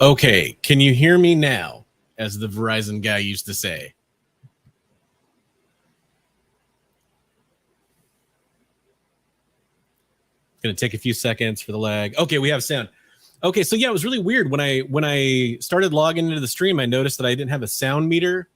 Okay, can you hear me now, as the Verizon guy used to say? It's going to take a few seconds for the lag. Okay, we have sound. Okay, so yeah, it was really weird. When I started logging into the stream, I noticed that I didn't have a sound meter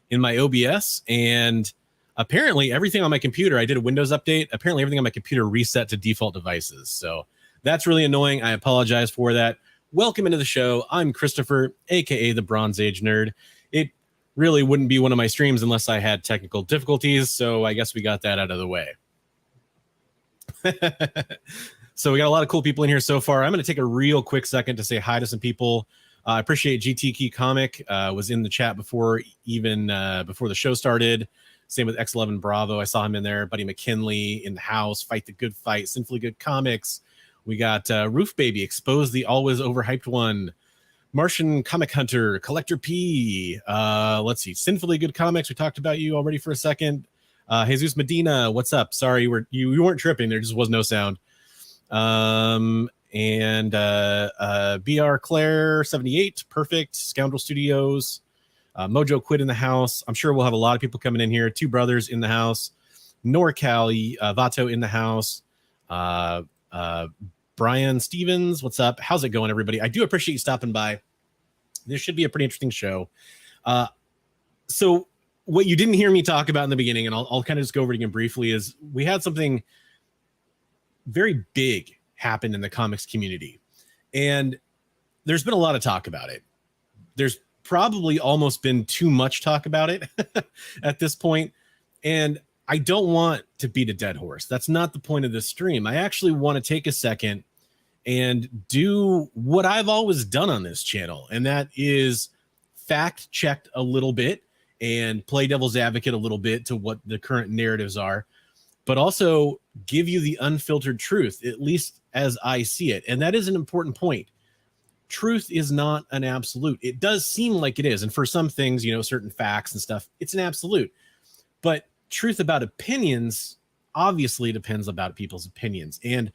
in my OBS, and apparently everything on my computer, I did a Windows update, apparently everything on my computer reset to default devices. So that's really annoying. I apologize for that. Welcome into the show. I'm Christopher, aka the Bronze Age Nerd. It really wouldn't be one of my streams unless I had technical difficulties, so I guess we got that out of the way. So we got a lot of cool people in here so far. I'm going to take a real quick second to say hi to some people. I appreciate GT Key Comic was in the chat before the show started. Same with X11 Bravo. I saw him in there. Buddy McKinley in the house. Fight the Good Fight. Sinfully Good Comics. We got Roof Baby. Expose the always overhyped one. Martian Comic Hunter. Collector P. Let's see. Sinfully Good Comics. We talked about you already for a second. Jesus Medina. What's up? Sorry, you weren't tripping. There just was no sound. And BR Claire 78, perfect. Scoundrel Studios, Mojo Quid in the house. I'm sure we'll have a lot of people coming in here. Two Brothers in the house, NorCal, Vato in the house, Brian Stevens. What's up? How's it going, everybody? I do appreciate you stopping by. This should be a pretty interesting show. So what you didn't hear me talk about in the beginning, and I'll kind of just go over it again briefly, is we had something very big happened in the comics community, and there's been a lot of talk about it. There's probably almost been too much talk about it at this point, and I don't want to beat a dead horse. That's not the point of this stream. I actually want to take a second and do what I've always done on this channel, and that is fact checked a little bit and play devil's advocate a little bit to what the current narratives are, but also give you the unfiltered truth, at least as I see it. And that is an important point. Truth is not an absolute. It does seem like it is. And for some things, certain facts and stuff, it's an absolute. But truth about opinions obviously depends about people's opinions. And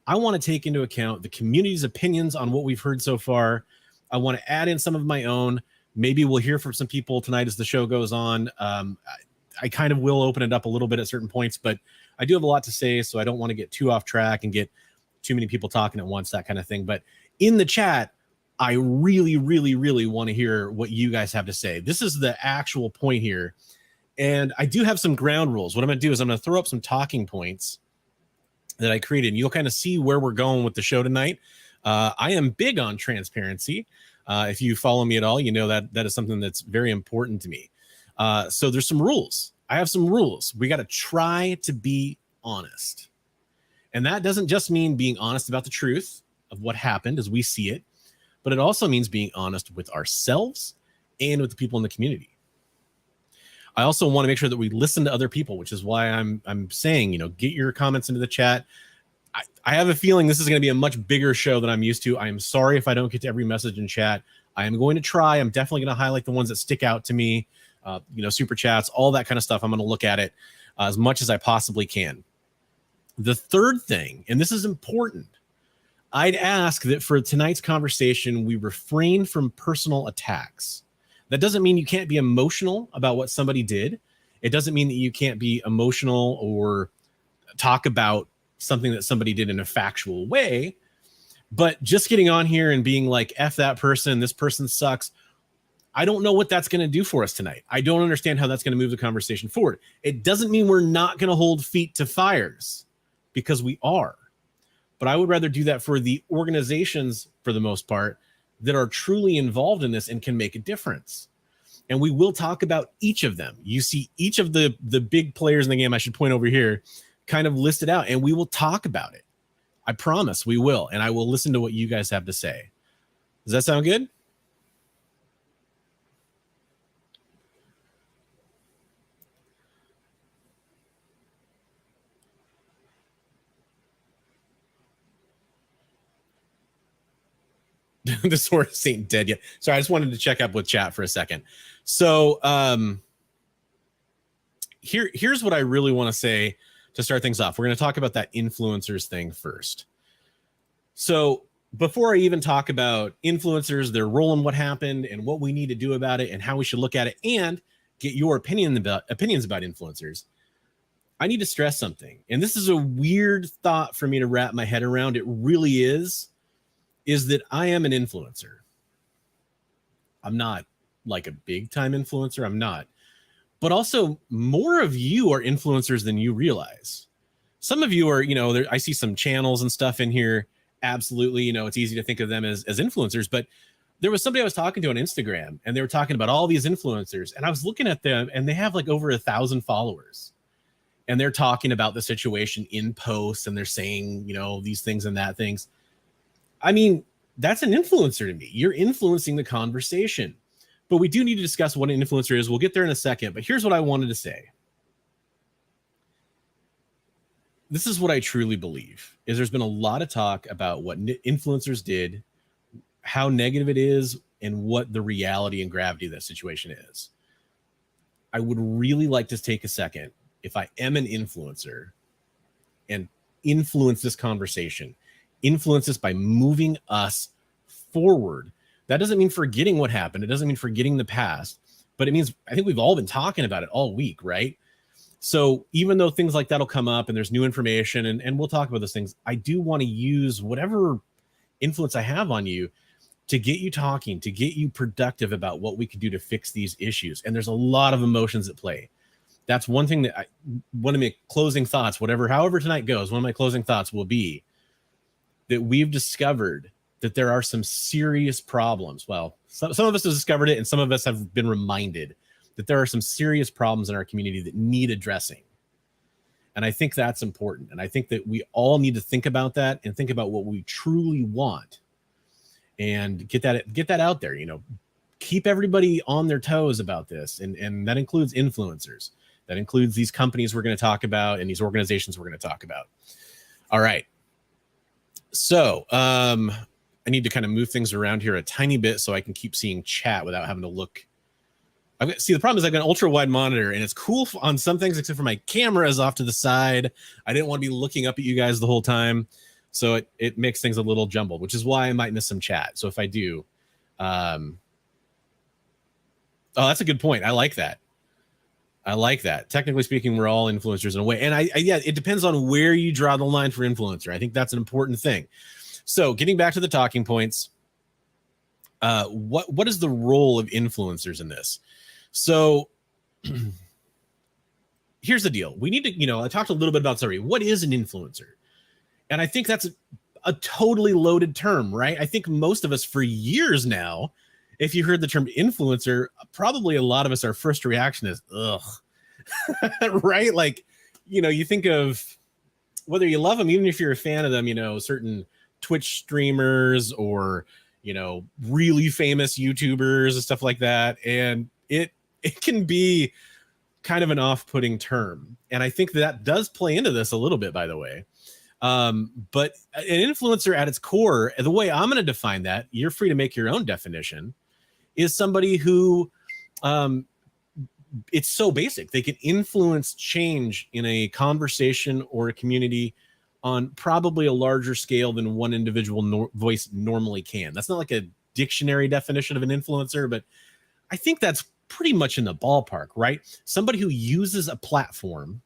I want to take into account the community's opinions on what we've heard so far. I want to add in some of my own. Maybe we'll hear from some people tonight as the show goes on. I kind of will open it up a little bit at certain points, but I do have a lot to say, so I don't want to get too off track and get too many people talking at once, that kind of thing. But in the chat, I really, really, really want to hear what you guys have to say. This is the actual point here. And I do have some ground rules. What I'm going to do is I'm going to throw up some talking points that I created, and you'll kind of see where we're going with the show tonight. I am big on transparency. If you follow me at all, you know that is something that's very important to me. So there's some rules. I have some rules. We got to try to be honest. And that doesn't just mean being honest about the truth of what happened as we see it, but it also means being honest with ourselves and with the people in the community. I also want to make sure that we listen to other people, which is why I'm saying, get your comments into the chat. I have a feeling this is going to be a much bigger show than I'm used to. I am sorry if I don't get to every message in chat. I am going to try. I'm definitely going to highlight the ones that stick out to me. Super chats, all that kind of stuff. I'm going to look at it as much as I possibly can. The third thing, and this is important, I'd ask that for tonight's conversation, we refrain from personal attacks. That doesn't mean you can't be emotional about what somebody did. It doesn't mean that you can't be emotional or talk about something that somebody did in a factual way. But just getting on here and being like, F that person, this person sucks, I don't know what that's going to do for us tonight. I don't understand how that's going to move the conversation forward. It doesn't mean we're not going to hold feet to fires, because we are. But I would rather do that for the organizations, for the most part, that are truly involved in this and can make a difference. And we will talk about each of them. You see each of the big players in the game, I should point over here, kind of listed out, and we will talk about it. I promise we will. And I will listen to what you guys have to say. Does that sound good? The horse ain't dead yet. Sorry, I just wanted to check up with chat for a second. So here's what I really want to say to start things off. We're going to talk about that influencers thing first. So before I even talk about influencers, their role in what happened and what we need to do about it and how we should look at it and get your opinions about influencers, I need to stress something. And this is a weird thought for me to wrap my head around. It really is that I am an influencer. I'm not like a big time influencer. I'm not. But also, more of you are influencers than you realize. Some of you are, I see some channels and stuff in here. Absolutely. It's easy to think of them as influencers. But there was somebody I was talking to on Instagram, and they were talking about all these influencers. And I was looking at them, and they have like over 1,000 followers. And they're talking about the situation in posts, and they're saying, these things and that things. I mean, that's an influencer to me. You're influencing the conversation. But we do need to discuss what an influencer is. We'll get there in a second. But here's what I wanted to say. This is what I truly believe, is there's been a lot of talk about what influencers did, how negative it is, and what the reality and gravity of that situation is. I would really like to take a second, if I am an influencer, and influence this conversation, influence this by moving us forward. That doesn't mean forgetting what happened. It doesn't mean forgetting the past, but it means, I think we've all been talking about it all week, right? So even though things like that'll come up and there's new information, and we'll talk about those things, I do want to use whatever influence I have on you to get you talking, to get you productive about what we can do to fix these issues. And there's a lot of emotions at play. That's one thing that one of my closing thoughts, however tonight goes, one of my closing thoughts will be that we've discovered that there are some serious problems. Well, some of us have discovered it, and some of us have been reminded that there are some serious problems in our community that need addressing. And I think that's important. And I think that we all need to think about that and think about what we truly want and get that out there. Keep everybody on their toes about this. And that includes influencers. That includes these companies we're going to talk about and these organizations we're going to talk about. All right. So I need to kind of move things around here a tiny bit so I can keep seeing chat without having to look. See, the problem is I've got an ultra wide monitor, and it's cool on some things, except for my camera is off to the side. I didn't want to be looking up at you guys the whole time. So it makes things a little jumbled, which is why I might miss some chat. So if I do, oh, that's a good point. I like that. Technically speaking, we're all influencers in a way. And yeah, it depends on where you draw the line for influencer. I think that's an important thing. So getting back to the talking points, what is the role of influencers in this? So here's the deal. We need to, I talked a little bit about, what is an influencer? And I think that's a totally loaded term, right? I think most of us for years now, if you heard the term influencer, probably a lot of us, our first reaction is, ugh, right? Like, you think of whether you love them, even if you're a fan of them, certain Twitch streamers or, really famous YouTubers and stuff like that. And it can be kind of an off-putting term. And I think that does play into this a little bit, by the way. But an influencer at its core, the way I'm going to define that, you're free to make your own definition, is somebody who it's so basic. They can influence change in a conversation or a community on probably a larger scale than one individual voice normally can. That's not like a dictionary definition of an influencer, but I think that's pretty much in the ballpark, right? Somebody who uses a platform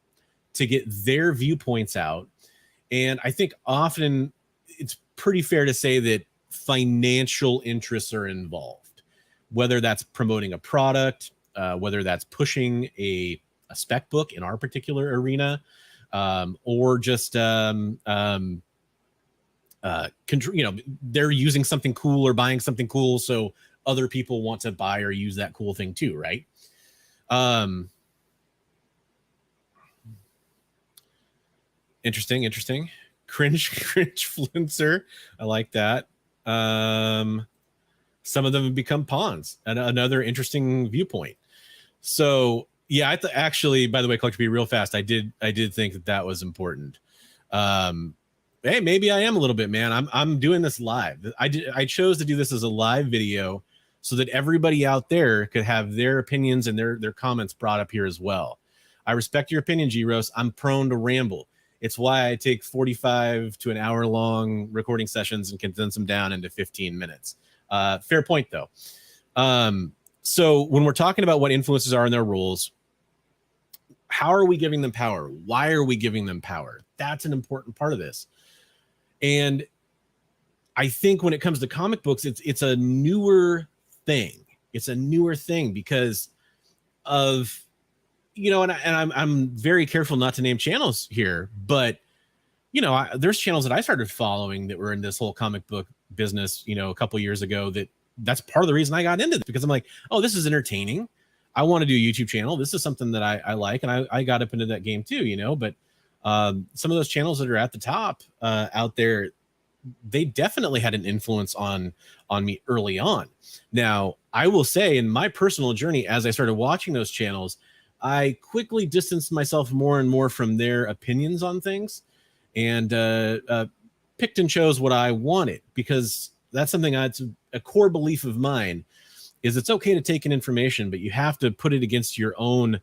to get their viewpoints out. And I think often it's pretty fair to say that financial interests are involved, whether that's promoting a product, whether that's pushing a spec book in our particular arena, or just they're using something cool or buying something cool, so other people want to buy or use that cool thing too, right? Interesting. Cringe flincer. I like that. Some of them have become pawns. And another interesting viewpoint. So yeah, actually, by the way, Collector B, real fast, I did think that was important. Hey, maybe I am a little bit, man. I'm doing this live. I chose to do this as a live video so that everybody out there could have their opinions and their comments brought up here as well. I respect your opinion, G-Rose. I'm prone to ramble. It's why I take 45 to an hour long recording sessions and condense them down into 15 minutes. Fair point, though. So when we're talking about what influencers are and their roles, how are we giving them power? Why are we giving them power? That's an important part of this. And I think when it comes to comic books, it's a newer thing. It's a newer thing because of, you know, and I'm very careful not to name channels here, but you know, there's channels that I started following that were in this whole comic book business, you know, a couple years ago. That's part of the reason I got into this, because I'm like, oh, this is entertaining. I want to do a YouTube channel. This is something that I like, and I got up into that game too, you know. But some of those channels that are at the top out there, they definitely had an influence on me early on. Now, I will say, in my personal journey, as I started watching those channels, I quickly distanced myself more and more from their opinions on things, and picked and chose what I wanted, because that's something that's a core belief of mine, is it's okay to take in information, but you have to put it against your own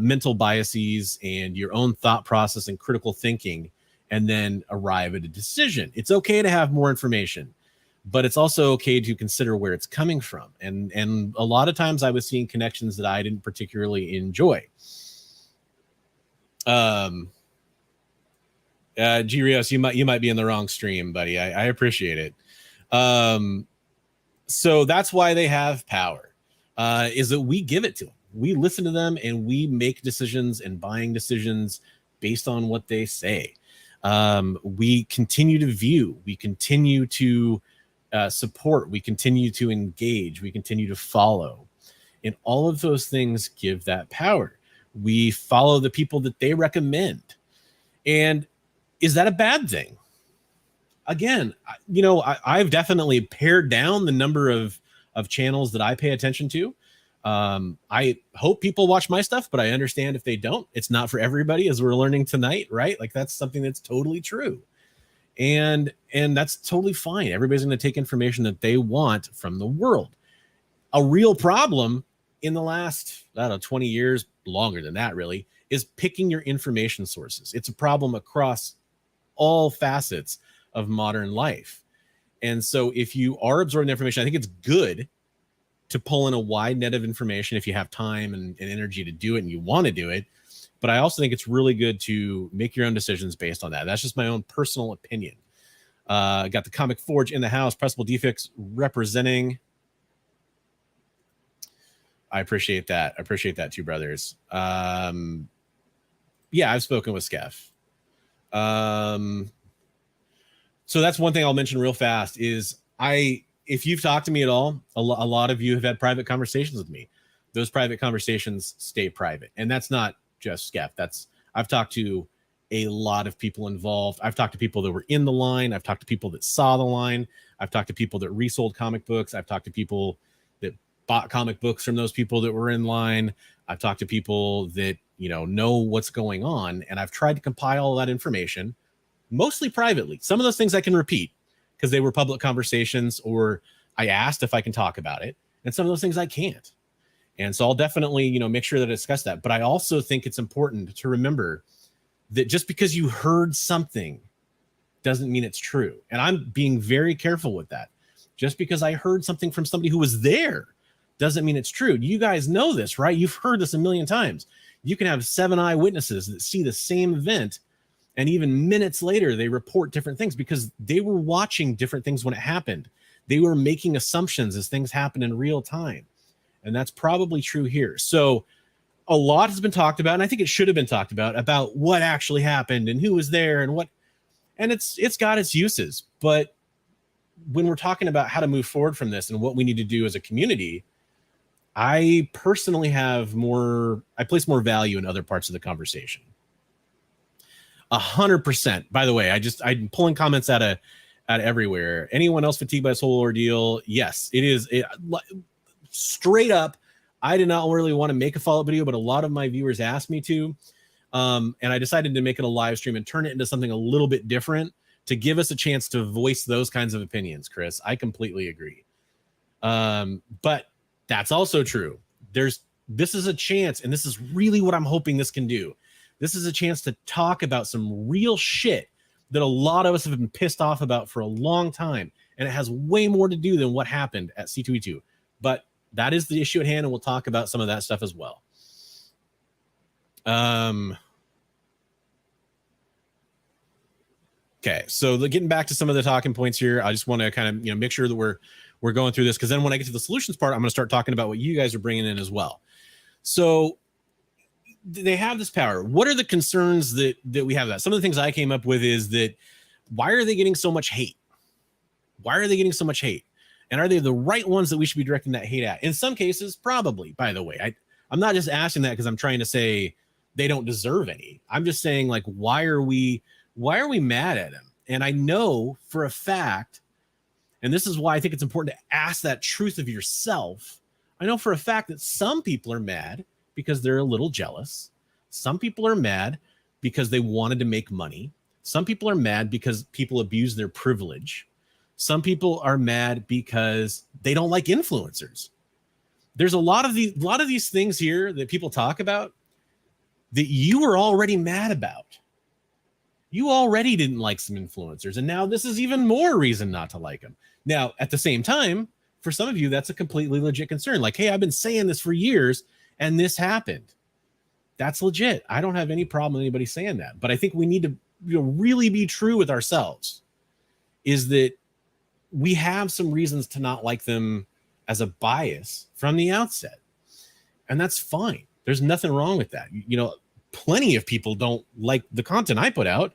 mental biases and your own thought process and critical thinking, and then arrive at a decision. It's okay to have more information, but it's also okay to consider where it's coming from. And a lot of times I was seeing connections that I didn't particularly enjoy. G Rios, you might be in the wrong stream, buddy. I appreciate it. So that's why they have power, is that we give it to them. We listen to them and we make decisions and buying decisions based on what they say. We continue to view, we continue to support, we continue to engage, we continue to follow. And all of those things give that power. We follow the people that they recommend. And is that a bad thing? Again, you know, I've definitely pared down the number of channels that I pay attention to. I hope people watch my stuff, but I understand if they don't. It's not for everybody, as we're learning tonight, right? Like, that's something that's totally true. And that's totally fine. Everybody's going to take information that they want from the world. A real problem in the last, I don't know, 20 years, longer than that really, is picking your information sources. It's a problem across all facets of modern life. And so if you are absorbing the information, I think it's good to pull in a wide net of information if you have time and energy to do it and you want to do it. But I also think it's really good to make your own decisions based on that. That's just my own personal opinion. Got the Comic Forge in the house, Pressable Defects representing. I appreciate that. I appreciate that too, brothers. Yeah, I've spoken with Skeff. So that's one thing I'll mention real fast is if you've talked to me at all, a lot of you have had private conversations with me. Those private conversations stay private. And that's not just Skeff. I've talked to a lot of people involved. I've talked to people that were in the line. I've talked to people that saw the line. I've talked to people that resold comic books. I've talked to people that bought comic books from those people that were in line. I've talked to people that, you know what's going on. And I've tried to compile all that information, mostly privately. Some of those things I can repeat because they were public conversations, or I asked if I can talk about it. And some of those things I can't. And so I'll definitely, make sure that I discuss that. But I also think it's important to remember that just because you heard something doesn't mean it's true. And I'm being very careful with that. Just because I heard something from somebody who was there doesn't mean it's true. You guys know this, right? You've heard this a million times. You can have 7 eyewitnesses that see the same event, and even minutes later, they report different things because they were watching different things when it happened. They were making assumptions as things happen in real time. And that's probably true here. So a lot has been talked about, and I think it should have been talked about what actually happened and who was there and what. And it's got its uses. But when we're talking about how to move forward from this and what we need to do as a community, I personally I place more value in other parts of the conversation. 100%. By the way, I'm pulling comments out of everywhere. Anyone else fatigued by this whole ordeal? Yes, it is. Straight up, I did not really want to make a follow-up video, but a lot of my viewers asked me to. And I decided to make it a live stream and turn it into something a little bit different to give us a chance to voice those kinds of opinions, Chris. I completely agree. But that's also true. This is a chance, and this is really what I'm hoping this can do. This is a chance to talk about some real shit that a lot of us have been pissed off about for a long time. And it has way more to do than what happened at C2E2. But that is the issue at hand, and we'll talk about some of that stuff as well. Okay, so getting back to some of the talking points here, I just want to kind of make sure that we're going through this, because then when I get to the solutions part, I'm going to start talking about what you guys are bringing in as well. So they have this power. What are the concerns that we have? That some of the things I came up with is that, why are they getting so much hate? Why are they getting so much hate? And are they the right ones that we should be directing that hate at? In some cases, probably, by the way. I'm not just asking that because I'm trying to say they don't deserve any. I'm just saying, like, why are we mad at him? And I know for a fact, and this is why I think it's important to ask that truth of yourself. I know for a fact that some people are mad because they're a little jealous. Some people are mad because they wanted to make money. Some people are mad because people abuse their privilege. Some people are mad because they don't like influencers. There's a lot of these things here that people talk about that you were already mad about. You already didn't like some influencers, and now this is even more reason not to like them. Now, at the same time, for some of you, that's a completely legit concern. Like, hey, I've been saying this for years, and this happened. That's legit. I don't have any problem with anybody saying that. But I think we need to really be true with ourselves, is that we have some reasons to not like them as a bias from the outset. And that's fine. There's nothing wrong with that. Plenty of people don't like the content I put out.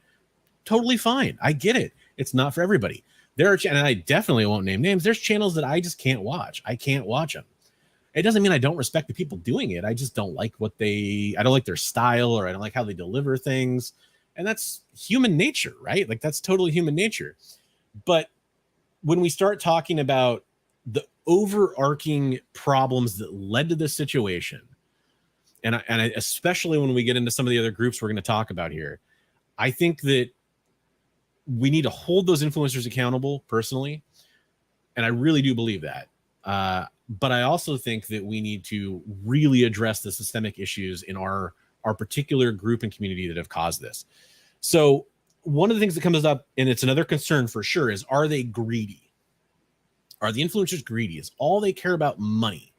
Totally fine. I get it. It's not for everybody. There are, and I definitely won't name names, there's channels that I just can't watch. I can't watch them. It doesn't mean I don't respect the people doing it. I just don't like I don't like their style, or I don't like how they deliver things. And that's human nature, right? Like, that's totally human nature. But when we start talking about the overarching problems that led to this situation, and I especially when we get into some of the other groups we're going to talk about here, I think that we need to hold those influencers accountable personally. And I really do believe that. But I also think that we need to really address the systemic issues in our particular group and community that have caused this. So one of the things that comes up, and it's another concern for sure, is, are they greedy? Are the influencers greedy? Is all they care about money?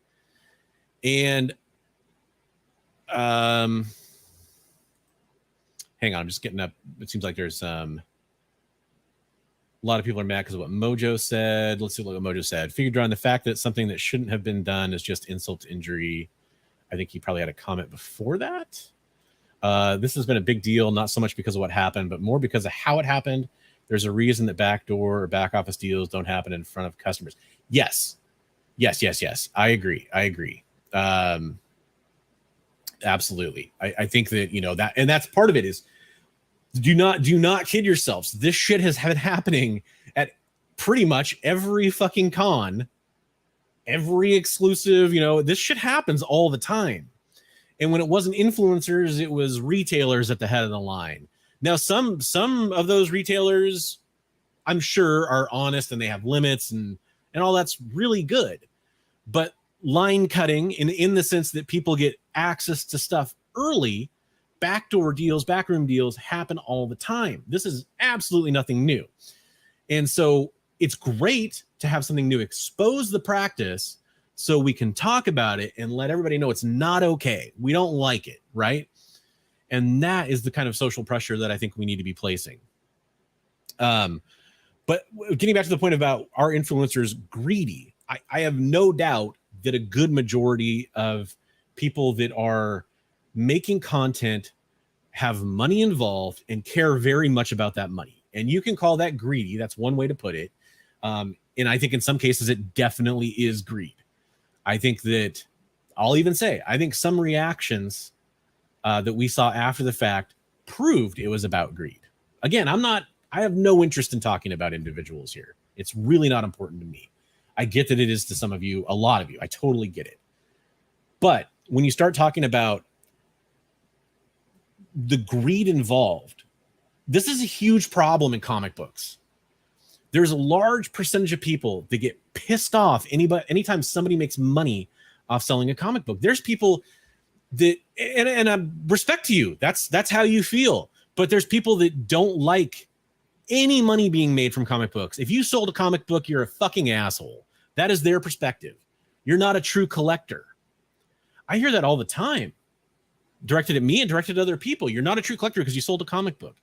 And hang on, I'm just getting up. It seems like there's a lot of people are mad because of what Mojo said. Let's see what Mojo said. Figured on the fact that something that shouldn't have been done is just insult to injury. I think he probably had a comment before that. This has been a big deal, not so much because of what happened, but more because of how it happened. There's a reason that backdoor or back office deals don't happen in front of customers. Yes. I agree. Absolutely. I think that, that, and that's part of it is, do not kid yourselves. This shit has been happening at pretty much every fucking con, every exclusive, this shit happens all the time. And when it wasn't influencers, it was retailers at the head of the line. Now, some of those retailers, I'm sure, are honest and they have limits and all that's really good. But line cutting in the sense that people get access to stuff early, backdoor deals, backroom deals happen all the time. This is absolutely nothing new. And so it's great to have something new, expose the practice so we can talk about it and let everybody know it's not okay. We don't like it, right? And that is the kind of social pressure that I think we need to be placing. But getting back to the point about are influencers greedy, I have no doubt that a good majority of people that are making content have money involved and care very much about that money. And you can call that greedy. That's one way to put it. And I think in some cases it definitely is greed. I think that I'll even say, I think some reactions that we saw after the fact proved it was about greed. Again, I have no interest in talking about individuals here. It's really not important to me. I get that it is to some of you, a lot of you. I totally get it. But when you start talking about the greed involved, this is a huge problem in comic books. There's a large percentage of people that get pissed off anytime somebody makes money off selling a comic book. There's people, that, and I respect to you. That's how you feel. But there's people that don't like any money being made from comic books. If you sold a comic book, you're a fucking asshole. That is their perspective. You're not a true collector. I hear that all the time, directed at me and directed at other people. You're not a true collector because you sold a comic book.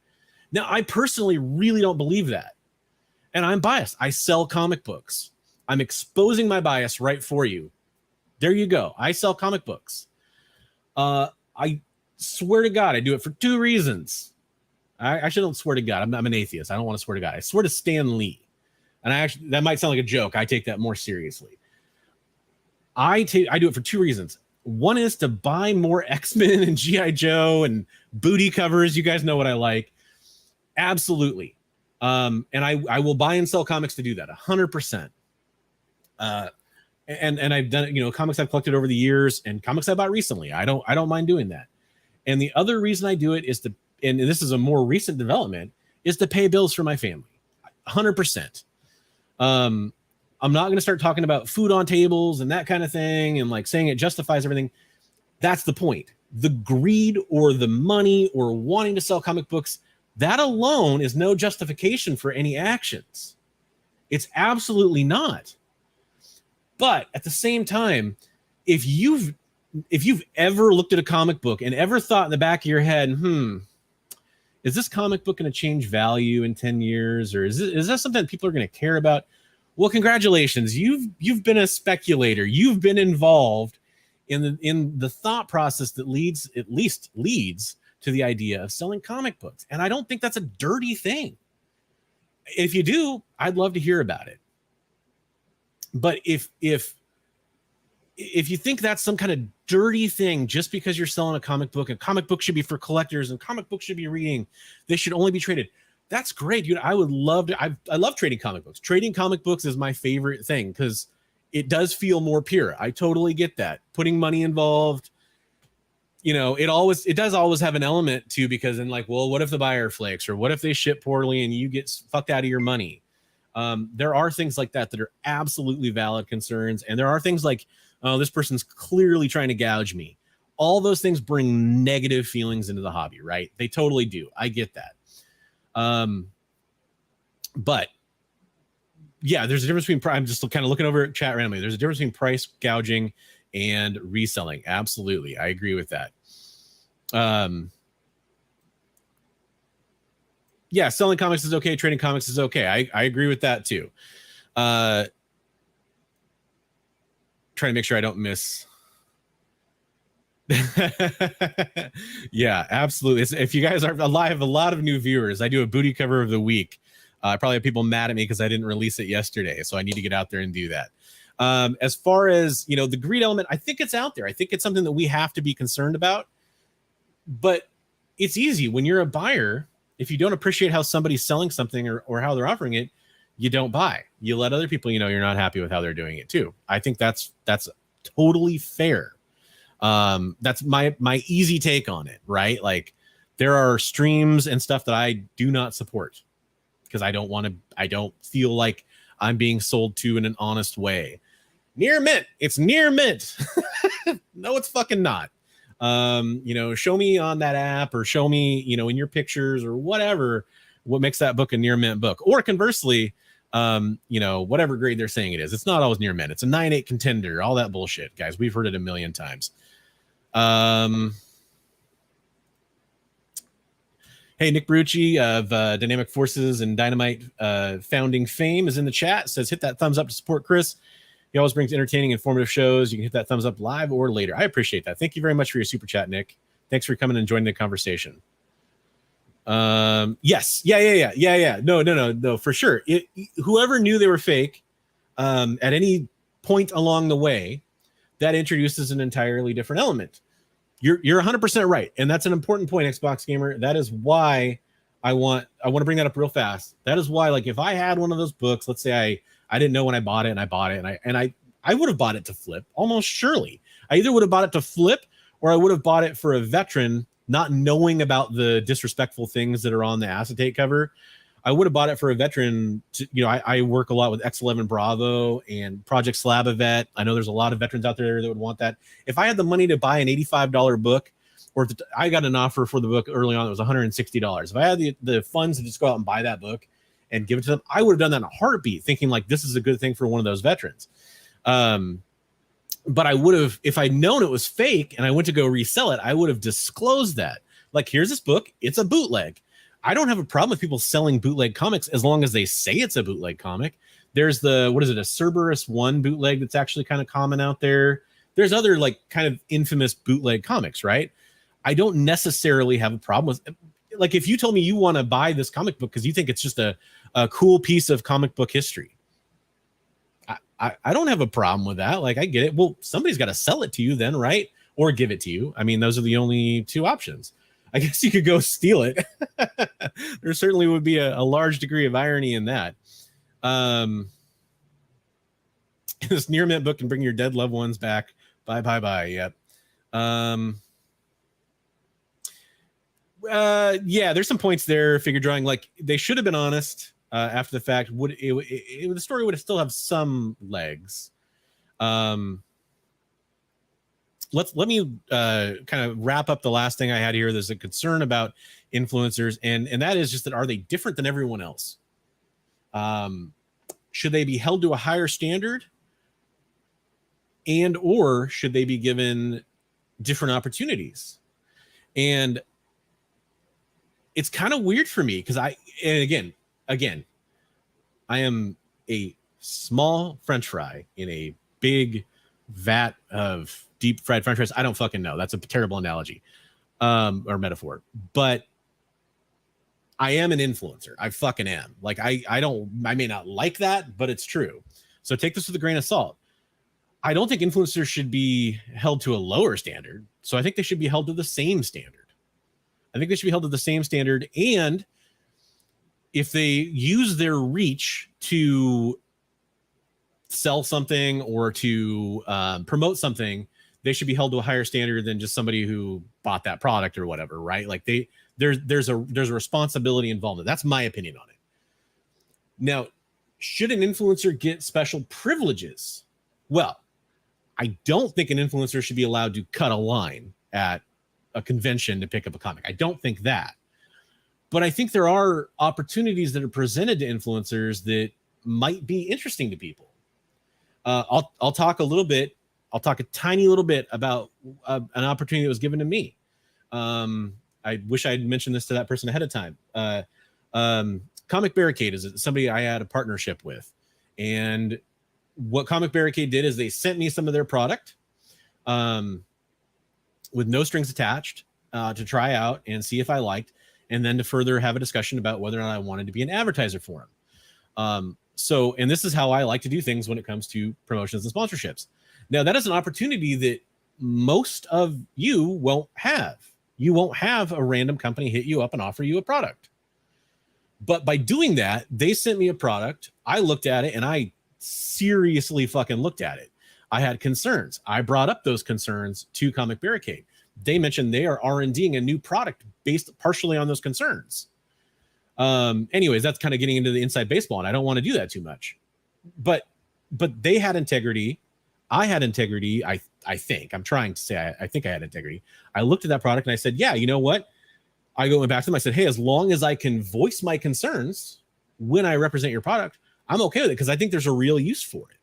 Now, I personally really don't believe that. And I'm biased. I sell comic books. I'm exposing my bias right for you. There you go. I sell comic books. I swear to God, I do it for two reasons. I actually don't swear to God. I'm an atheist. I don't want to swear to God. I swear to Stan Lee. And that might sound like a joke. I take that more seriously. I do it for two reasons. One is to buy more X-Men and G.I. Joe and booty covers. You guys know what I like. Absolutely. And I will buy and sell comics to do that 100%. And I've done it, comics I've collected over the years and comics I bought recently. I don't mind doing that. And the other reason I do it is and this is a more recent development, is to pay bills for my family. 100%. I'm not going to start talking about food on tables and that kind of thing and like saying it justifies everything. That's the point. The greed or the money or wanting to sell comic books, that alone is no justification for any actions. It's absolutely not. But at the same time, if you've ever looked at a comic book and ever thought in the back of your head, is this comic book going to change value in 10 years? Or is that something that people are going to care about? Well, congratulations. You've been a speculator. You've been involved in the thought process that leads to the idea of selling comic books. And I don't think that's a dirty thing. If you do, I'd love to hear about it. But if you think that's some kind of dirty thing just because you're selling a comic book should be for collectors and comic books should be reading, they should only be traded. That's great, dude. I would love to. I love trading comic books. Trading comic books is my favorite thing because it does feel more pure. I totally get that. Putting money involved, it does always have an element too, because then like, well, what if the buyer flakes or what if they ship poorly and you get fucked out of your money? There are things like that are absolutely valid concerns. And there are things like, oh, this person's clearly trying to gouge me. All those things bring negative feelings into the hobby, right? They totally do. I get that. But yeah, there's a difference between, I'm just kind of looking over at chat randomly. There's a difference between price gouging and reselling. Absolutely. I agree with that. Yeah, selling comics is okay. Trading comics is okay. I agree with that too. Trying to make sure I don't miss. Yeah, absolutely. If you guys are alive, a lot of new viewers. I do a booty cover of the week. I probably have people mad at me because I didn't release it yesterday, so I need to get out there and do that. As far as the greed element, I think it's out there. I think it's something that we have to be concerned about. But it's easy when you're a buyer. If you don't appreciate how somebody's selling something or how they're offering it, you don't buy. You let other people you're not happy with how they're doing it too. I think that's totally fair. That's my easy take on it, right? Like there are streams and stuff that I do not support because I don't feel like I'm being sold to in an honest way. Near mint. It's near mint. No, it's fucking not. Show me on that app or show me, in your pictures or whatever, what makes that book a near mint book. Or conversely, whatever grade they're saying it is. It's not always near mint. It's a 9.8 contender, all that bullshit, guys. We've heard it a million times. Hey, Nick Brucci of Dynamic Forces and Dynamite founding fame is in the chat. Says, hit that thumbs up to support Chris. He always brings entertaining, informative shows. You can hit that thumbs up live or later. I appreciate that. Thank you very much for your super chat, Nick. Thanks for coming and joining the conversation. Yes. Yeah. No, for sure. Whoever knew they were fake at any point along the way, that introduces an entirely different element. You're 100% right. And that's an important point, Xbox Gamer. That is why I want to bring that up real fast. That is why, like, if I had one of those books, let's say I didn't know when I bought it and I bought it and I would have bought it to flip almost surely. I either would have bought it to flip or I would have bought it for a veteran, not knowing about the disrespectful things that are on the acetate cover. I would have bought it for a veteran. I work a lot with X11 Bravo and Project Slabavet. I know there's a lot of veterans out there that would want that. If I had the money to buy an $85 book, or I got an offer for the book early on, it was $160. If I had the funds to just go out and buy that book and give it to them, I would have done that in a heartbeat, thinking like this is a good thing for one of those veterans. But I would have, if I'd known it was fake and I went to go resell it, I would have disclosed that. Like, here's this book. It's a bootleg. I don't have a problem with people selling bootleg comics as long as they say it's a bootleg comic. There's a Cerberus 1 bootleg that's actually kind of common out there. There's other like kind of infamous bootleg comics, right? I don't necessarily have a problem with, like, if you told me you want to buy this comic book because you think it's just a cool piece of comic book history, I don't have a problem with that. Like, I get it. Well, somebody's got to sell it to you then, right? Or give it to you. I mean, those are the only two options. I guess you could go steal it. There certainly would be a large degree of irony in that. This near mint book can bring your dead loved ones back. Bye. Yep. Yeah, there's some points there. Figure drawing, like, they should have been honest. After the fact, the story would still have some legs. Let me kind of wrap up the last thing I had here. There's a concern about influencers, and that is just that, are they different than everyone else? Should they be held to a higher standard, and or should they be given different opportunities? And it's kind of weird for me because again, I am a small French fry in a big vat of deep fried French fries. I don't fucking know. That's a terrible analogy or metaphor. But I am an influencer. I fucking am. Like, I may not like that, but it's true. So take this with a grain of salt. I don't think influencers should be held to a lower standard. So I think they should be held to the same standard. I think they should be held to the same standard. And if they use their reach to sell something or to promote something, they should be held to a higher standard than just somebody who bought that product or whatever, right? Like, there's a responsibility involved. That's my opinion on it. Now, should an influencer get special privileges? Well, I don't think an influencer should be allowed to cut a line at a convention to pick up a comic. I don't think that. But I think there are opportunities that are presented to influencers that might be interesting to people. I'll talk a little bit. I'll talk a tiny little bit about an opportunity that was given to me. I wish I had mentioned this to that person ahead of time. Comic Barricade is somebody I had a partnership with. And what Comic Barricade did is they sent me some of their product with no strings attached to try out and see if I liked, and then to further have a discussion about whether or not I wanted to be an advertiser for them. And this is how I like to do things when it comes to promotions and sponsorships. Now, that is an opportunity that most of you won't have. You won't have a random company hit you up and offer you a product. But by doing that, they sent me a product. I looked at it, and I seriously fucking looked at it. I had concerns. I brought up those concerns to Comic Barricade. They mentioned they are R&Ding a new product based partially on those concerns. Anyways, that's kind of getting into the inside baseball, and I don't want to do that too much. But they had integrity. I had integrity. I think. I'm trying to say I think I had integrity. I looked at that product and I said, yeah, you know what? I went back to them. I said, hey, as long as I can voice my concerns when I represent your product, I'm okay with it because I think there's a real use for it.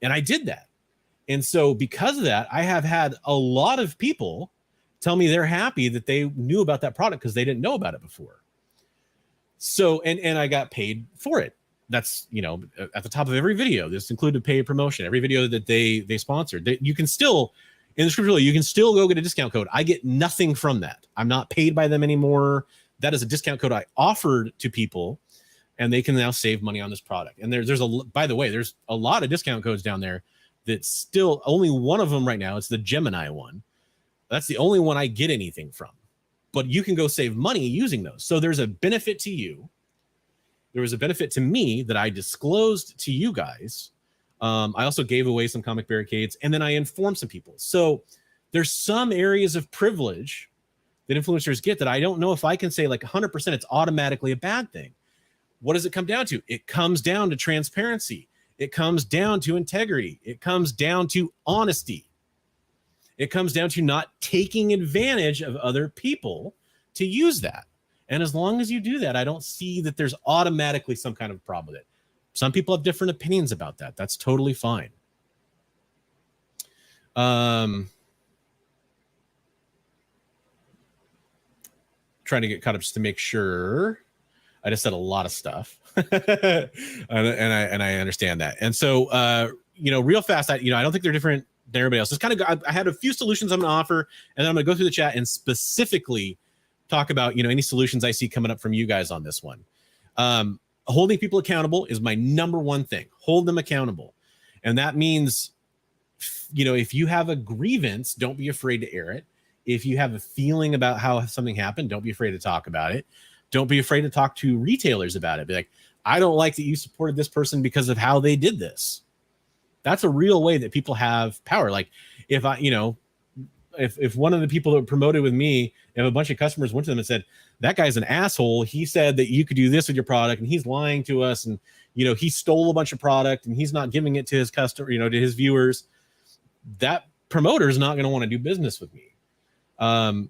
And I did that. And so because of that, I have had a lot of people tell me they're happy that they knew about that product because they didn't know about it before. So, and I got paid for it. That's, at the top of every video. This included paid promotion. Every video that they sponsored. You can still, in the script, you can still go get a discount code. I get nothing from that. I'm not paid by them anymore. That is a discount code I offered to people, and they can now save money on this product. And by the way, there's a lot of discount codes down there that still, only one of them right now, it's the Gemini one. That's the only one I get anything from. But you can go save money using those. So there's a benefit to you. There was a benefit to me that I disclosed to you guys. I also gave away some Comic Barricades, and then I informed some people. So there's some areas of privilege that influencers get that I don't know if I can say like 100% it's automatically a bad thing. What does it come down to? It comes down to transparency. It comes down to integrity. It comes down to honesty. It comes down to not taking advantage of other people to use that. And as long as you do that, I don't see that there's automatically some kind of problem with it. Some people have different opinions about that. That's totally fine. Trying to get caught up just to make sure. I just said a lot of stuff, and I understand that. And so, real fast, I don't think they're different than everybody else. Just kind of, I had a few solutions I'm going to offer, and then I'm going to go through the chat and specifically talk about, any solutions I see coming up from you guys on this one. Holding people accountable is my number one thing. Hold them accountable. And that means, if you have a grievance, don't be afraid to air it. If you have a feeling about how something happened, don't be afraid to talk about it. Don't be afraid to talk to retailers about it. Be like, I don't like that you supported this person because of how they did this. That's a real way that people have power. Like if if one of the people that promoted with me, if a bunch of customers went to them and said, that guy's an asshole. He said that you could do this with your product and he's lying to us. And, he stole a bunch of product and he's not giving it to his customer, to his viewers. That promoter is not going to want to do business with me.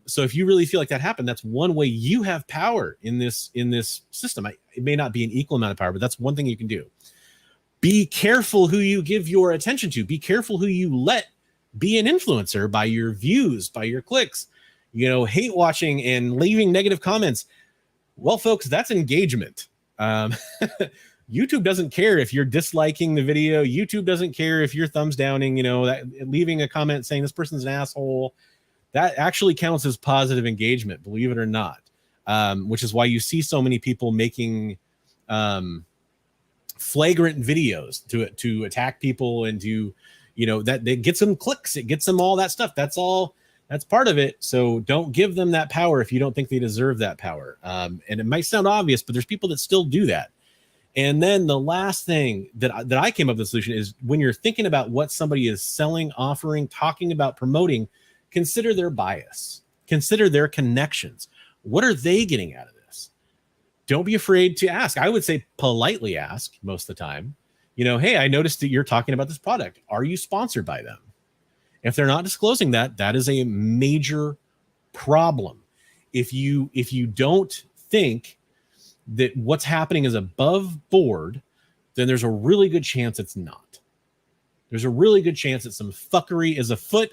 So if you really feel like that happened, that's one way you have power in this system. It may not be an equal amount of power, but that's one thing you can do. Be careful who you give your attention to. Be careful who you let be an influencer by your views, by your clicks, hate watching and leaving negative comments. Well, folks, that's engagement. YouTube doesn't care if you're disliking the video. YouTube doesn't care if you're thumbs downing, that leaving a comment saying this person's an asshole. That actually counts as positive engagement, believe it or not, which is why you see so many people making flagrant videos to attack people and to, that it gets them clicks, it gets them all that stuff. That's part of it. So don't give them that power if you don't think they deserve that power. And it might sound obvious, but there's people that still do that. And then the last thing that I came up with the solution is when you're thinking about what somebody is selling, offering, talking about, promoting, consider their bias, consider their connections. What are they getting out of this? Don't be afraid to ask. I would say politely ask most of the time, hey, I noticed that you're talking about this product. Are you sponsored by them? If they're not disclosing that, that is a major problem. If you don't think that what's happening is above board, then there's a really good chance it's not. There's a really good chance that some fuckery is afoot.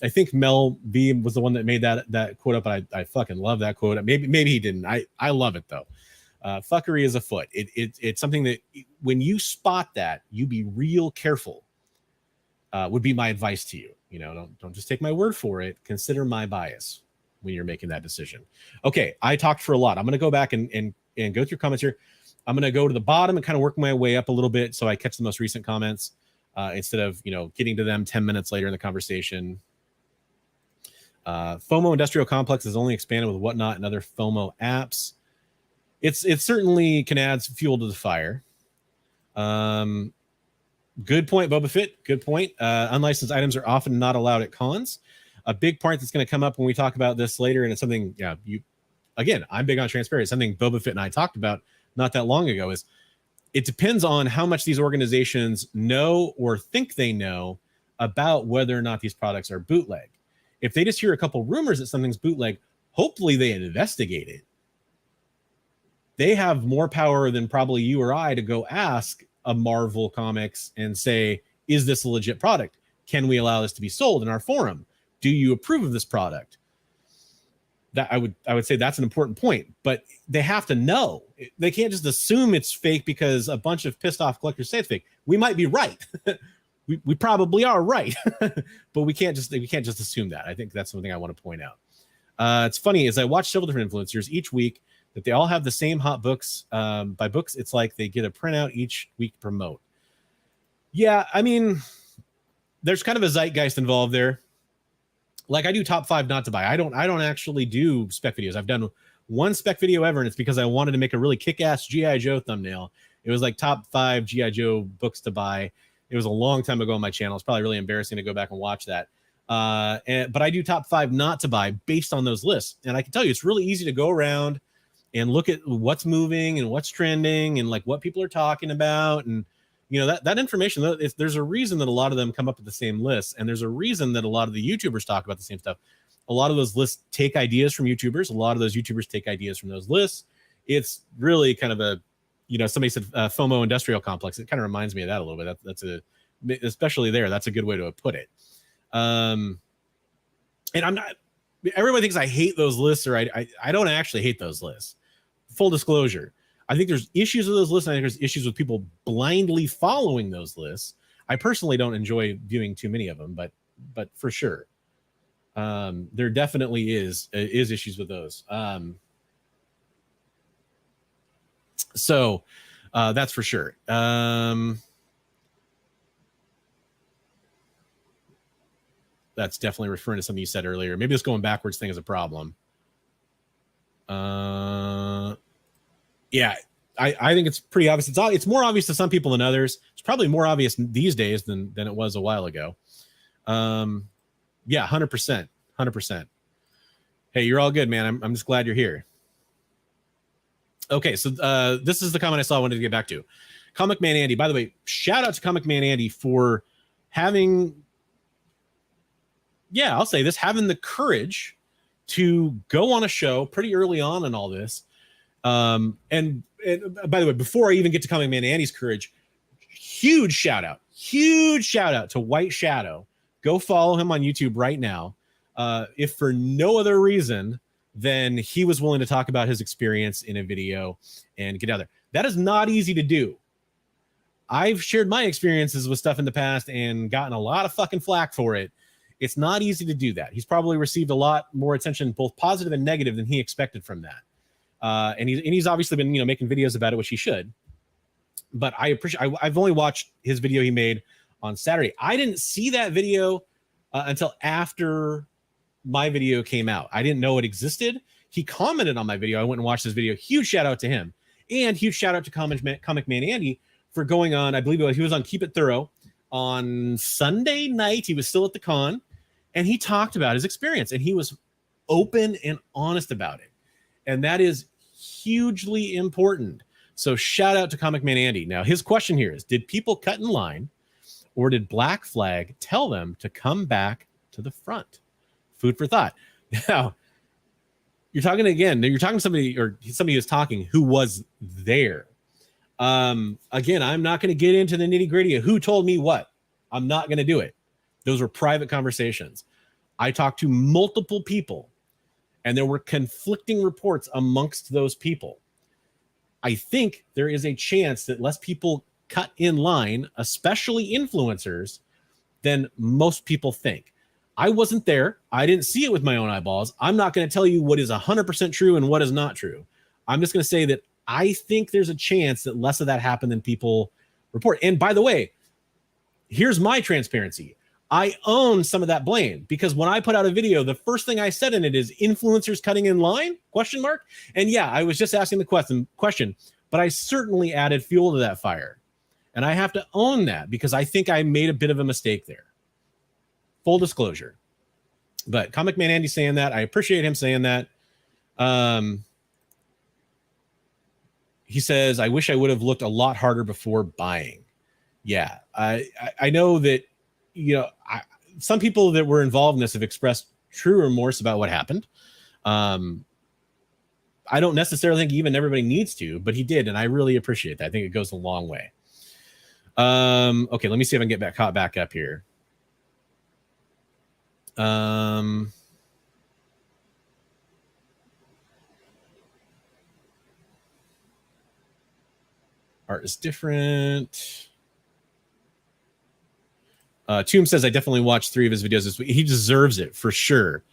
I think Mel B was the one that made that quote up. I fucking love that quote. Maybe he didn't. I love it though. Fuckery is afoot. It's something that when you spot that, you be real careful. Would be my advice to you. Don't just take my word for it. Consider my bias when you're making that decision. Okay, I talked for a lot. I'm going to go back and go through comments here. I'm going to go to the bottom and kind of work my way up a little bit so I catch the most recent comments instead of getting to them 10 minutes later in the conversation. FOMO industrial complex is only expanded with WhatNot and other FOMO apps. It certainly can add fuel to the fire. Good point, Boba Fett. Good point. Unlicensed items are often not allowed at cons. A big part that's going to come up when we talk about this later, and it's something, again, I'm big on transparency. Something Boba Fett and I talked about not that long ago is it depends on how much these organizations know or think they know about whether or not these products are bootleg. If they just hear a couple rumors that something's bootleg, hopefully they investigate it. They have more power than probably you or I to go ask a Marvel Comics and say, is this a legit product? Can we allow this to be sold in our forum? Do you approve of this product? That I would say that's an important point, but they have to know. They can't just assume it's fake because a bunch of pissed off collectors say it's fake. We might be right. we probably are right, but we can't just assume that. I think that's something I want to point out. It's funny as I watch several different influencers each week that they all have the same hot books. By books, it's like they get a printout each week to promote. Yeah, I mean, there's kind of a zeitgeist involved there. Like I do top 5 not to buy. I don't actually do spec videos. I've done one spec video ever, and it's because I wanted to make a really kick-ass G.I. Joe thumbnail. It was like top 5 G.I. Joe books to buy. It was a long time ago on my channel. It's probably really embarrassing to go back and watch that. But I do top 5 not to buy based on those lists. And I can tell you, it's really easy to go around and look at what's moving and what's trending and like what people are talking about. And, you know, that information, there's a reason that a lot of them come up with the same lists. And there's a reason that a lot of the YouTubers talk about the same stuff. A lot of those lists take ideas from YouTubers. A lot of those YouTubers take ideas from those lists. It's really kind of a, you know, somebody said FOMO industrial complex. It kind of reminds me of that a little bit. That's especially there, that's a good way to put it. And I'm not, everybody thinks I hate those lists, or I don't actually hate those lists. Full disclosure. I think there's issues with those lists. And I think there's issues with people blindly following those lists. I personally don't enjoy viewing too many of them, but for sure. There definitely is issues with those. So that's for sure. That's definitely referring to something you said earlier. Maybe this going backwards thing is a problem. Yeah, I think it's pretty obvious. It's more obvious to some people than others. It's probably more obvious these days than it was a while ago. Yeah, 100%. 100%. Hey, you're all good, man. I'm just glad you're here. Okay, so this is the comment I saw I wanted to get back to. Comic Man Andy. By the way, shout out to Comic Man Andy for having, yeah, I'll say this, having the courage to go on a show pretty early on in all this. And by the way, before I even get to Comic Man Andy's courage, huge shout out to White Shadow. Go follow him on YouTube right now. If for no other reason than he was willing to talk about his experience in a video and get out there. That is not easy to do. I've shared my experiences with stuff in the past and gotten a lot of fucking flack for it. It's not easy to do that. He's probably received a lot more attention, both positive and negative, than he expected from that. And he's obviously been, you know, making videos about it, which he should. But I appreciate. I've only watched his video he made on Saturday. I didn't see that video until after my video came out. I didn't know it existed. He commented on my video. I went and watched his video. Huge shout out to him, and huge shout out to Comic Man Andy for going on. I believe he was on Keep It Thorough on Sunday night. He was still at the con, and he talked about his experience, and he was open and honest about it, and that is hugely important. So shout out to Comic Man Andy. Now his question here is: did people cut in line, or did Black Flag tell them to come back to the front? Food for thought. Now, you're talking to somebody, or somebody who's talking who was there. Again, I'm not going to get into the nitty gritty of who told me what. I'm not going to do it. Those were private conversations. I talked to multiple people, and there were conflicting reports amongst those people. I think there is a chance that less people cut in line, especially influencers, than most people think. I wasn't there. I didn't see it with my own eyeballs. I'm not going to tell you what is 100% true and what is not true. I'm just going to say that I think there's a chance that less of that happened than people report. And by the way, here's my transparency. I own some of that blame, because when I put out a video, the first thing I said in it is influencers cutting in line, ? And yeah, I was just asking the question, but I certainly added fuel to that fire. And I have to own that, because I think I made a bit of a mistake there. Full disclosure. But Comic Man Andy saying that, I appreciate him saying that. He says, I wish I would have looked a lot harder before buying. Yeah, I know that, you know, some people that were involved in this have expressed true remorse about what happened. I don't necessarily think even everybody needs to, but he did, and I really appreciate that. I think it goes a long way. Okay, let me see if I can get caught back up here. Art is different. Tomb says, I definitely watched 3 of his videos this week. He deserves it for sure.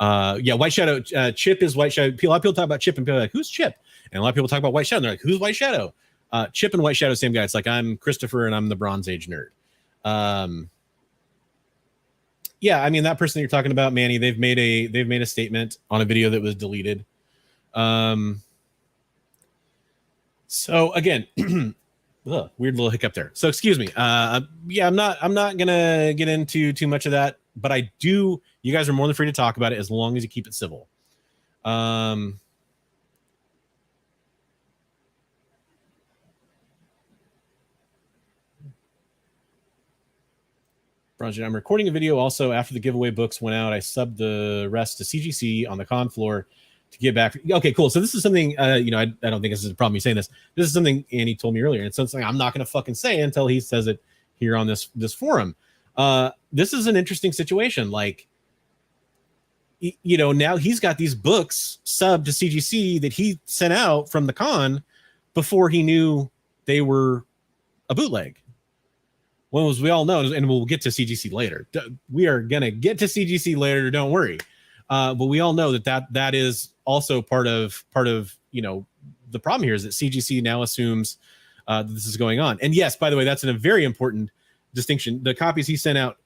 Yeah, White Shadow. Chip is White Shadow. A lot of people talk about Chip and people are like, who's Chip? And a lot of people talk about White Shadow. And they're like, who's White Shadow? Chip and White Shadow, same guy. It's like, I'm Christopher and I'm the Bronze Age nerd. Yeah, I mean, that person you're talking about, Manny, they've made a statement on a video that was deleted. So again, weird little hiccup there. So excuse me. Yeah, I'm not gonna get into too much of that, but I do. You guys are more than free to talk about it as long as you keep it civil. I'm recording a video also after the giveaway books went out. I subbed the rest to CGC on the con floor to give back. Okay, cool. So this is something, I don't think this is a problem me saying this. This is something Andy told me earlier. And it's something I'm not going to fucking say until he says it here on this forum. This is an interesting situation. Like, now he's got these books subbed to CGC that he sent out from the con before he knew they were a bootleg. Well, as we all know, and we'll get to CGC later. We are going to get to CGC later. Don't worry. But we all know that is also part of the problem here is that CGC now assumes that this is going on. And yes, by the way, that's a very important distinction. The copies he sent out,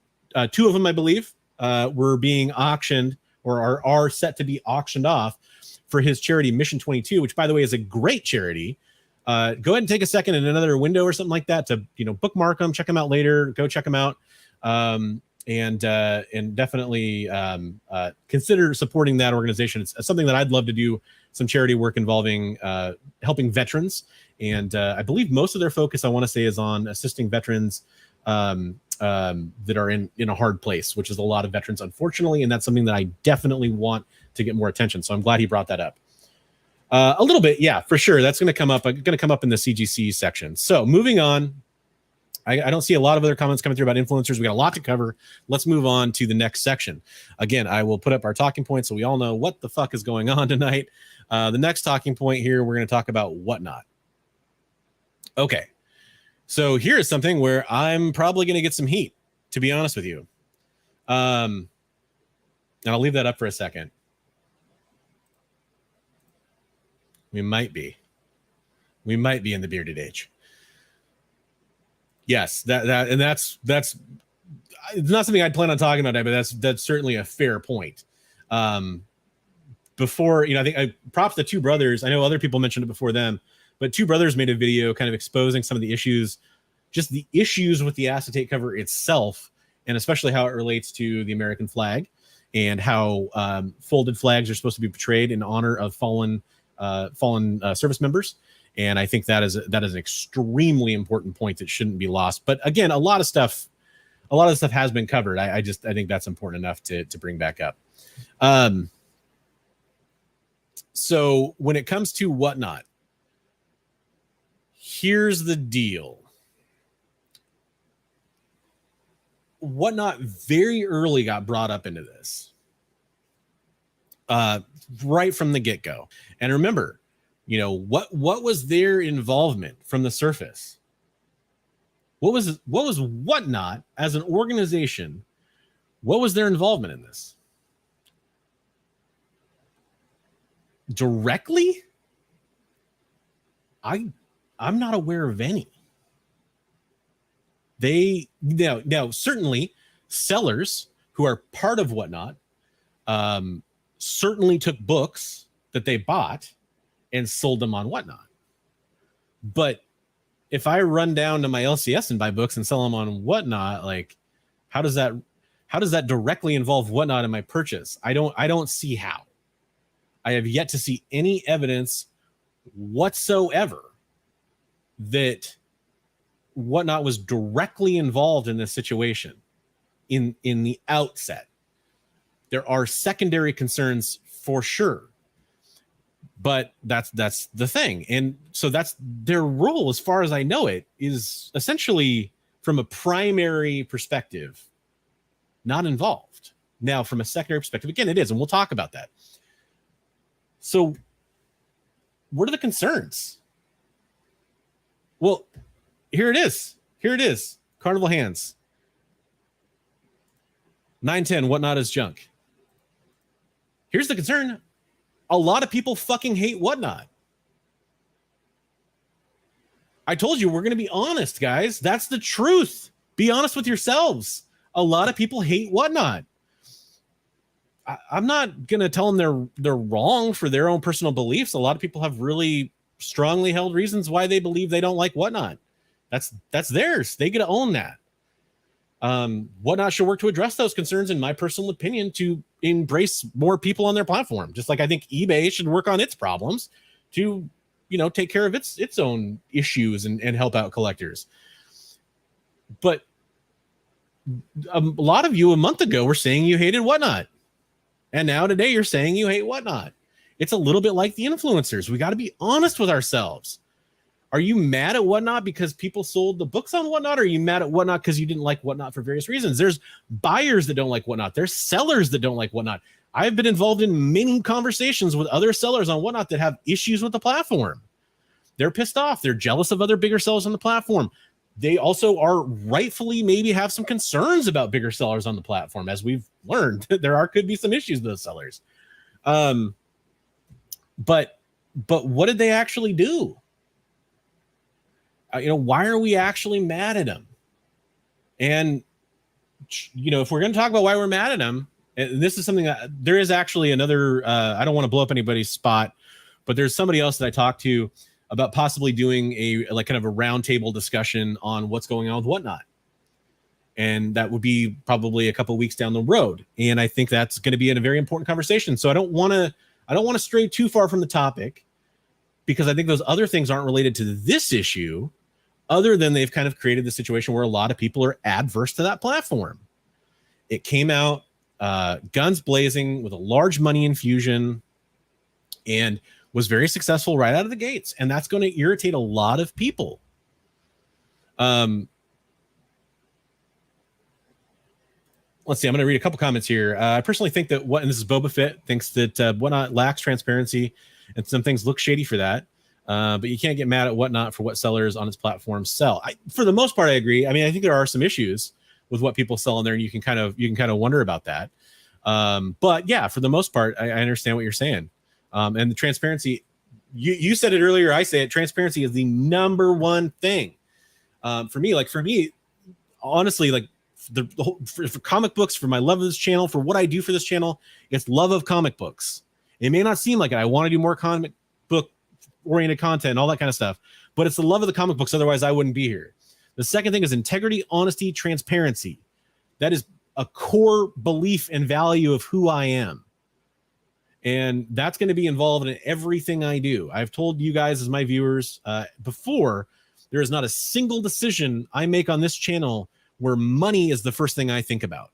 2 of them, I believe, were being auctioned or are set to be auctioned off for his charity Mission 22, which, by the way, is a great charity. Go ahead and take a second in another window or something like that to bookmark them, check them out later. Go check them out, and definitely consider supporting that organization. It's something that I'd love to do some charity work involving helping veterans, and I believe most of their focus, I want to say, is on assisting veterans that are in a hard place, which is a lot of veterans, unfortunately, and that's something that I definitely want to get more attention. So I'm glad he brought that up. A little bit, yeah, for sure. That's going to come up. In the CGC section. So moving on, I don't see a lot of other comments coming through about influencers. We got a lot to cover. Let's move on to the next section. Again, I will put up our talking points so we all know what the fuck is going on tonight. The next talking point here, we're going to talk about WhatNot. Okay, so here is something where I'm probably going to get some heat, to be honest with you. And I'll leave that up for a second. We might be in the bearded age. Yes, that's it's not something I'd plan on talking about, but that's certainly a fair point. Before, I think I props the 2 brothers. I know other people mentioned it before them, but 2 brothers made a video kind of exposing some of the issues, just the issues with the acetate cover itself, and especially how it relates to the American flag and how folded flags are supposed to be portrayed in honor of fallen service members. And I think that is an extremely important point that shouldn't be lost. But again, a lot of stuff has been covered. I think that's important enough to bring back up. So when it comes to WhatNot, here's the deal. WhatNot very early got brought up into this. Right from the get-go. And remember, what was their involvement from the surface? What was WhatNot as an organization? What was their involvement in this? Directly? I'm not aware of any. They now certainly sellers who are part of WhatNot certainly took books that they bought and sold them on WhatNot. But if I run down to my LCS and buy books and sell them on WhatNot, like how does that directly involve WhatNot in my purchase? I don't see how. I have yet to see any evidence whatsoever that WhatNot was directly involved in this situation in the outset. There are secondary concerns for sure, but that's the thing. And so that's their role, as far as I know it, is essentially from a primary perspective, not involved. Now, from a secondary perspective, again, it is, and we'll talk about that. So what are the concerns? Well, here it is. Carnival Hands. 910, WhatNot is junk. Here's the concern. A lot of people fucking hate WhatNot. I told you, we're going to be honest, guys. That's the truth. Be honest with yourselves. A lot of people hate WhatNot. I'm not going to tell them they're wrong for their own personal beliefs. A lot of people have really strongly held reasons why they believe they don't like WhatNot. That's theirs. They get to own that. WhatNot should work to address those concerns, in my personal opinion, to embrace more people on their platform. Just like I think eBay should work on its problems to, take care of its own issues and help out collectors. But a lot of you a month ago were saying you hated WhatNot. And now today you're saying you hate WhatNot. It's a little bit like the influencers. We got to be honest with ourselves. Are you mad at WhatNot because people sold the books on WhatNot? Or are you mad at WhatNot because you didn't like WhatNot for various reasons? There's buyers that don't like WhatNot. There's sellers that don't like WhatNot. I've been involved in many conversations with other sellers on WhatNot that have issues with the platform. They're pissed off. They're jealous of other bigger sellers on the platform. They also are rightfully maybe have some concerns about bigger sellers on the platform. As we've learned, could be some issues with those sellers. But what did they actually do? Why are we actually mad at them? And, if we're going to talk about why we're mad at them, and this is something that there is actually another, I don't want to blow up anybody's spot, but there's somebody else that I talked to about possibly doing a kind of a roundtable discussion on what's going on with WhatNot. And that would be probably a couple of weeks down the road. And I think that's going to be a very important conversation. So I don't want to stray too far from the topic, because I think those other things aren't related to this issue, other than they've kind of created the situation where a lot of people are adverse to that platform. It came out guns blazing with a large money infusion and was very successful right out of the gates. And that's going to irritate a lot of people. Let's see. I'm going to read a couple comments here. I personally think that and this is Boba Fett, thinks that WhatNot lacks transparency and some things look shady for that. But you can't get mad at WhatNot for what sellers on its platform sell. For the most part, I agree. I mean, I think there are some issues with what people sell in there, and you can kind of wonder about that. But yeah, for the most part, I understand what you're saying. And the transparency, you said it earlier, I say it, transparency is the number one thing. For me, honestly, like for comic books, for my love of this channel, for what I do for this channel, it's love of comic books. It may not seem like it. I want to do more comic book oriented content, all that kind of stuff, but it's the love of the comic books. Otherwise I wouldn't be here. The second thing is integrity, honesty, transparency. That is a core belief and value of who I am. And that's going to be involved in everything I do. I've told you guys as my viewers before, there is not a single decision I make on this channel where money is the first thing I think about.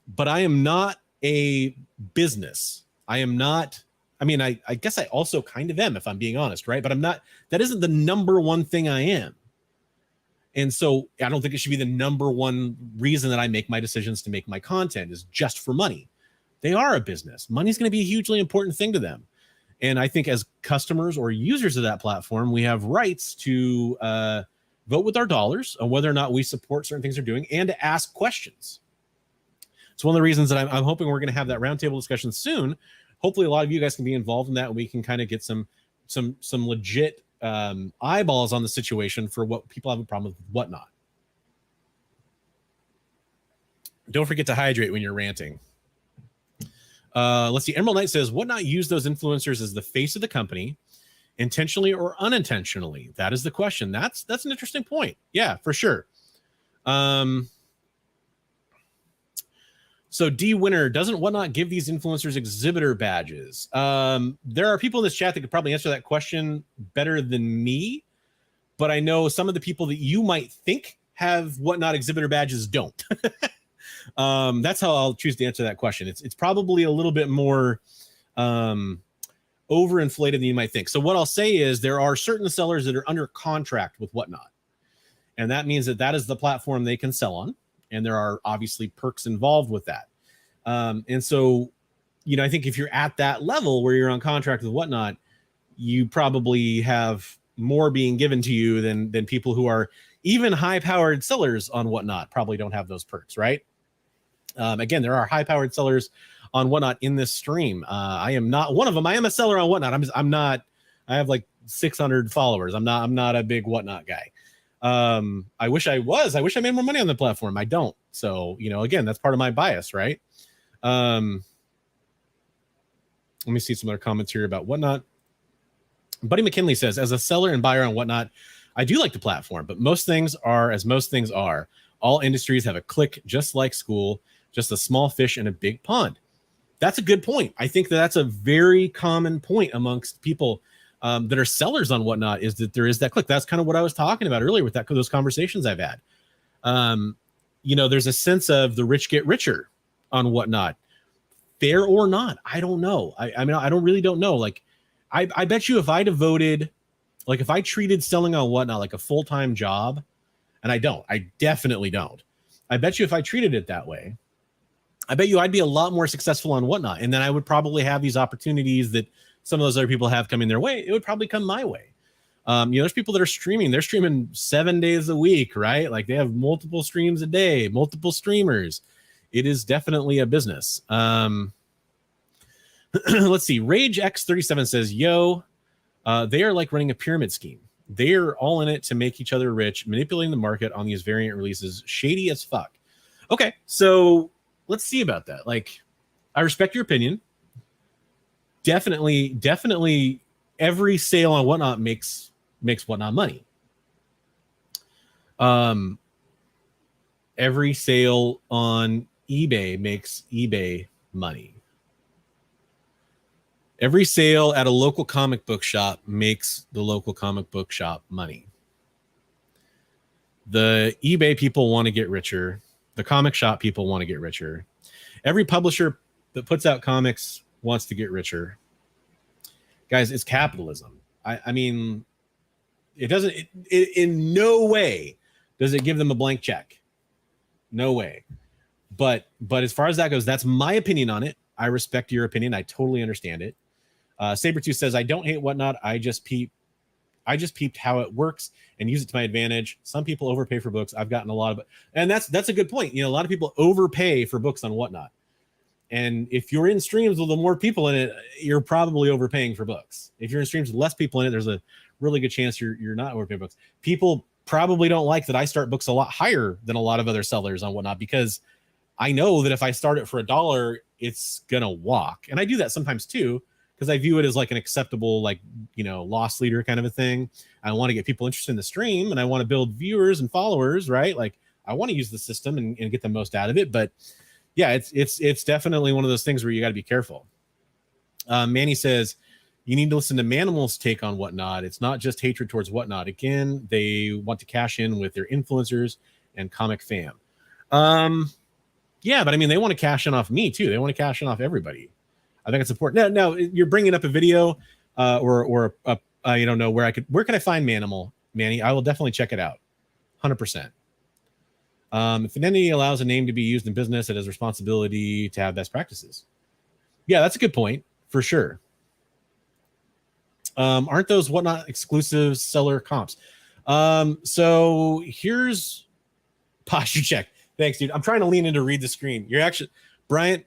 But I am not a business. I am not, I mean, I guess I also kind of am, if I'm being honest, right? But I'm not, that isn't the number one thing I am. And so I don't think it should be the number one reason that I make my decisions to make my content is just for money. They are a business. Money's going to be a hugely important thing to them. And I think as customers or users of that platform, we have rights to vote with our dollars on whether or not we support certain things they're doing and to ask questions. It's one of the reasons that I'm hoping we're going to have that roundtable discussion soon. Hopefully a lot of you guys can be involved in that, and we can kind of get some legit eyeballs on the situation for what people have a problem with WhatNot. Don't forget to hydrate when you're ranting. Let's see. Emerald Knight says, WhatNot use those influencers as the face of the company, intentionally or unintentionally? That is the question. That's an interesting point. Yeah, for sure. So D Winner, doesn't WhatNot give these influencers exhibitor badges? There are people in this chat that could probably answer that question better than me, but I know some of the people that you might think have WhatNot exhibitor badges don't. That's how I'll choose to answer that question. It's probably a little bit more overinflated than you might think. So what I'll say is there are certain sellers that are under contract with WhatNot, and that means that is the platform they can sell on. And there are obviously perks involved with that. And so, I think if you're at that level where you're on contract with WhatNot, you probably have more being given to you than people who are even high-powered sellers on WhatNot probably don't have those perks, right? Again, there are high-powered sellers on WhatNot in this stream. I am not one of them. I am a seller on WhatNot. I'm not. I have like 600 followers. I'm not a big WhatNot guy. I wish I was. I wish I made more money on the platform. I don't. So, again, that's part of my bias, right? Let me see some other comments here about WhatNot. Buddy McKinley says, as a seller and buyer on WhatNot, I do like the platform, but most things are as most things are. All industries have a clique, just like school, just a small fish in a big pond. That's a good point. I think that's a very common point amongst people that are sellers on WhatNot, is that there is that click. That's kind of what I was talking about earlier with those conversations I've had. there's a sense of the rich get richer on Whatnot. Fair or not, I don't know. I mean, I don't know. Like, I bet you if I devoted, like, if I treated selling on Whatnot like a full-time job, and I definitely don't. I bet you if I treated it that way, I bet you I'd be a lot more successful on Whatnot. And then I would probably have these opportunities that some of those other people have coming their way. It would probably come my way. There's people that are streaming. They're streaming 7 days a week, right? Like, they have multiple streams a day, multiple streamers. It is definitely a business. Let's see. Rage X37 says, yo, they are like running a pyramid scheme. They're all in it to make each other rich, manipulating the market on these variant releases. Shady as fuck. Okay, so let's see about that. Like, I respect your opinion. Definitely every sale on Whatnot makes Whatnot money. Every sale on eBay makes eBay money. Every sale at a local comic book shop makes the local comic book shop money. The eBay people want to get richer. The comic shop people want to get richer. Every publisher that puts out comics wants to get richer. Guys, it's capitalism. I mean, it doesn't, in no way does it give them a blank check. No way. But as far as that goes, that's my opinion on it. I respect your opinion. I totally understand it. Sabertooth says, I don't hate Whatnot. I just peeped how it works and use it to my advantage. Some people overpay for books. I've gotten a lot of it. And that's a good point. A lot of people overpay for books on Whatnot. And if you're in streams with more people in it, you're probably overpaying for books. If you're in streams with less people in it, there's a really good chance you're not overpaying books. People probably don't like that I start books a lot higher than a lot of other sellers on Whatnot, because I know that if I start it for $1, it's gonna walk. And I do that sometimes too, because I view it as like an acceptable, like, loss leader kind of a thing. I want to get people interested in the stream, and I want to build viewers and followers, right? Like, I want to use the system and get the most out of it. But yeah, it's definitely one of those things where you got to be careful. Manny says, you need to listen to Manimal's take on Whatnot. It's not just hatred towards Whatnot. Again, they want to cash in with their influencers and comic fam. Yeah, but I mean, they want to cash in off me too. They want to cash in off everybody. I think it's important. Now you're bringing up a video, or you don't know where can I find Manimal, Manny? I will definitely check it out, 100%. If an entity allows a name to be used in business, it has responsibility to have best practices. Yeah, that's a good point for sure. Aren't those Whatnot exclusive seller comps? So here's posture check. Thanks, dude. I'm trying to lean in to read the screen. You're actually Bryant.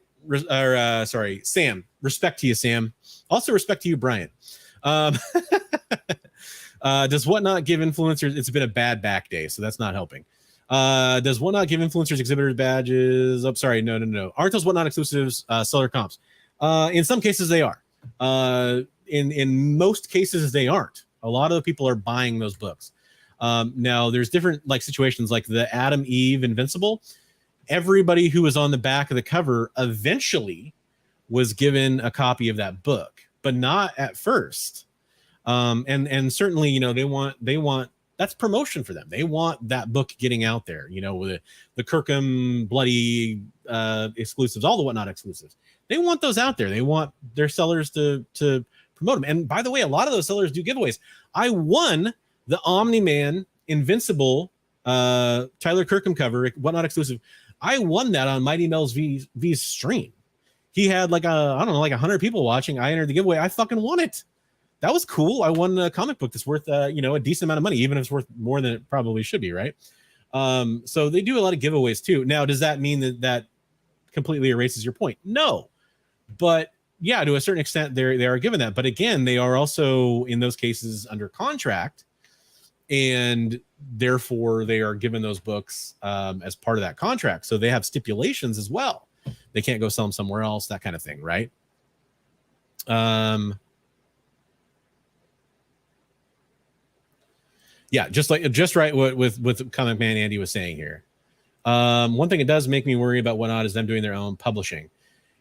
Sam. Respect to you, Sam. Also respect to you, Brian. Does Whatnot give influencers? It's been a bad back day, so that's not helping. Does Whatnot give influencers exhibitors badges? Oh, sorry, no. Aren't those Whatnot exclusives seller comps? In some cases, they are. In most cases, they aren't. A lot of the people are buying those books. Now, there's different situations, like the Adam Eve Invincible. Everybody who was on the back of the cover eventually was given a copy of that book, but not at first. And certainly, they want that's promotion for them. They want that book getting out there, with the Kirkham bloody exclusives, all the Whatnot exclusives. They want those out there. They want their sellers to promote them. And by the way, a lot of those sellers do giveaways. I won the Omni-Man Invincible Tyler Kirkham cover, Whatnot exclusive. I won that on Mighty Mel's V's stream. He had like 100 people watching. I entered the giveaway. I fucking won it. That was cool. I won a comic book that's worth a decent amount of money, even if it's worth more than it probably should be, right? So they do a lot of giveaways too. Now, does that mean that completely erases your point? No. But yeah, to a certain extent, they are given that. But again, they are also in those cases under contract, and therefore they are given those books as part of that contract. So they have stipulations as well. They can't go sell them somewhere else, that kind of thing, right? Yeah, just right with Comic Man Andy was saying here. One thing it does make me worry about Whatnot is them doing their own publishing.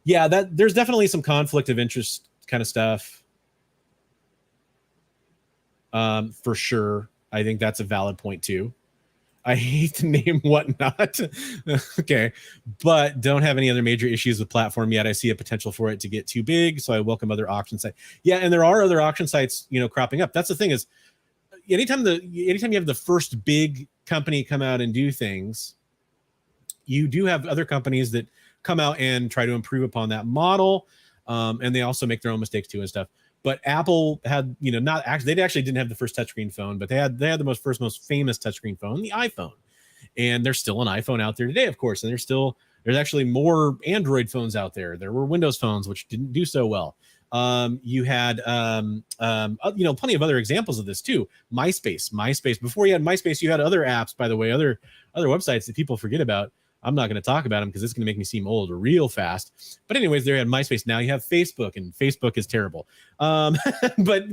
Yeah, there's definitely some conflict of interest kind of stuff. For sure. I think that's a valid point too. I hate the name WhatNot. Okay, but don't have any other major issues with platform yet. I see a potential for it to get too big, so I welcome other auction sites. Yeah, and there are other auction sites, cropping up. That's the thing is, anytime you have the first big company come out and do things, you do have other companies that come out and try to improve upon that model, and they also make their own mistakes too and stuff. But Apple had, not actually, they actually didn't have the first touchscreen phone, but they had the most famous touchscreen phone, the iPhone. And there's still an iPhone out there today, of course. And there's actually more Android phones out there. There were Windows phones, which didn't do so well. You had, plenty of other examples of this too. MySpace. Before you had MySpace, you had other apps, by the way, other websites that people forget about. I'm not going to talk about them because it's going to make me seem old real fast. But anyways, there you had MySpace. Now you have Facebook, and Facebook is terrible. But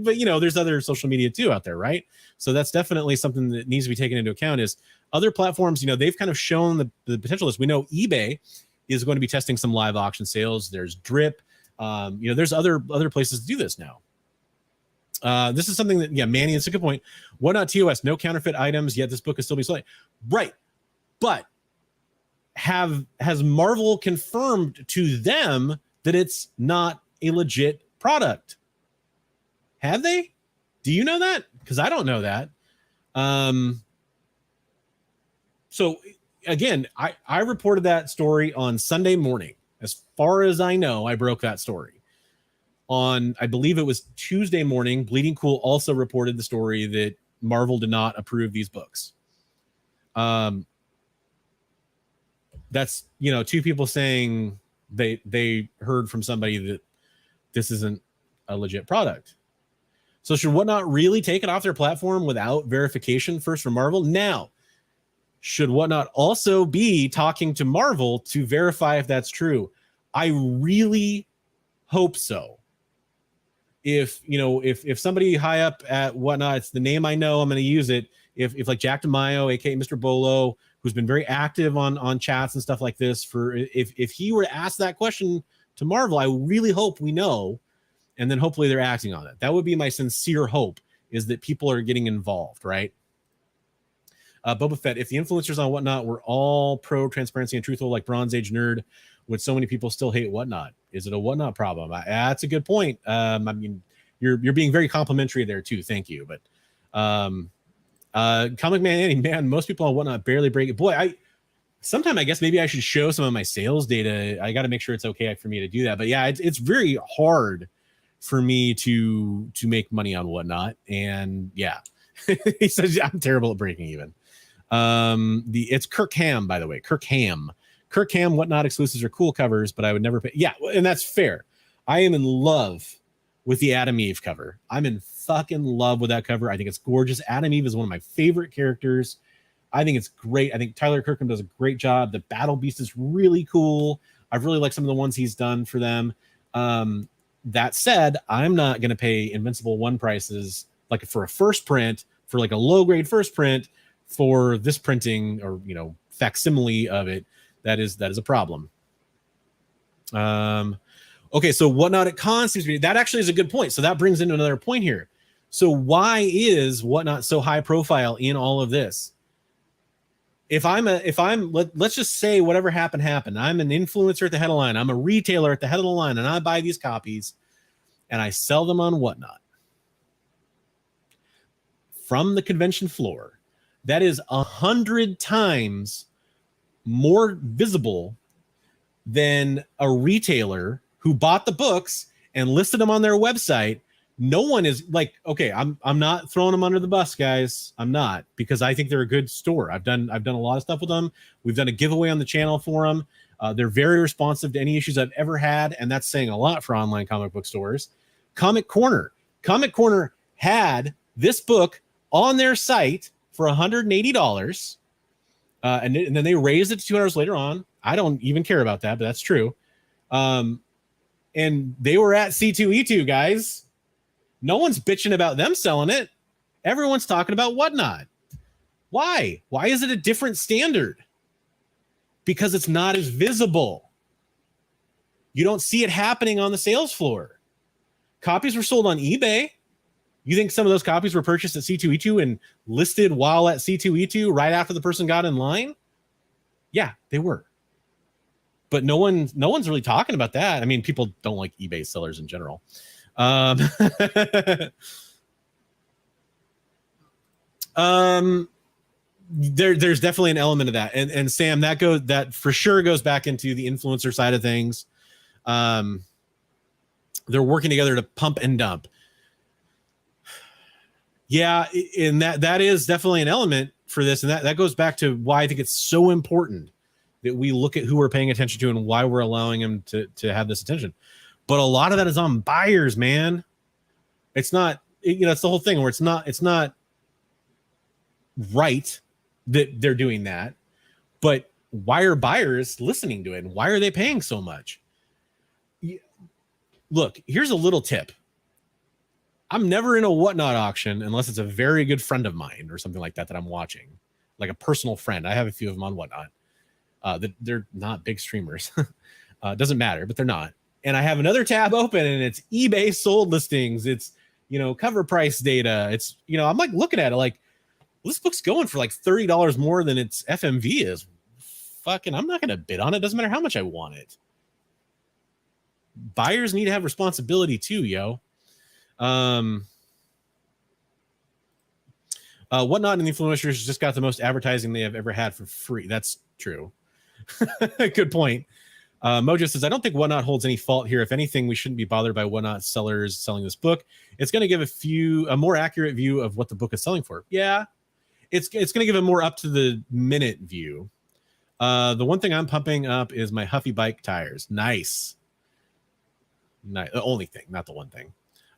there's other social media too out there, right? So that's definitely something that needs to be taken into account. Is other platforms, they've kind of shown the potential. Is we know eBay is going to be testing some live auction sales. There's Drip. There's other places to do this now. This is something that, Manny, it's a good point. WhatNot TOS, no counterfeit items, yet this book is still being sold. Right. But has Marvel confirmed to them that it's not a legit product? Have they? Do you know that? Because I don't know that. So again, I reported that story on Sunday morning. As far as I know, I broke that story. On, I believe it was Tuesday morning, Bleeding Cool also reported the story that Marvel did not approve these books. That's, two people saying they heard from somebody that this isn't a legit product. So should WhatNot really take it off their platform without verification first from Marvel? Now, should WhatNot also be talking to Marvel to verify if that's true? I really hope so. If somebody high up at WhatNot, it's the name I know, I'm going to use it. If like Jack DeMaio, aka Mr. Bolo, who's been very active on chats and stuff like this, if he were to ask that question to Marvel, I really hope we know, and then hopefully they're acting on it. That would be my sincere hope, is that people are getting involved, right? Boba Fett, if the influencers on WhatNot were all pro transparency and truthful like Bronze Age Nerd, would so many people still hate WhatNot? Is it a WhatNot problem? That's a good point. I mean, you're being very complimentary there too. Thank you. But Comic Man Annie, man, most people on WhatNot barely break it. Boy, sometime I guess maybe I should show some of my sales data. I got to make sure it's okay for me to do that. But yeah, it's very hard for me to make money on WhatNot. And yeah, he says I'm terrible at breaking even. It's Kirk Ham, by the way. Kirk Ham, WhatNot exclusives are cool covers, but I would never pay. Yeah, and that's fair. I am in love with the Adam Eve cover. I'm in fucking love with that cover. I think it's gorgeous. Adam Eve is one of my favorite characters. I think it's great. I think Tyler Kirkham does a great job. The Battle Beast is really cool. I've really liked some of the ones he's done for them. That said, I'm not going to pay Invincible 1 prices like for a first print, for like a low grade first print, for this printing or facsimile of it. That is a problem. Okay, so WhatNot at cons seems to be, that actually is a good point. So that brings into another point here. So why is WhatNot so high profile in all of this? Let's just say whatever happened. I'm an influencer at the head of the line. I'm a retailer at the head of the line, and I buy these copies and I sell them on WhatNot from the convention floor. That is 100 times more visible than a retailer who bought the books and listed them on their website. No one is like, okay, I'm not throwing them under the bus, guys. I'm not, because I think they're a good store. I've done a lot of stuff with them. We've done a giveaway on the channel for them. They're very responsive to any issues I've ever had, and that's saying a lot for online comic book stores. Comic Corner had this book on their site for $180, and then they raised it to $200 later on. I don't even care about that, but that's true. And they were at C2E2, guys. No one's bitching about them selling it. Everyone's talking about WhatNot. Why? Why is it a different standard? Because it's not as visible. You don't see it happening on the sales floor. Copies were sold on eBay. You think some of those copies were purchased at C2E2 and listed while at C2E2 right after the person got in line? Yeah, they were. But no one's really talking about that. I mean, people don't like eBay sellers in general. There's definitely an element of that, and Sam, that for sure goes back into the influencer side of things. They're working together to pump and dump. Yeah, and that is definitely an element for this, and that goes back to why I think it's so important that we look at who we're paying attention to and why we're allowing them to have this attention. But a lot of that is on buyers, man. It's not, it's the whole thing where it's not right that they're doing that, but why are buyers listening to it and why are they paying so much? Look, here's a little tip. I'm never in a WhatNot auction unless it's a very good friend of mine or something like that I'm watching, like a personal friend. I have a few of them on WhatNot. They're not big streamers. Doesn't matter, but they're not. And I have another tab open and it's eBay sold listings. It's, cover price data. It's, I'm like looking at it like, well, this book's going for like $30 more than its FMV is. Fucking, I'm not going to bid on it. Doesn't matter how much I want it. Buyers need to have responsibility too, yo. WhatNot and the influencers just got the most advertising they have ever had for free. That's true. Good point. Mojo says, I don't think WhatNot holds any fault here. If anything, we shouldn't be bothered by WhatNot sellers selling this book. It's going to give a more accurate view of what the book is selling for. Yeah, it's going to give a more up to the minute view. The one thing I'm pumping up is my Huffy bike tires. Nice. The only thing, not the one thing.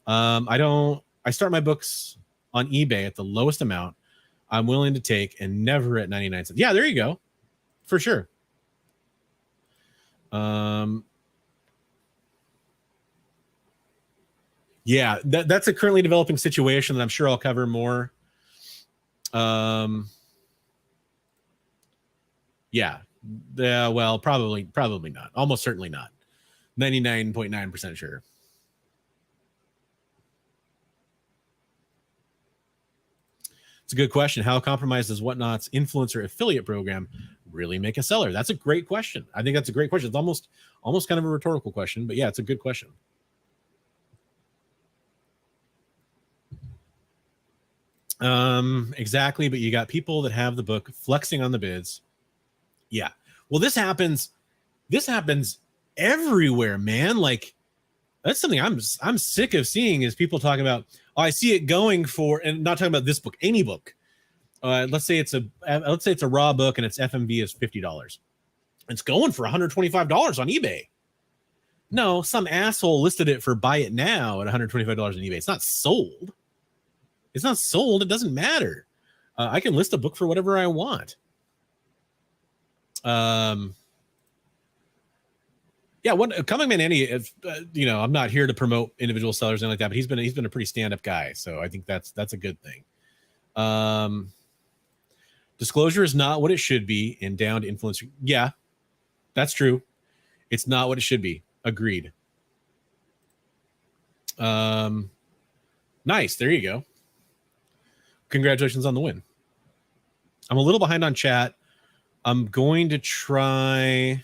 I start my books on eBay at the lowest amount I'm willing to take and never at 99 cents. Yeah, there you go. For sure. Yeah, that's a currently developing situation that I'm sure I'll cover more. Yeah, well, probably not. Almost certainly not. 99.9% sure. It's a good question. How compromised does WhatNot's influencer affiliate program really make a seller? That's a great question. I think that's a great question. It's almost kind of a rhetorical question, but yeah, it's a good question. Exactly, but you got people that have the book flexing on the bids. Yeah. Well, this happens everywhere, man. Like, that's something I'm sick of seeing is people talking about, oh, I see it going for, and not talking about this book, any book. Let's say it's a raw book and its FMV is $50. It's going for $125 on eBay. No, some asshole listed it for buy it now at $125 on eBay. It's not sold. It's not sold. It doesn't matter. I can list a book for whatever I want. Yeah, Comic Man Andy, I'm not here to promote individual sellers and like that, but he's been a pretty stand-up guy, so I think that's a good thing. Disclosure is not what it should be, and down to influencer. Yeah, that's true. It's not what it should be. Agreed. Nice. There you go. Congratulations on the win. I'm a little behind on chat. I'm going to try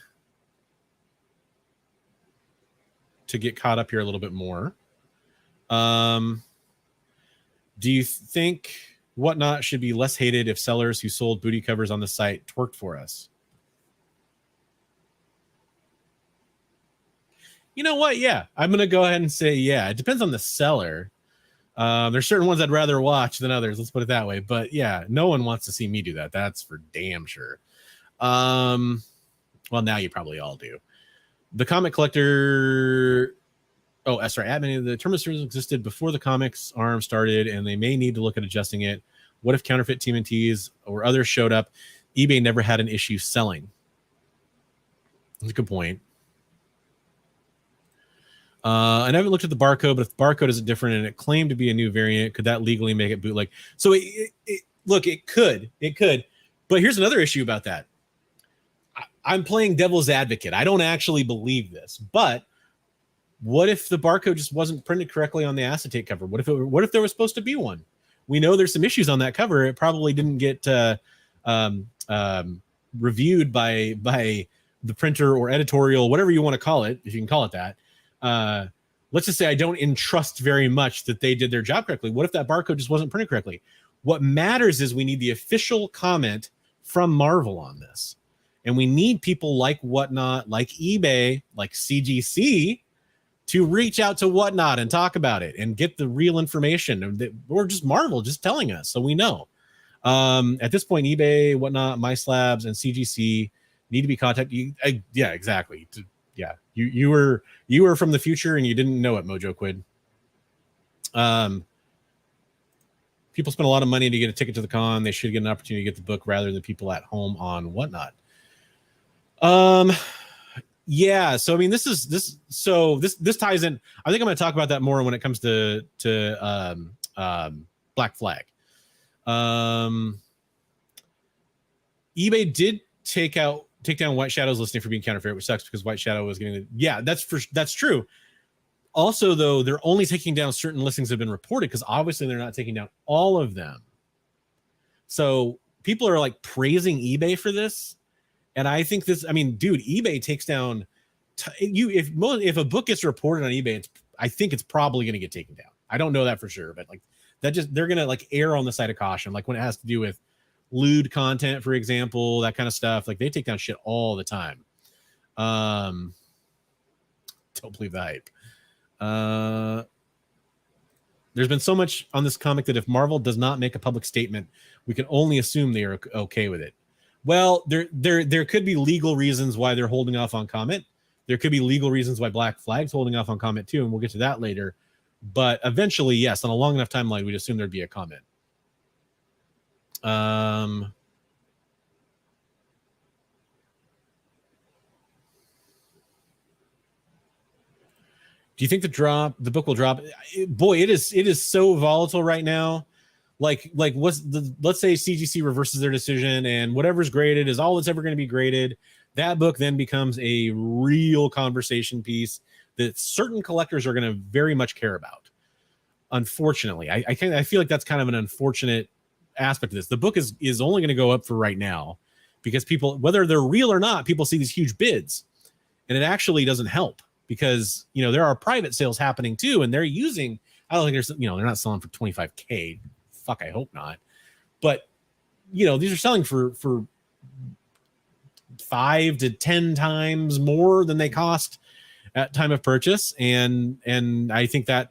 to get caught up here a little bit more. Do you think WhatNot should be less hated if sellers who sold booty covers on the site twerked for us? You know what? Yeah, I'm going to go ahead and say, yeah, it depends on the seller. There's certain ones I'd rather watch than others. Let's put it that way. But yeah, no one wants to see me do that. That's for damn sure. Well, now you probably all do. The comic collector. Oh, that's right. Admin, the term of service existed before the comics arm started, and they may need to look at adjusting it. What if counterfeit TMNTs or others showed up? eBay never had an issue selling. That's a good point. I haven't looked at the barcode, but if the barcode is different and it claimed to be a new variant, could that legally make it bootleg? So look, it could. But here's another issue about that. I'm playing devil's advocate. I don't actually believe this, but What if the barcode just wasn't printed correctly on the acetate cover? What if there was supposed to be one? We know there's some issues on that cover. It probably didn't get reviewed by the printer or editorial, whatever you want to call it, if you can call it that. Let's just say I don't entrust very much that they did their job correctly. What if that barcode just wasn't printed correctly? What matters is we need the official comment from Marvel on this. And we need people like WhatNot, like eBay, like CGC to reach out to WhatNot and talk about it and get the real information. Or just Marvel just telling us so we know. At this point, eBay, WhatNot, MySlabs, and CGC need to be contacted. Yeah, exactly. Yeah, you were from the future and you didn't know it, Mojo Quid. People spend a lot of money to get a ticket to the con. They should get an opportunity to get the book rather than people at home on WhatNot. Yeah. So I mean, this ties in. I think I'm going to talk about that more when it comes to Black Flag. eBay did take down White Shadow's listing for being counterfeit, which sucks because White Shadow was getting that's true. Also, though, they're only taking down certain listings that have been reported because obviously they're not taking down all of them. So people are like praising eBay for this. And I think this, I mean, dude, eBay takes down if a book gets reported on eBay, I think it's probably going to get taken down. I don't know that for sure, but like they're going to like err on the side of caution. Like when it has to do with lewd content, for example, that kind of stuff, like they take down shit all the time. Don't believe the hype. There's been so much on this comic that if Marvel does not make a public statement, we can only assume they are okay with it. Well, there could be legal reasons why they're holding off on comment. There could be legal reasons why Black Flag's holding off on comment too, and we'll get to that later. But eventually, yes, on a long enough timeline, we'd assume there'd be a comment. Do you think the book will drop? Boy, it is so volatile right now. Like let's say CGC reverses their decision and whatever's graded is all that's ever going to be graded. That book then becomes a real conversation piece that certain collectors are going to very much care about. Unfortunately, I feel like that's kind of an unfortunate aspect of this. The book is only going to go up for right now because people, whether they're real or not, people see these huge bids, and it actually doesn't help because there are private sales happening too, and they're using. I don't think there's they're not selling for $25K. Fuck, I hope not. But these are selling for 5 to 10 times more than they cost at time of purchase, and I think that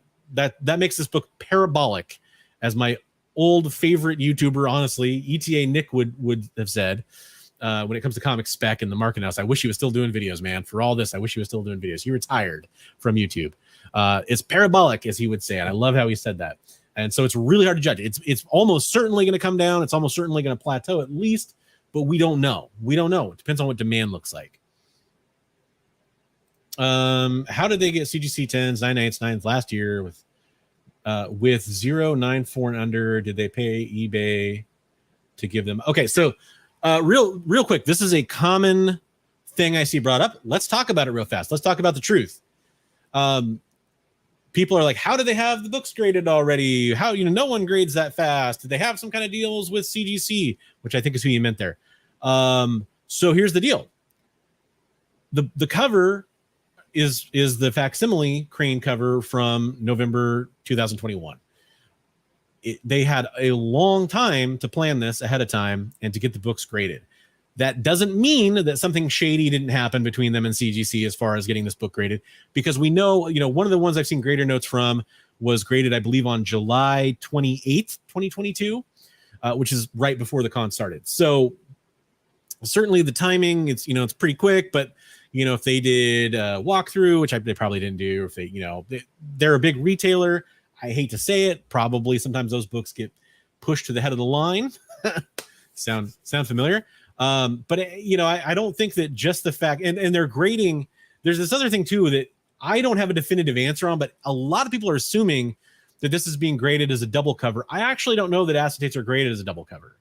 makes this book parabolic, as my old favorite YouTuber, honestly, ETA Nick would have said. When it comes to comic spec and the market house, I wish he was still doing videos, man. For all this, I wish he was still doing videos. He retired from YouTube. It's parabolic, as he would say, and I love how he said that. And so it's really hard to judge. It's almost certainly going to come down. It's almost certainly going to plateau at least, but we don't know. We don't know. It depends on what demand looks like. How did they get CGC 10s, 9.8s, 9s last year with 0, 9, 4 and under? Did they pay eBay to give them? Okay, so real quick, this is a common thing I see brought up. Let's talk about it real fast. Let's talk about the truth. People are like, how do they have the books graded already? How, no one grades that fast. Did they have some kind of deals with CGC, which I think is who you meant there. So here's the deal. The cover is the facsimile crane cover from November 2021. They had a long time to plan this ahead of time and to get the books graded. That doesn't mean that something shady didn't happen between them and CGC as far as getting this book graded, because we know, one of the ones I've seen grader notes from was graded, I believe, on July 28th, 2022, which is right before the con started. So certainly the timing, it's pretty quick, but if they did a walkthrough, which they probably didn't do, or if they're a big retailer, I hate to say it, probably sometimes those books get pushed to the head of the line. Sound familiar? But I don't think that just the fact, and they're grading, there's this other thing too that I don't have a definitive answer on, but a lot of people are assuming that this is being graded as a double cover. I actually don't know that acetates are graded as a double cover.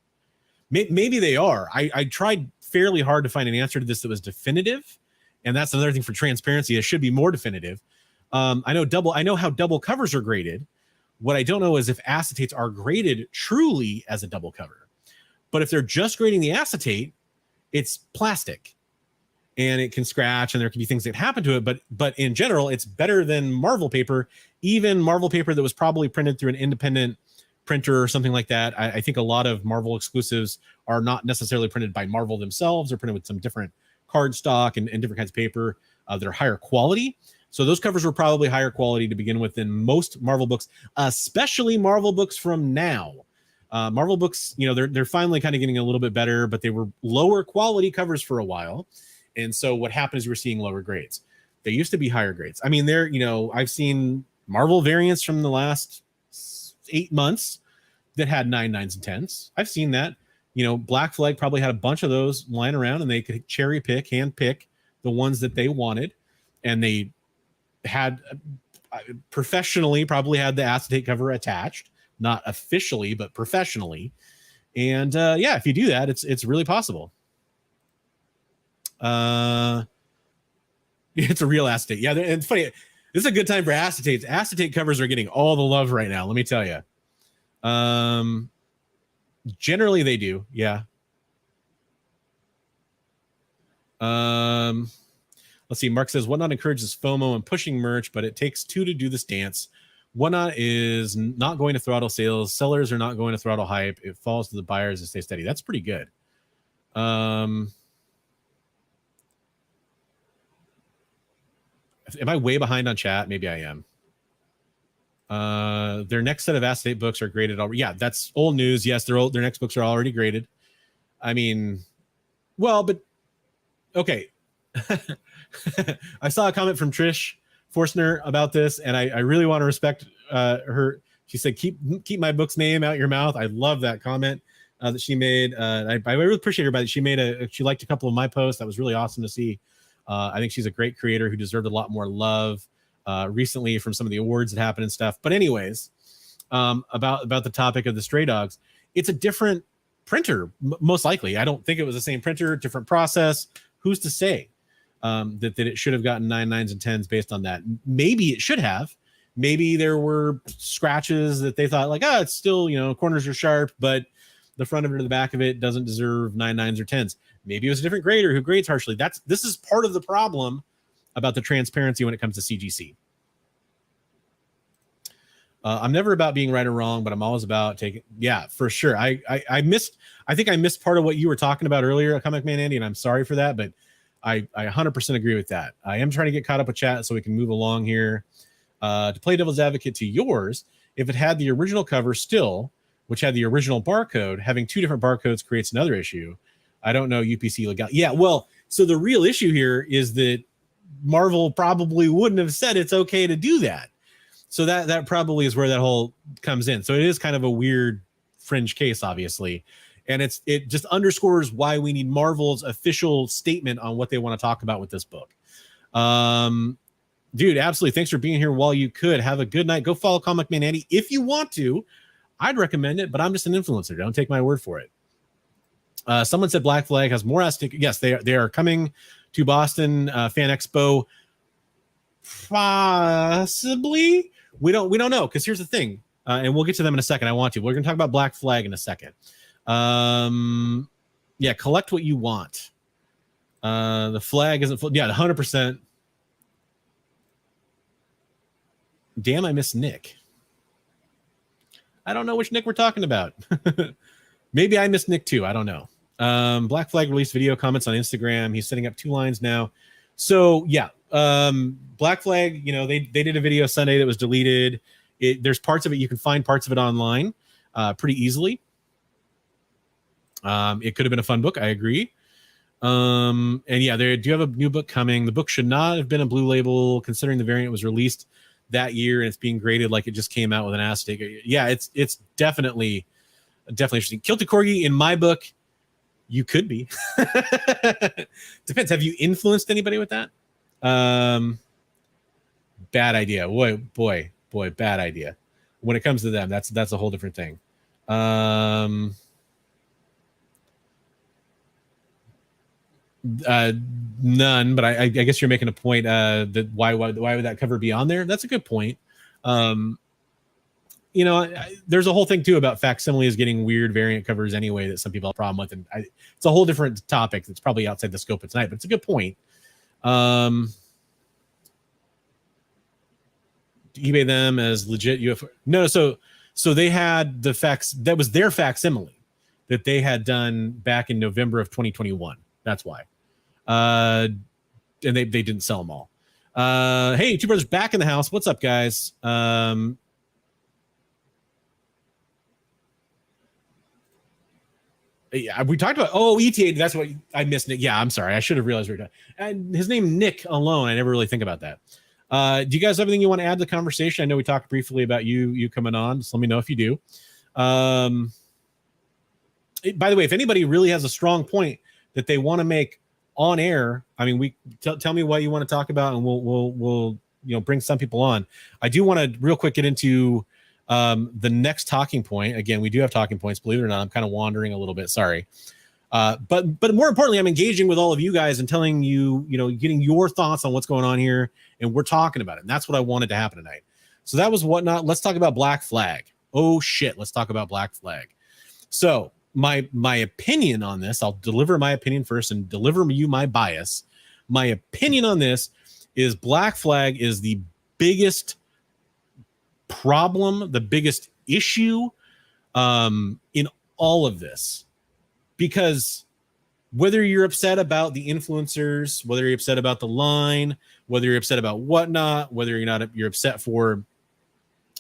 Maybe they are. I tried fairly hard to find an answer to this that was definitive, and that's another thing for transparency. It should be more definitive. I know how double covers are graded. What I don't know is if acetates are graded truly as a double cover. But if they're just grading the acetate, it's plastic and it can scratch and there can be things that happen to it. But in general, it's better than Marvel paper, even Marvel paper that was probably printed through an independent printer or something like that. I think a lot of Marvel exclusives are not necessarily printed by Marvel themselves. They're printed with some different cardstock and different kinds of paper that are higher quality. So those covers were probably higher quality to begin with than most Marvel books, especially Marvel books from now. Marvel books, they're finally kind of getting a little bit better, but they were lower quality covers for a while. And so what happened is we're seeing lower grades. They used to be higher grades. I mean, I've seen Marvel variants from the last 8 months that had 9, 9s, and 10s. I've seen that. Black Flag probably had a bunch of those lying around and they could hand pick the ones that they wanted. And they had professionally probably had the acetate cover attached, not officially, but professionally. And if you do that, it's really possible. It's a real acetate. Yeah, and it's funny. This is a good time for acetates. Acetate covers are getting all the love right now. Let me tell you. Generally they do. Yeah. Let's see. Mark says WhatNot encourages FOMO and pushing merch, but it takes two to do this dance. WhatNot is not going to throttle sales. Sellers are not going to throttle hype. It falls to the buyers to stay steady. That's pretty good. Am I way behind on chat? Maybe I am. Their next set of acetate books are graded already. Yeah, that's old news. Yes, their next books are already graded. I mean, well, but okay. I saw a comment from Trish Forstner about this, and I really want to respect her. She said, keep my book's name out your mouth. I love that comment that she made. I really appreciate her by that. She liked a couple of my posts. That was really awesome to see. I think she's a great creator who deserved a lot more love recently from some of the awards that happened and stuff. But anyways, about the topic of the stray dogs, it's a different printer, most likely. I don't think it was the same printer, different process. Who's to say that it should have gotten 9, 9s, and 10s based on that? Maybe it should have. Maybe there were scratches that they thought like, it's still, corners are sharp, but the front of it or the back of it doesn't deserve 9, 9s, or 10s. Maybe it was a different grader who grades harshly. This is part of the problem about the transparency when it comes to CGC. I'm never about being right or wrong, but I'm always about taking. Yeah, for sure. I think I missed part of what you were talking about earlier, Comic Man Andy, and I'm sorry for that, but I 100% agree with that. I am trying to get caught up with chat so we can move along here. To play devil's advocate to yours, if it had the original cover still, which had the original barcode, having two different barcodes creates another issue. I don't know UPC legality. Yeah, well, so the real issue here is that Marvel probably wouldn't have said it's okay to do that. So that probably is where that whole comes in. So it is kind of a weird fringe case, obviously. And it just underscores why we need Marvel's official statement on what they want to talk about with this book. Dude, absolutely. Thanks for being here while you could. Have a good night. Go follow Comic Man Andy if you want to. I'd recommend it, but I'm just an influencer. Don't take my word for it. Someone said Black Flag has more acetate. Yes, they are coming to Boston Fan Expo. Possibly. We don't know, because here's the thing, and we'll get to them in a second. We're going to talk about Black Flag in a second. Yeah, collect what you want. The flag isn't full. Yeah, 100%. Damn, I miss Nick. I don't know which Nick we're talking about. Maybe I miss Nick too. I don't know. Black Flag released video comments on Instagram. He's setting up 2 lines now. So yeah, Black Flag, they did a video Sunday that was deleted. There's parts of it. You can find parts of it online pretty easily. It could have been a fun book. I agree. And yeah, they do have a new book coming. The book should not have been a blue label considering the variant was released that year and it's being graded like it just came out with an acetate. Yeah, it's definitely interesting. Kilty Corgi, in my book, you could be. Depends. Have you influenced anybody with that? Bad idea. Boy, bad idea. When it comes to them, that's a whole different thing. None, but I guess you're making a point. That why would that cover be on there? That's a good point. You know, there's a whole thing too about facsimiles getting weird variant covers anyway that some people have a problem with, and it's a whole different topic that's probably outside the scope of tonight. But it's a good point. eBay them as legit UFO. No, so they had the facts. That was their facsimile that they had done back in November of 2021. That's why. And they didn't sell them all. Hey, Two Brothers back in the house. What's up, guys? Yeah, we talked about ETA. That's what I missed. Nick. Yeah, I'm sorry. I should have realized we were done. And his name Nick alone. I never really think about that. Do you guys have anything you want to add to the conversation? I know we talked briefly about you coming on. Just let me know if you do. By the way, if anybody really has a strong point that they want to make on air, I mean, tell me what you want to talk about, and we'll bring some people on. I do want to real quick get into the next talking point. Again, we do have talking points, believe it or not. I'm kind of wandering a little bit, sorry. But more importantly, I'm engaging with all of you guys and telling you, getting your thoughts on what's going on here, and we're talking about it. And that's what I wanted to happen tonight. So that was WhatNot. Let's talk about Black Flag. Oh shit, let's talk about Black Flag. So my opinion on this, I'll deliver my opinion first and deliver you my bias. My opinion on this is Black Flag is the biggest problem, the biggest issue in all of this. Because whether you're upset about the influencers, whether you're upset about the line, whether you're upset about WhatNot, whether you're upset for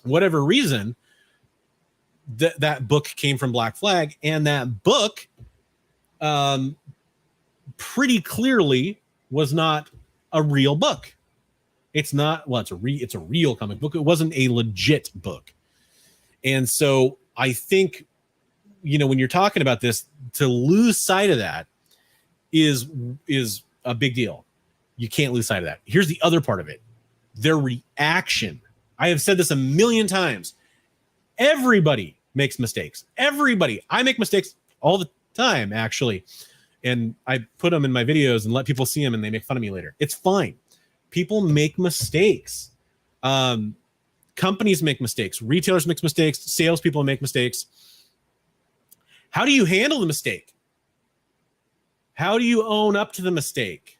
whatever reason, that book came from Black Flag, and that book pretty clearly was not a real book. It's not, well, it's a real comic book. It wasn't a legit book. And so I think, when you're talking about this, to lose sight of that is a big deal. You can't lose sight of that. Here's the other part of it. Their reaction. I have said this a million times. Everybody makes mistakes. Everybody. I make mistakes all the time, actually. And I put them in my videos and let people see them, and they make fun of me later. It's fine. People make mistakes. Companies make mistakes. Retailers make mistakes. Salespeople make mistakes. How do you handle the mistake? How do you own up to the mistake?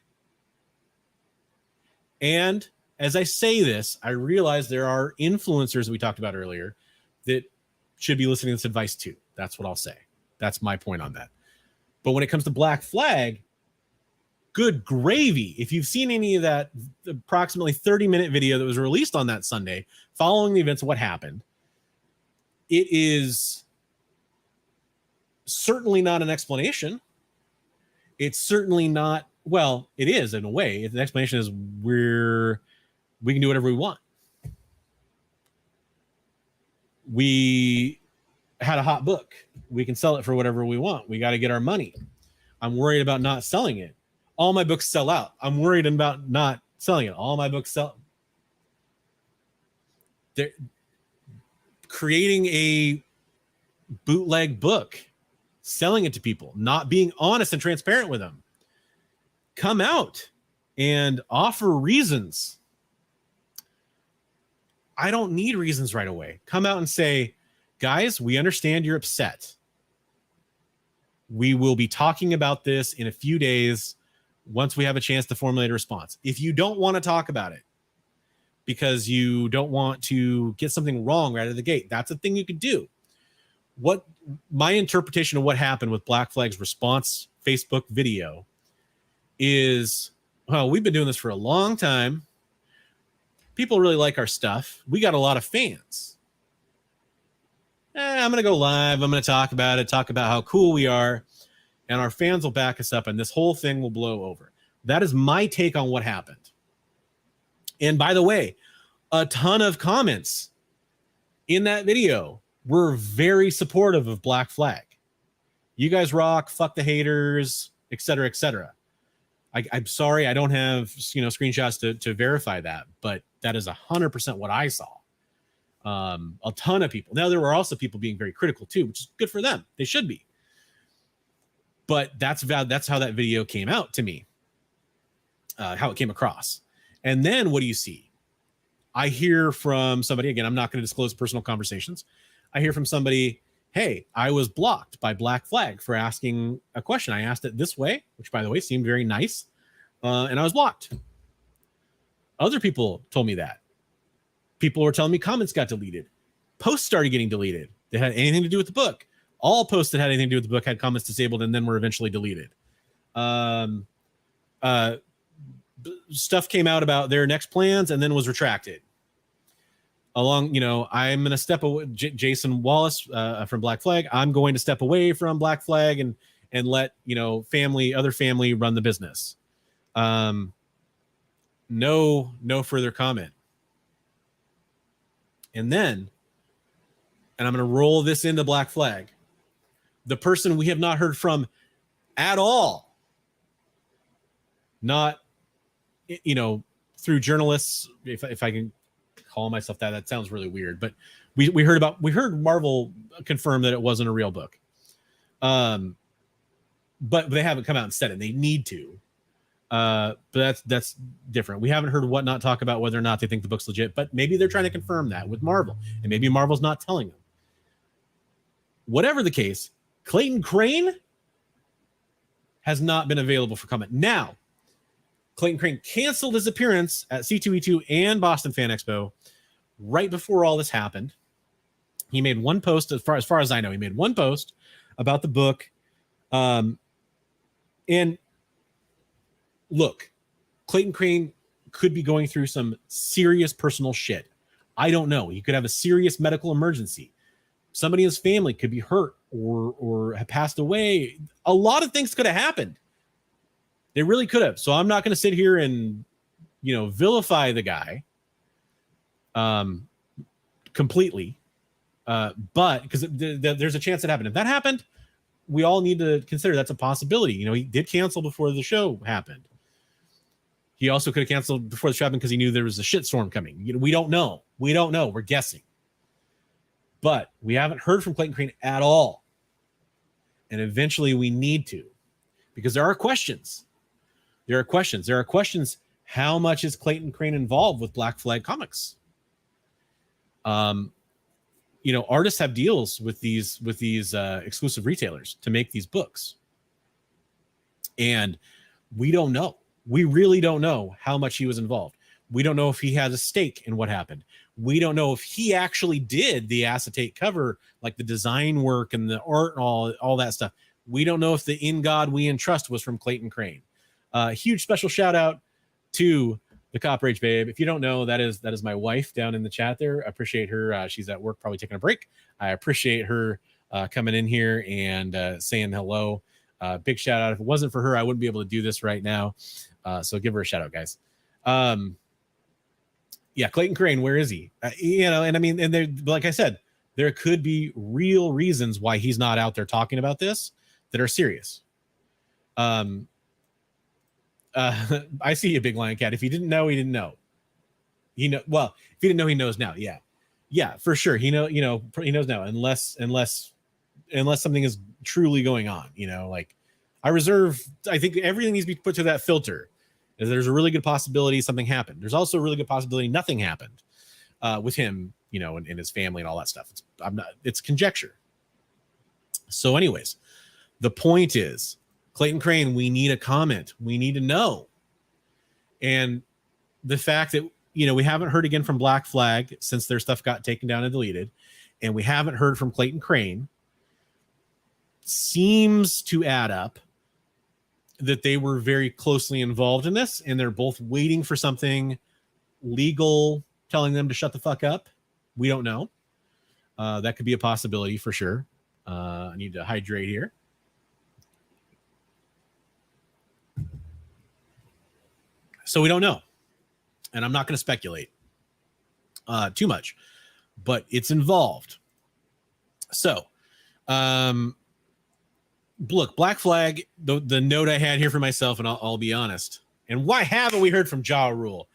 And as I say this, I realize there are influencers that we talked about earlier that should be listening to this advice too. That's what I'll say. That's my point on that. But when it comes to Black Flag, good gravy. If you've seen any of that approximately 30-minute video that was released on that Sunday following the events of what happened, it is certainly not an explanation. It's certainly not, well, it is in a way. The explanation is we can do whatever we want. We had a hot book. We can sell it for whatever we want. We got to get our money. I'm worried about not selling it. All my books sell out. I'm worried about not selling it. All my books sell. They're creating a bootleg book, selling it to people, not being honest and transparent with them. Come out and offer reasons. I don't need reasons right away. Come out and say, guys, we understand you're upset. We will be talking about this in a few days once we have a chance to formulate a response. If you don't want to talk about it because you don't want to get something wrong right out of the gate, that's a thing you could do. What my interpretation of what happened with Black Flag's response Facebook video is, well, we've been doing this for a long time. People really like our stuff. We got a lot of fans. I'm going to go live. I'm going to talk about it, talk about how cool we are, and our fans will back us up, and this whole thing will blow over. That is my take on what happened. And by the way, a ton of comments in that video were very supportive of Black Flag. You guys rock, fuck the haters, et cetera, et cetera. I'm sorry, I don't have screenshots to verify that, but that is 100% what I saw. A ton of people. Now, there were also people being very critical too, which is good for them. They should be. But that's how that video came out to me, how it came across. And then what do you see? I hear from somebody, again, I'm not going to disclose personal conversations. I hear from somebody, hey, I was blocked by Black Flag for asking a question. I asked it this way, which, by the way, seemed very nice, and I was blocked. Other people told me that. People were telling me comments got deleted. Posts started getting deleted that had anything to do with the book. All posts that had anything to do with the book had comments disabled and then were eventually deleted. Stuff came out about their next plans and then was retracted. I'm going to step away. Jason Wallace from Black Flag. I'm going to step away from Black Flag and let other family run the business. No further comment. And I'm going to roll this into Black Flag. The person we have not heard from at all, not through journalists, if I can call myself that sounds really weird, but we heard Marvel confirm that it wasn't a real book, but they haven't come out and said it. They need to, but that's different. We haven't heard WhatNot talk about whether or not they think the book's legit, but maybe they're trying to confirm that with Marvel, and maybe Marvel's not telling them. Whatever the case, Clayton Crane has not been available for comment. Now, Clayton Crane canceled his appearance at C2E2 and Boston Fan Expo right before all this happened. He made one post, as far as I know, he made one post about the book. And look, Clayton Crane could be going through some serious personal shit. I don't know. He could have a serious medical emergency. Somebody in his family could be hurt or have passed away. A lot of things could have happened. They really could have. So I'm not going to sit here and, vilify the guy completely. But because there's a chance it happened. If that happened, we all need to consider that's a possibility. He did cancel before the show happened. He also could have canceled before the show happened because he knew there was a shitstorm coming. We don't know. We're guessing. But we haven't heard from Clayton Crane at all. And eventually we need to, because there are questions. There are questions. How much is Clayton Crane involved with Black Flag Comics? Artists have deals with these exclusive retailers to make these books. And we don't know. We really don't know how much he was involved. We don't know if he has a stake in what happened. We don't know if he actually did the acetate cover, like the design work and the art and all that stuff. We don't know if the In God We Entrust was from Clayton Crane. Huge special shout out to the Cop Rage Babe. If you don't know, that is my wife down in the chat there. I appreciate her. She's at work, probably taking a break. I appreciate her coming in here and saying hello. Big shout out. If it wasn't for her, I wouldn't be able to do this right now. So give her a shout out, guys. Yeah, Clayton Crane, where is he? And there, like I said, there could be real reasons why he's not out there talking about this that are serious. I see you, Big Lion Cat. If he didn't know, he didn't know. Well, if he didn't know, he knows now. Yeah, for sure. He knows now, unless something is truly going on. I think everything needs to be put to that filter. There's a really good possibility something happened. There's also a really good possibility nothing happened with him, and his family and all that stuff. It's conjecture. So anyways, the point is, Clayton Crane, we need a comment. We need to know. And the fact that, we haven't heard again from Black Flag since their stuff got taken down and deleted, and we haven't heard from Clayton Crane, seems to add up that they were very closely involved in this, and they're both waiting for something legal telling them to shut the fuck up. We don't know. That could be a possibility for sure. I need to hydrate here. So we don't know. And I'm not going to speculate too much, but it's involved. So, look, Black Flag, the note I had here for myself, and I'll be honest. And why haven't we heard from Ja Rule?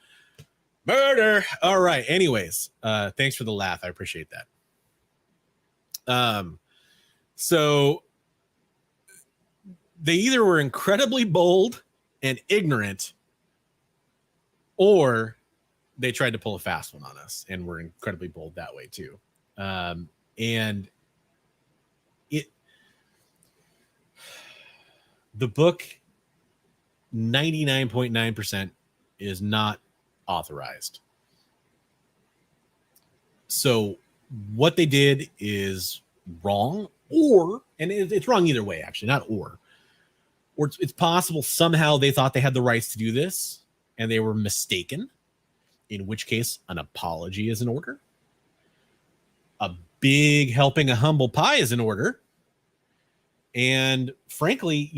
Murder. All right. Anyways, thanks for the laugh. I appreciate that. So they either were incredibly bold and ignorant, or they tried to pull a fast one on us and were incredibly bold that way too. And the book 99.9% is not authorized. So what they did is wrong, and it's wrong either way, actually, not or it's possible somehow they thought they had the rights to do this and they were mistaken, in which case an apology is in order. A big helping of humble pie is in order. And frankly,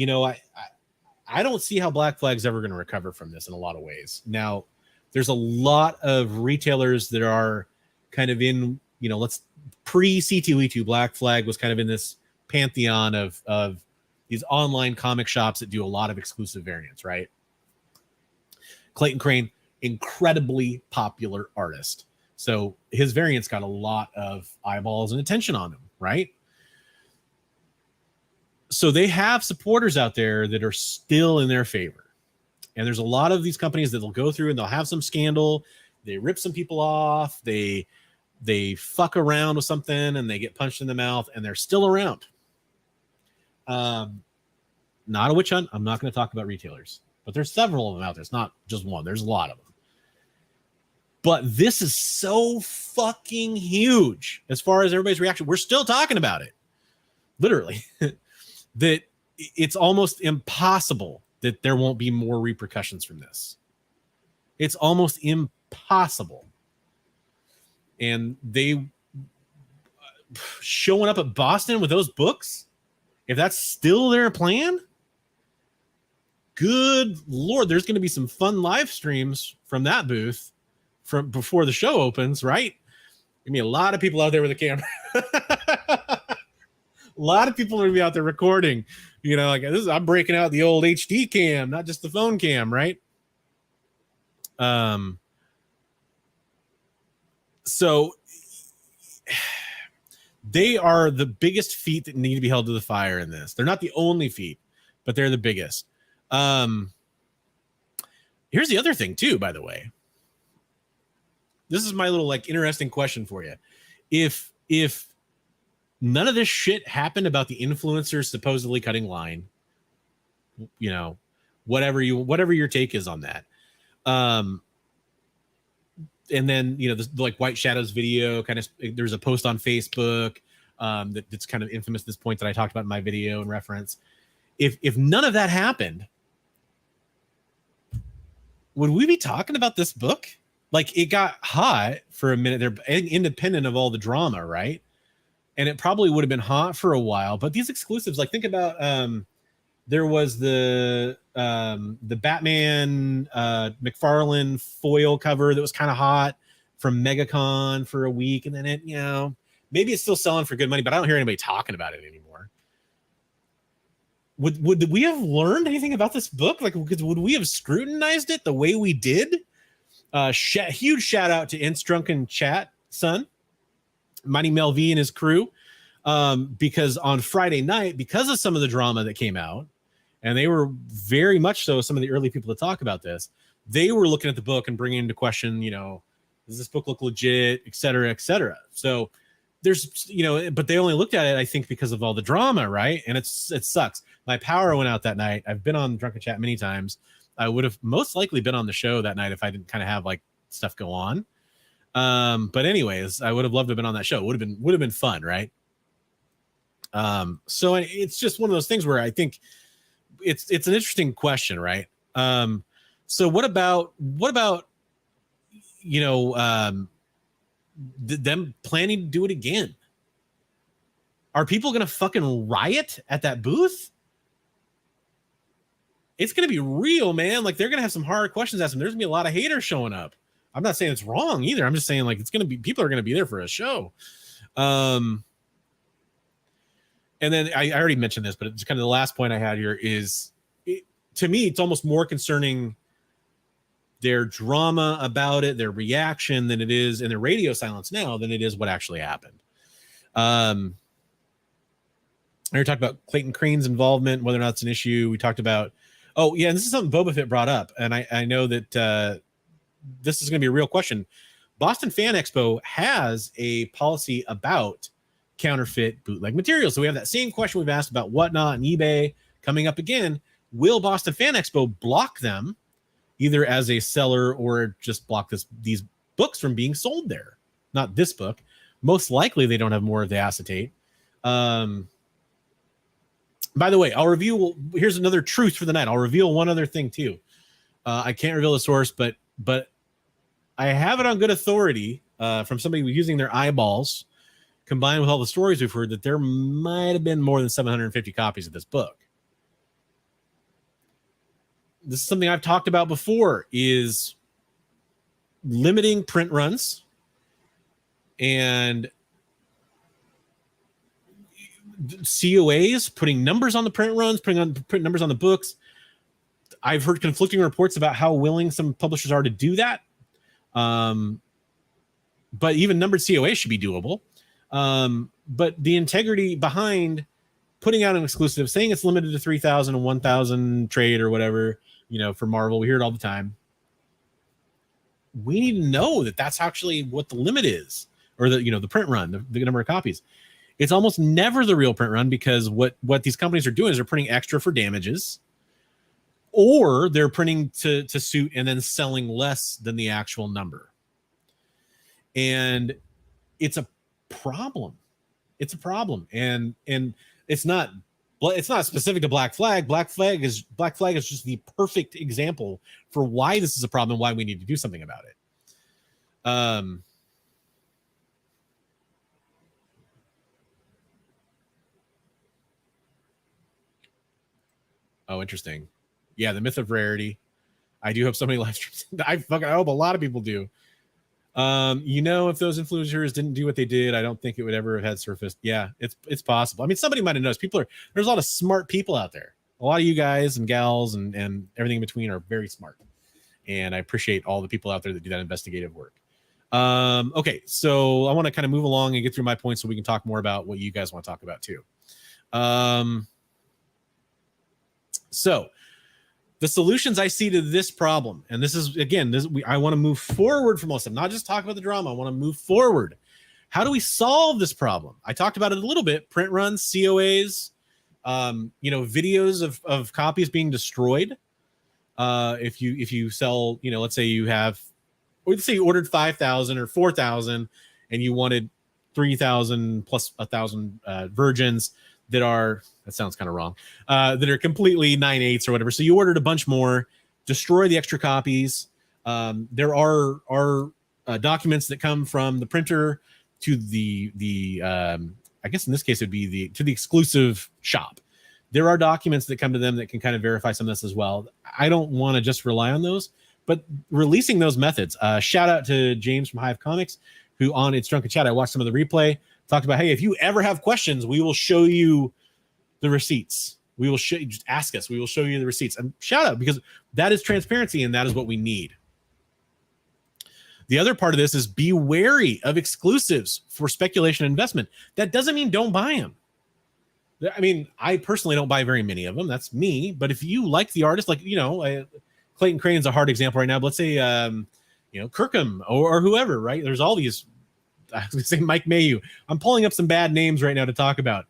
I don't see how Black Flag's ever going to recover from this in a lot of ways. Now, there's a lot of retailers that are kind of in, let's pre-C2E2, Black Flag was kind of in this pantheon of these online comic shops that do a lot of exclusive variants, right? Clayton Crane, incredibly popular artist. So his variants got a lot of eyeballs and attention on him, right? So they have supporters out there that are still in their favor. And there's a lot of these companies that they'll go through and they'll have some scandal. They rip some people off. They fuck around with something and they get punched in the mouth and they're still around. Not a witch hunt. I'm not going to talk about retailers, but there's several of them out there. It's not just one. There's a lot of them. But this is so fucking huge as far as everybody's reaction. We're still talking about it. Literally. That it's almost impossible that there won't be more repercussions from this. It's almost impossible. And they showing up at Boston with those books, if that's still their plan, good Lord, there's going to be some fun live streams from that booth from before the show opens, right? Give me a lot of people out there with a camera. A lot of people are going to be out there recording, like I'm breaking out the old HD cam, not just the phone cam, right? So they are the biggest feet that need to be held to the fire in this. They're not the only feet, but they're the biggest. Here's the other thing too, by the way. This is my little interesting question for you. If none of this shit happened about the influencers supposedly cutting line, whatever your take is on that. And then, the White Shadows video there's a post on Facebook that's kind of infamous at this point that I talked about in my video and reference. If none of that happened, would we be talking about this book? It got hot for a minute. They're independent of all the drama, right? And it probably would have been hot for a while. But these exclusives, think about there was the Batman McFarlane foil cover that was kind of hot from MegaCon for a week, and then it, maybe it's still selling for good money, but I don't hear anybody talking about it anymore. Would we have learned anything about this book? Would we have scrutinized it the way we did? Huge shout out to Ints Drunken Chat, son. Mighty Mel V and his crew, because on Friday night, because of some of the drama that came out, and they were very much so some of the early people to talk about this, they were looking at the book and bringing into question, does this book look legit, et cetera, et cetera. So there's, but they only looked at it, I think, because of all the drama, right? And it sucks. My power went out that night. I've been on Drunken Chat many times. I would have most likely been on the show that night if I didn't kind of have stuff go on. But anyways, I would have loved to have been on that show. Would have been fun, right? So it's just one of those things where I think it's an interesting question, right? So what about them planning to do it again? Are people gonna fucking riot at that booth? It's gonna be real, man. They're gonna have some hard questions asked them. There's gonna be a lot of haters showing up. I'm not saying it's wrong either. I'm just saying it's going to be, people are going to be there for a show. And then I already mentioned this, but it's kind of the last point I had here is to me, it's almost more concerning their drama about it, their reaction than it is, and their radio silence now than it is what actually happened. We talked about Clayton Crane's involvement, whether or not it's an issue. We talked about, oh yeah, and this is something Boba Fett brought up, and I know that this is going to be a real question. Boston Fan Expo has a policy about counterfeit bootleg material. So we have that same question we've asked about WhatNot and eBay coming up again. Will Boston Fan Expo block them either as a seller or just block these books from being sold there? Not this book. Most likely they don't have more of the acetate. By the way, I'll reveal, here's another truth for the night. I'll reveal one other thing too. I can't reveal the source, but I have it on good authority from somebody using their eyeballs, combined with all the stories we've heard, that there might have been more than 750 copies of this book. This is something I've talked about before, is limiting print runs and COAs, putting numbers on the print runs, putting numbers on the books. I've heard conflicting reports about how willing some publishers are to do that. But even numbered COAs should be doable. But the integrity behind putting out an exclusive, saying it's limited to 3,000 and 1,000 trade or whatever, for Marvel, we hear it all the time. We need to know that that's actually what the limit is, or the print run, the number of copies. It's almost never the real print run, because what these companies are doing is they're printing extra for damages, or they're printing to suit and then selling less than the actual number. And it's a problem. It's a problem. And it's not specific to Black Flag. Black Flag is just the perfect example for why this is a problem and why we need to do something about it. Oh, interesting. Yeah, the myth of rarity. I do hope somebody live streams. I hope a lot of people do. If those influencers didn't do what they did, I don't think it would ever have had surfaced. Yeah, it's possible. I mean, somebody might have noticed. There's a lot of smart people out there. A lot of you guys and gals and everything in between are very smart. And I appreciate all the people out there that do that investigative work. Okay, so I want to kind of move along and get through my points so we can talk more about what you guys want to talk about too. So the solutions I see to this problem, and this is, again, I want to move forward from all stuff, not just talk about the drama. I want to move forward. How do we solve this problem? I talked about it a little bit: print runs, COAs, videos of copies being destroyed. If you sell, let's say you ordered 5,000 or 4,000 and you wanted 3,000 plus 1,000 virgins that are, that sounds kind of wrong, that are completely 9/8 or whatever. So you ordered a bunch more, destroy the extra copies. There are documents that come from the printer to the I guess in this case it would be to the exclusive shop. There are documents that come to them that can kind of verify some of this as well. I don't want to just rely on those, but releasing those methods. Shout out to James from Hive Comics, who on It's Drunken Chat, I watched some of the replay, talked about, hey, if you ever have questions, we will show you the receipts. We will show you, just ask us. We will show you the receipts. And shout out, because that is transparency and that is what we need. The other part of this is be wary of exclusives for speculation and investment. That doesn't mean don't buy them. I mean, I personally don't buy very many of them. That's me. But if you like the artist, like, Clayton Crane's a hard example right now. But let's say, Kirkham or whoever, right? There's all these, I was going to say Mike Mayhew. I'm pulling up some bad names right now to talk about.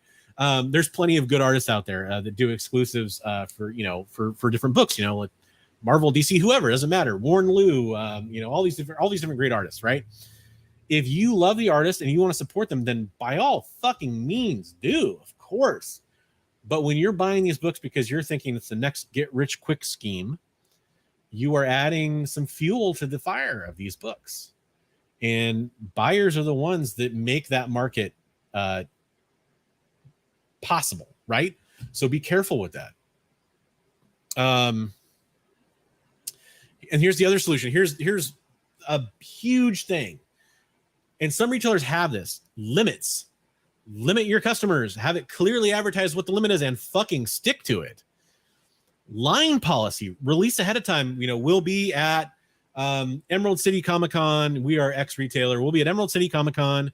There's plenty of good artists out there that do exclusives for different books, like Marvel, DC, whoever, doesn't matter. Warren Liu, all these different great artists, right? If you love the artist and you want to support them, then by all fucking means do, of course. But when you're buying these books because you're thinking it's the next get rich quick scheme, you are adding some fuel to the fire of these books. And buyers are the ones that make that market possible, right? So be careful with that. And here's the other solution. Here's a huge thing. And some retailers have this. Limits. Limit your customers. Have it clearly advertised what the limit is and fucking stick to it. Line policy. Release ahead of time. We'll be at Emerald City Comic Con. We are ex-retailer. We'll be at Emerald City Comic Con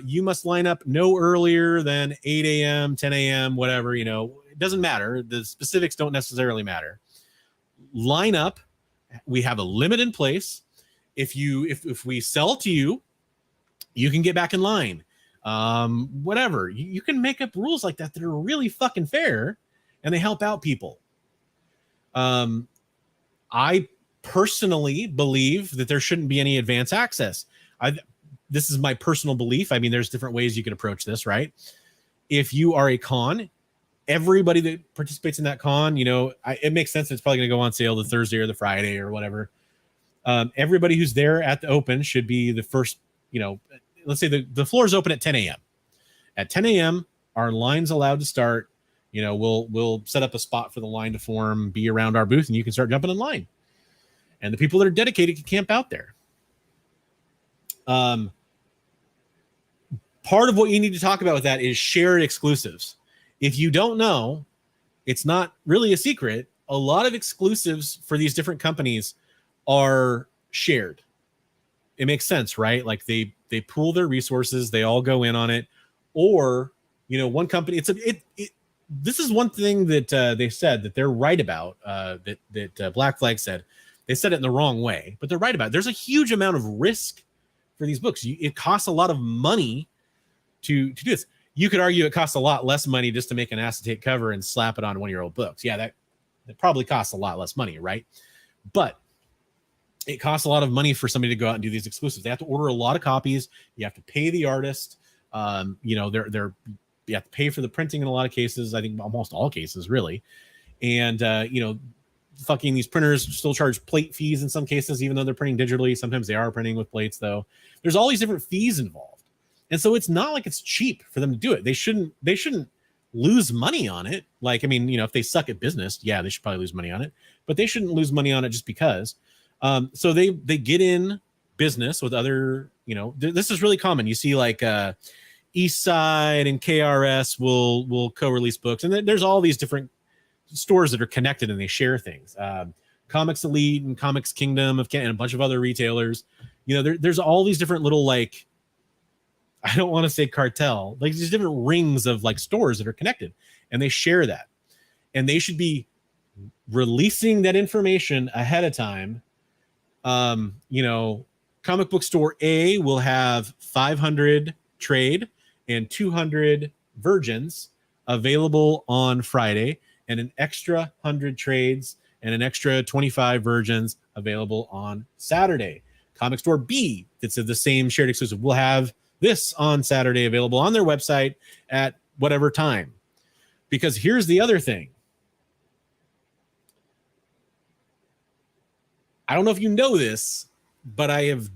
You must line up no earlier than 8 a.m., 10 a.m., whatever, it doesn't matter. The specifics don't necessarily matter. Line up. We have a limit in place. If we sell to you, you can get back in line. Whatever. You can make up rules like that are really fucking fair, and they help out people. I personally believe that there shouldn't be any advance access. This is my personal belief. I mean, there's different ways you can approach this, right? If you are a con, everybody that participates in that con, it makes sense. It's probably going to go on sale the Thursday or the Friday or whatever. Everybody who's there at the open should be the first, let's say the floor is open at 10 a.m. At 10 a.m., our line's allowed to start. We'll set up a spot for the line to form, be around our booth, and you can start jumping in line. And the people that are dedicated can camp out there. Part of what you need to talk about with that is shared exclusives. If you don't know, it's not really a secret. A lot of exclusives for these different companies are shared. It makes sense, right? Like they pool their resources, they all go in on it. Or, one company, this is one thing that they said that they're right about, that Black Flag said. They said it in the wrong way, but they're right about it. There's a huge amount of risk for these books. It costs a lot of money to do this. You could argue it costs a lot less money just to make an acetate cover and slap it on one of your old books. Yeah, that probably costs a lot less money, right? But it costs a lot of money for somebody to go out and do these exclusives. They have to order a lot of copies. You have to pay the artist. You have to pay for the printing in a lot of cases. I think almost all cases, really. And fucking these printers still charge plate fees in some cases, even though they're printing digitally. Sometimes they are printing with plates, though. There's all these different fees involved, and so it's not like it's cheap for them to do it. They shouldn't lose money on it. Like, I mean, if they suck at business, yeah, they should probably lose money on it, but they shouldn't lose money on it just because. So they get in business with other. This is really common. You see, like Eastside and KRS will co-release books, and there's all these different stores that are connected and they share things. Comics Elite and Comics Kingdom and a bunch of other retailers. There's all these different little, like, I don't want to say cartel, like these different rings of like stores that are connected, and they share that, and they should be releasing that information ahead of time. Comic book store A will have 500 trade and 200 virgins available on Friday, and an extra 100 trades and an extra 25 virgins available on Saturday. Comic store B, that's the same shared exclusive, will have this on Saturday available on their website at whatever time. Because here's the other thing. I don't know if you know this, but I have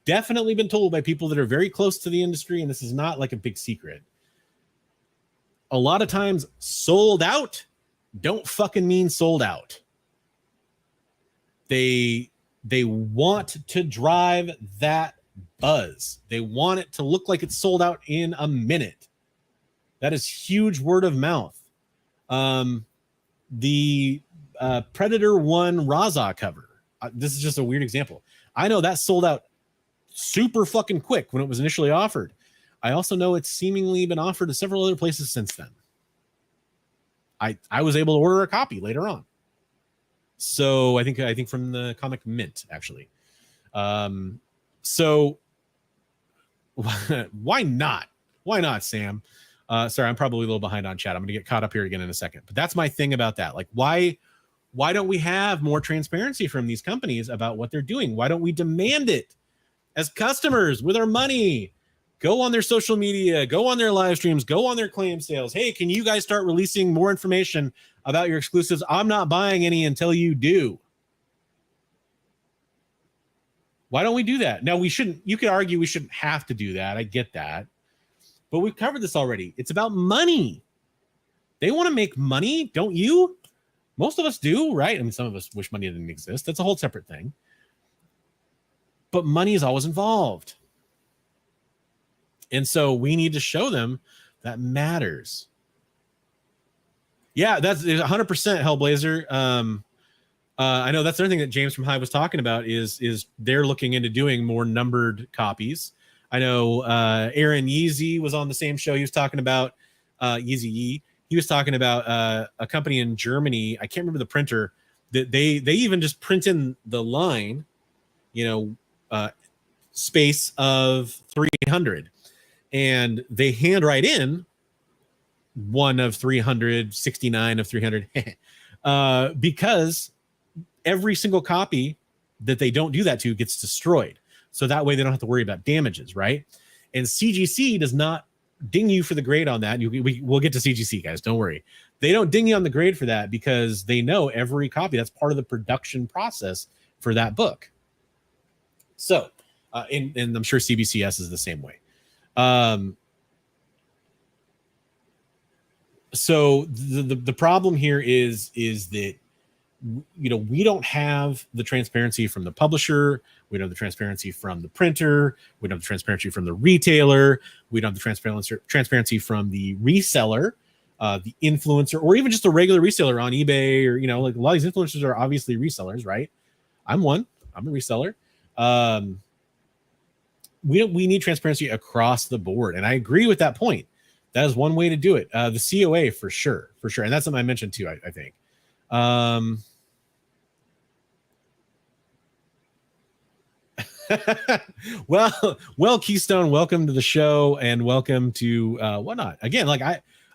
definitely been told by people that are very close to the industry, and this is not like a big secret. A lot of times, sold out don't fucking mean sold out. They want to drive that buzz. They want it to look like it's sold out in a minute. That is huge word of mouth. The Predator 1 Raza cover. This is just a weird example. I know that sold out super fucking quick when it was initially offered. I also know it's seemingly been offered to several other places since then. I was able to order a copy later on. So I think from the Comic Mint, actually. So why not? Why not, Sam? Sorry, I'm probably a little behind on chat. I'm going to get caught up here again in a second. But that's my thing about that. Like, why don't we have more transparency from these companies about what they're doing? Why don't we demand it as customers with our money? Go on their social media, go on their live streams, go on their claim sales. Hey, can you guys start releasing more information about your exclusives? I'm not buying any until you do. Why don't we do that? Now, you could argue we shouldn't have to do that. I get that. But we've covered this already. It's about money. They want to make money, don't you? Most of us do, right? I mean, some of us wish money didn't exist. That's a whole separate thing. But money is always involved. And so we need to show them that matters. Yeah, that's 100% Hellblazer. I know that's the other thing that James from Hive was talking about is they're looking into doing more numbered copies. I know Aaron Yeezy was on the same show. He was talking about Yeezy Yee. He was talking about a company in Germany. I can't remember the printer that they even just print in the line, space of 300, and they handwrite in one of 369 of 300 because every single copy that they don't do that to gets destroyed. So that way they don't have to worry about damages, right? And CGC does not ding you for the grade on that. We'll get to CGC, guys. Don't worry. They don't ding you on the grade for that because they know every copy. That's part of the production process for that book. So, and I'm sure CBCS is the same way. So the problem here is that we don't have the transparency from the publisher. We don't have the transparency from the printer. We don't have the transparency from the retailer. We don't have the transparency from the reseller, the influencer, or even just a regular reseller on eBay, or like a lot of these influencers are obviously resellers, right? I'm one. I'm a reseller. We need transparency across the board, and I agree with that point. That is one way to do it. The COA for sure, and that's something I mentioned too. I think. well, Keystone, welcome to the show, and welcome to WhatNot again. Like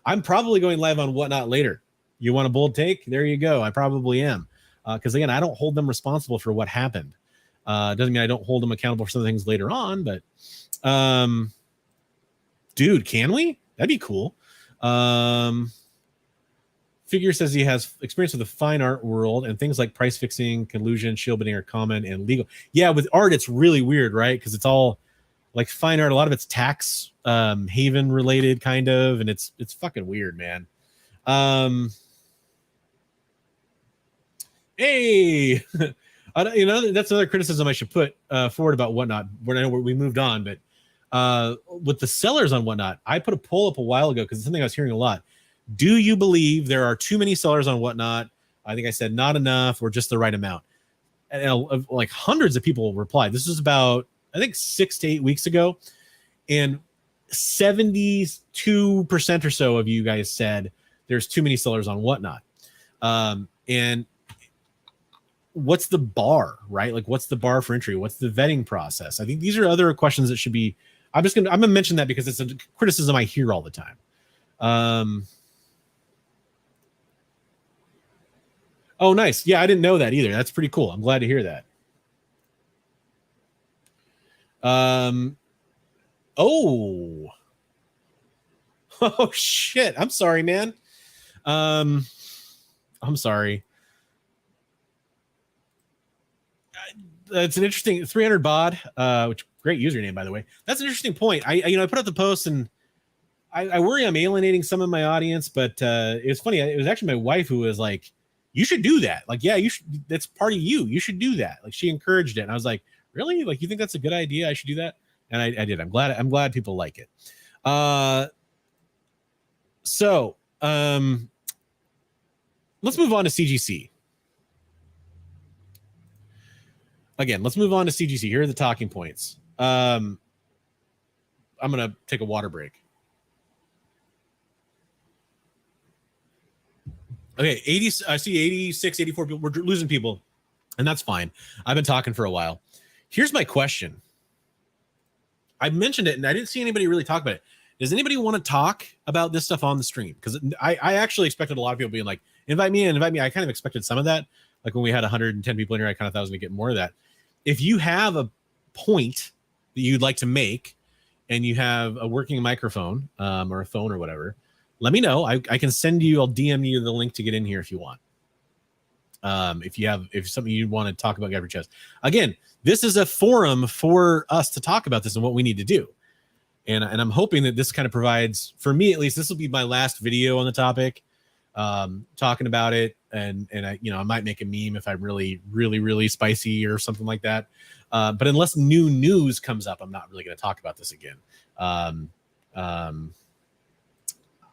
I'm probably going live on WhatNot later. You want a bold take? There you go. I probably am, because again, I don't hold them responsible for what happened. Doesn't mean I don't hold them accountable for some things later on, but dude, can we? That'd be cool. Figure says he has experience with the fine art world, and things like price fixing, collusion, shield bidding are common and legal. Yeah, with art, it's really weird, right? Because it's all like fine art. A lot of it's tax haven related, kind of, and it's fucking weird, man. Hey, that's another criticism I should put forward about WhatNot. When I know we moved on, but with the sellers on WhatNot, I put a poll up a while ago because it's something I was hearing a lot. Do you believe there are too many sellers on WhatNot? I think I said not enough or just the right amount. And like hundreds of people replied. This is about, I think, 6 to 8 weeks ago. And 72% or so of you guys said there's too many sellers on WhatNot. And what's the bar, right? Like, what's the bar for entry? What's the vetting process? I think these are other questions that should be, I'm gonna mention that because it's a criticism I hear all the time. Oh, nice. Yeah, I didn't know that either. That's pretty cool. I'm glad to hear that. Oh. Oh, shit. I'm sorry, man. I'm sorry. It's an interesting 300 bod, which great username, by the way. That's an interesting point. I put out the post, and I worry I'm alienating some of my audience, but it was funny. It was actually my wife who was like, you should do that. Like, yeah, you should. That's part of you. You should do that. Like, she encouraged it. And I was like, really? Like, you think that's a good idea? I should do that. And I did. I'm glad people like it. So let's move on to CGC. Again, let's move on to CGC. Here are the talking points. I'm going to take a water break. Okay, 80. I see 86, 84 people. We're losing people, and that's fine. I've been talking for a while. Here's my question. I mentioned it, and I didn't see anybody really talk about it. Does anybody want to talk about this stuff on the stream? Because I actually expected a lot of people being like, invite me in, invite me. I kind of expected some of that. Like when we had 110 people in here, I kind of thought I was going to get more of that. If you have a point that you'd like to make, and you have a working microphone or a phone or whatever, let me know. I can send you, I'll DM you the link to get in here if you want. If something you want to talk about, Gabby Chess. Again, this is a forum for us to talk about this and what we need to do. And I'm hoping that this kind of provides, for me at least, this will be my last video on the topic, talking about it. And I might make a meme if I'm really, really, really spicy or something like that. But unless new news comes up, I'm not really going to talk about this again.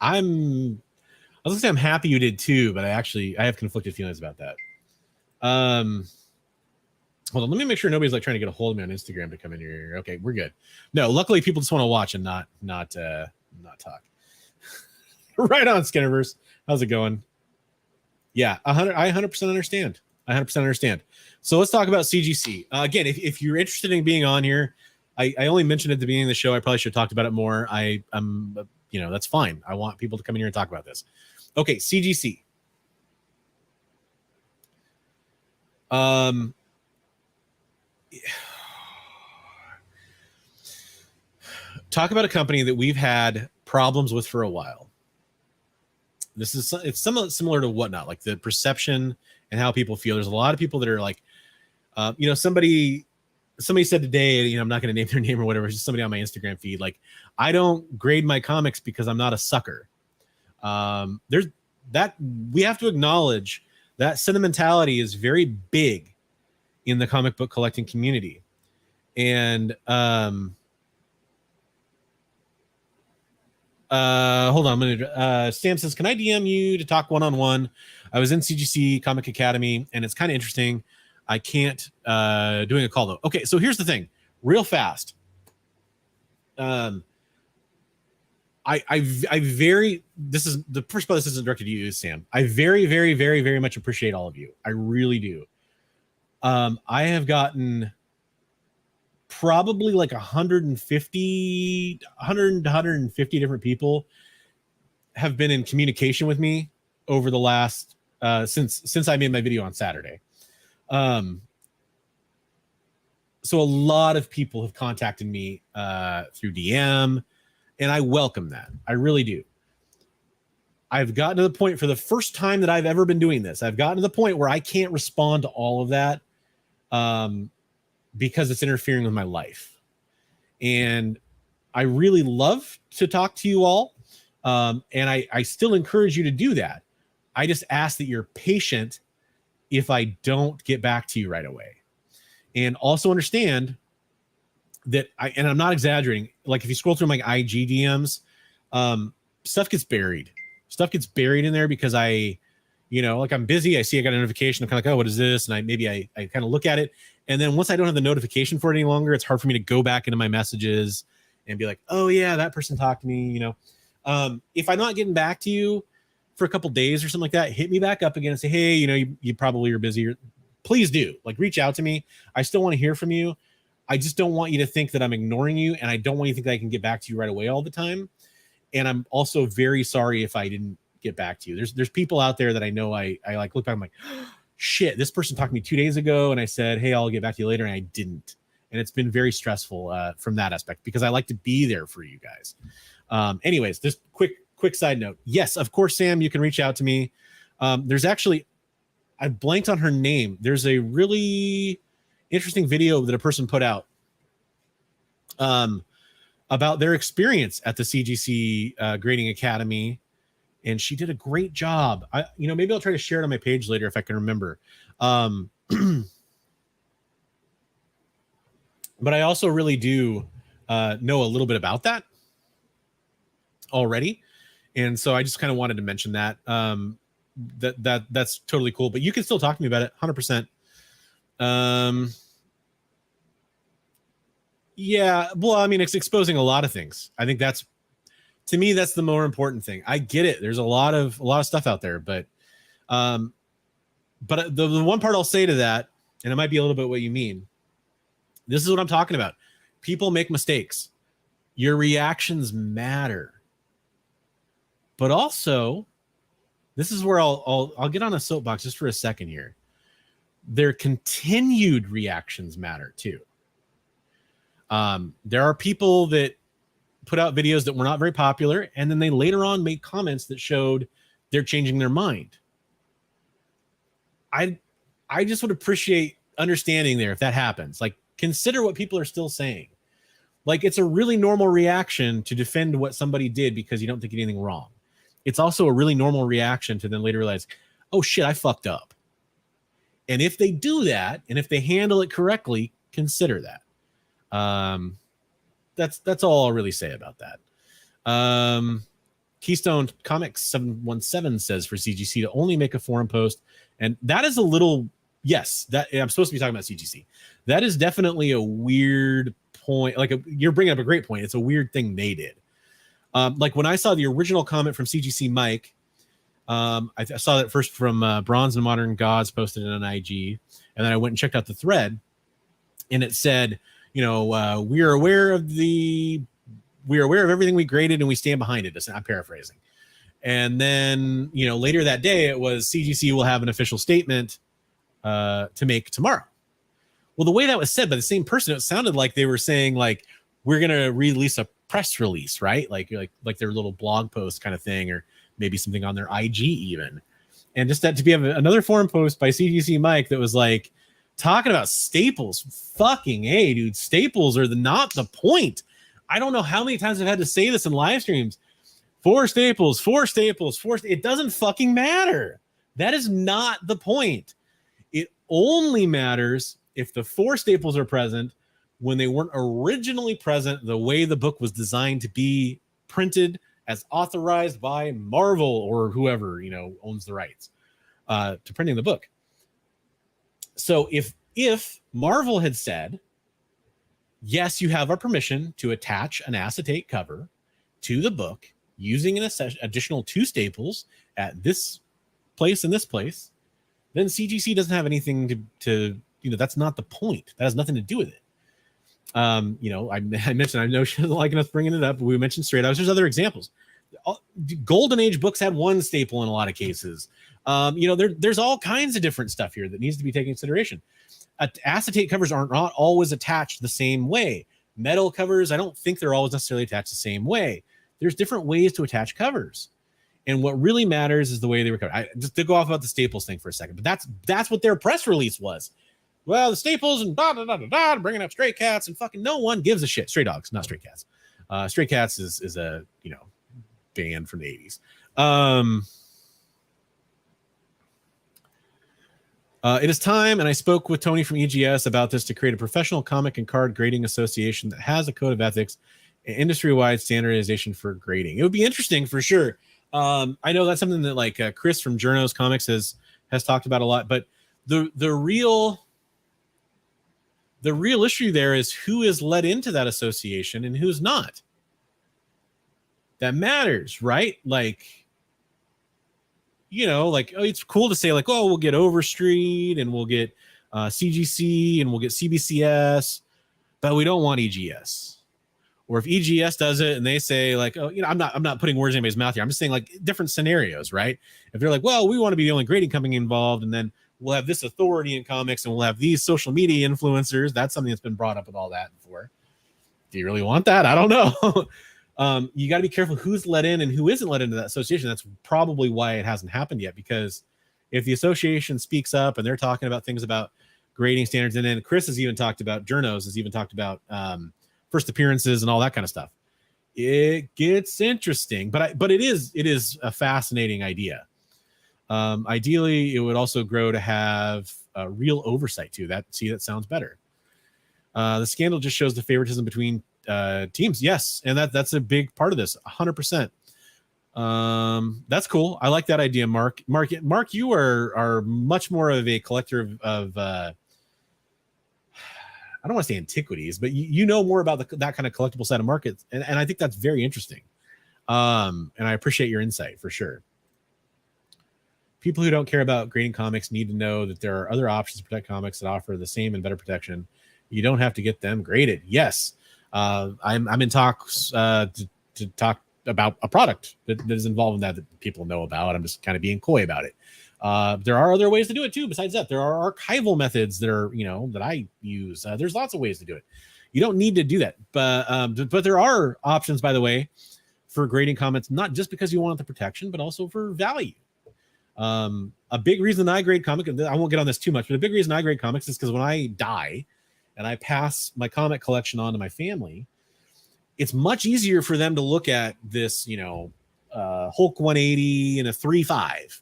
I was gonna say I'm happy you did too, but I have conflicted feelings about that. Hold on, let me make sure nobody's like trying to get a hold of me on Instagram to come in here. Okay, we're good. No, luckily people just want to watch and not talk. Right on, Skinnerverse. How's it going? Yeah, 100. I 100% understand. I 100% understand. So let's talk about CGC. Again, if you're interested in being on here, I only mentioned at the beginning of the show. I probably should have talked about it more. I'm, that's fine. I want people to come in here and talk about this. Okay, CGC. Talk about a company that we've had problems with for a while. It's somewhat similar to WhatNot, like the perception and how people feel. There's a lot of people that are like, somebody said today, I'm not going to name their name or whatever. It's just somebody on my Instagram feed. Like, I don't grade my comics because I'm not a sucker. There's that we have to acknowledge that sentimentality is very big in the comic book collecting community. And, hold on. Sam says, can I DM you to talk one-on-one? I was in CGC Comic Academy and it's kind of interesting. I can't, doing a call though. Okay. So here's the thing real fast. This is the first part. This isn't directed to you, Sam. I very, very, very, very much appreciate all of you. I really do. I have gotten probably like 150 different people have been in communication with me over the last since I made my video on Saturday. So a lot of people have contacted me through DM, and I welcome that. I really do. I've gotten to the point for the first time that I've ever been doing this. I've gotten to the point where I can't respond to all of that because it's interfering with my life. And I really love to talk to you all. And I still encourage you to do that. I just ask that you're patient if I don't get back to you right away. And also understand that and I'm not exaggerating. Like if you scroll through my IG DMs, stuff gets buried. Stuff gets buried in there because like I'm busy. I see I got a notification. I'm kind of like, oh, what is this? And I kind of look at it. And then once I don't have the notification for it any longer, it's hard for me to go back into my messages and be like, oh yeah, that person talked to me. If I'm not getting back to you for a couple days or something like that, hit me back up again and say, hey, you probably are busy. Please do reach out to me. I still want to hear from you. I just don't want you to think that I'm ignoring you. And I don't want you to think that I can get back to you right away all the time. And I'm also very sorry if I didn't get back to you. There's people out there that I know I like look back, I'm like, shit, this person talked to me 2 days ago and I said, hey, I'll get back to you later. And I didn't. And it's been very stressful from that aspect because I like to be there for you guys. Anyways, this quick side note. Yes, of course, Sam, you can reach out to me. There's actually, I blanked on her name. There's a really interesting video that a person put out about their experience at the CGC Grading Academy. And she did a great job. Maybe I'll try to share it on my page later if I can remember. But I also really do know a little bit about that already. And so I just kind of wanted to mention that. That's totally cool. But you can still talk to me about it, 100%. Yeah, well, I mean, it's exposing a lot of things. I think to me, that's the more important thing. I get it. There's a lot of stuff out there, but the one part I'll say to that, and it might be a little bit what you mean. This is what I'm talking about. People make mistakes. Your reactions matter. But also, this is where I'll get on a soapbox just for a second here. Their continued reactions matter too. There are people that put out videos that were not very popular, and then they later on made comments that showed they're changing their mind. I just would appreciate understanding there if that happens. Like, consider what people are still saying. Like, it's a really normal reaction to defend what somebody did because you don't think anything wrong. It's also a really normal reaction to then later realize, oh shit, I fucked up. And if they do that, and if they handle it correctly, consider that. That's all I'll really say about that. Keystone Comics 717 says for CGC to only make a forum post, and that is a little Yes, that I'm supposed to be talking about CGC. That is definitely a weird point. Like you're bringing up a great point. It's a weird thing they did. Like when I saw the original comment from CGC Mike, I saw that first from Bronze and Modern Gods posted it on IG, and then I went and checked out the thread, and it said, we are aware of everything we graded and we stand behind it. I'm paraphrasing. And then, later that day, it was CGC will have an official statement to make tomorrow. Well, the way that was said by the same person, it sounded like they were saying, like, we're going to release a press release, right? Like their little blog post kind of thing, or maybe something on their IG even. And just that to be another forum post by CGC Mike that was like talking about staples. Fucking A, dude. Staples are not the point. I don't know how many times I've had to say this in live streams. 4 staples. It doesn't fucking matter. That is not the point. It only matters if the 4 staples are present when they weren't originally present the way the book was designed to be printed as authorized by Marvel or whoever, owns the rights to printing the book. So if Marvel had said, yes, you have our permission to attach an acetate cover to the book using an additional 2 staples at this place and this place, then CGC doesn't have anything to that's not the point. That has nothing to do with it. I mentioned, I know she doesn't like us bringing it up, but we mentioned Straight Dogs. There's other examples. Golden Age books had 1 staple in a lot of cases. There's all kinds of different stuff here that needs to be taken into consideration. Acetate covers are not always attached the same way. Metal covers, I don't think they're always necessarily attached the same way. There's different ways to attach covers. And what really matters is the way they were covered. Just to go off about the staples thing for a second, but that's what their press release was. Well, the staples and bringing up Stray Cats, and fucking no one gives a shit. Stray Dogs, not Stray Cats. Stray Cats is a band from the 80s. It is time, and I spoke with Tony from EGS about this, to create a professional comic and card grading association that has a code of ethics and industry-wide standardization for grading. It would be interesting for sure. I know that's something that like Chris from Journos Comics has talked about a lot, but the real issue there is who is let into that association and who's not. That matters, right? Like, it's cool to say like, oh, we'll get Overstreet and we'll get CGC and we'll get CBCS, but we don't want EGS. Or if EGS does it and they say like, oh, I'm not putting words in anybody's mouth here. I'm just saying like different scenarios, right? If they're like, well, we want to be the only grading company involved, and then we'll have this authority in comics and we'll have these social media influencers. That's something that's been brought up with all that before. Do you really want that? I don't know. You got to be careful who's let in and who isn't let into that association. That's probably why it hasn't happened yet, because if the association speaks up and they're talking about things about grading standards, and then Chris has even talked about, Journos has even talked about first appearances and all that kind of stuff, it gets interesting. But it is a fascinating idea. Ideally, it would also grow to have real oversight too. That sounds better. The scandal just shows the favoritism between teams. Yes, and that's a big part of this. 100%. That's cool. I like that idea, Mark. Mark, you are much more of a collector of I don't want to say antiquities, but you know more about that kind of collectible side of markets, and I think that's very interesting. And I appreciate your insight for sure. People who don't care about grading comics need to know that there are other options to protect comics that offer the same and better protection. You don't have to get them graded. Yes, I'm in talks to talk about a product that is involved in that people know about. I'm just kind of being coy about it. There are other ways to do it too. Besides that, there are archival methods that are, that I use. There's lots of ways to do it. You don't need to do that, but there are options, by the way, for grading comics, not just because you want the protection, but also for value. A big reason I grade comics, I won't get on this too much, but a big reason I grade comics is because when I die and I pass my comic collection on to my family, it's much easier for them to look at this, Hulk 180 and a 3.5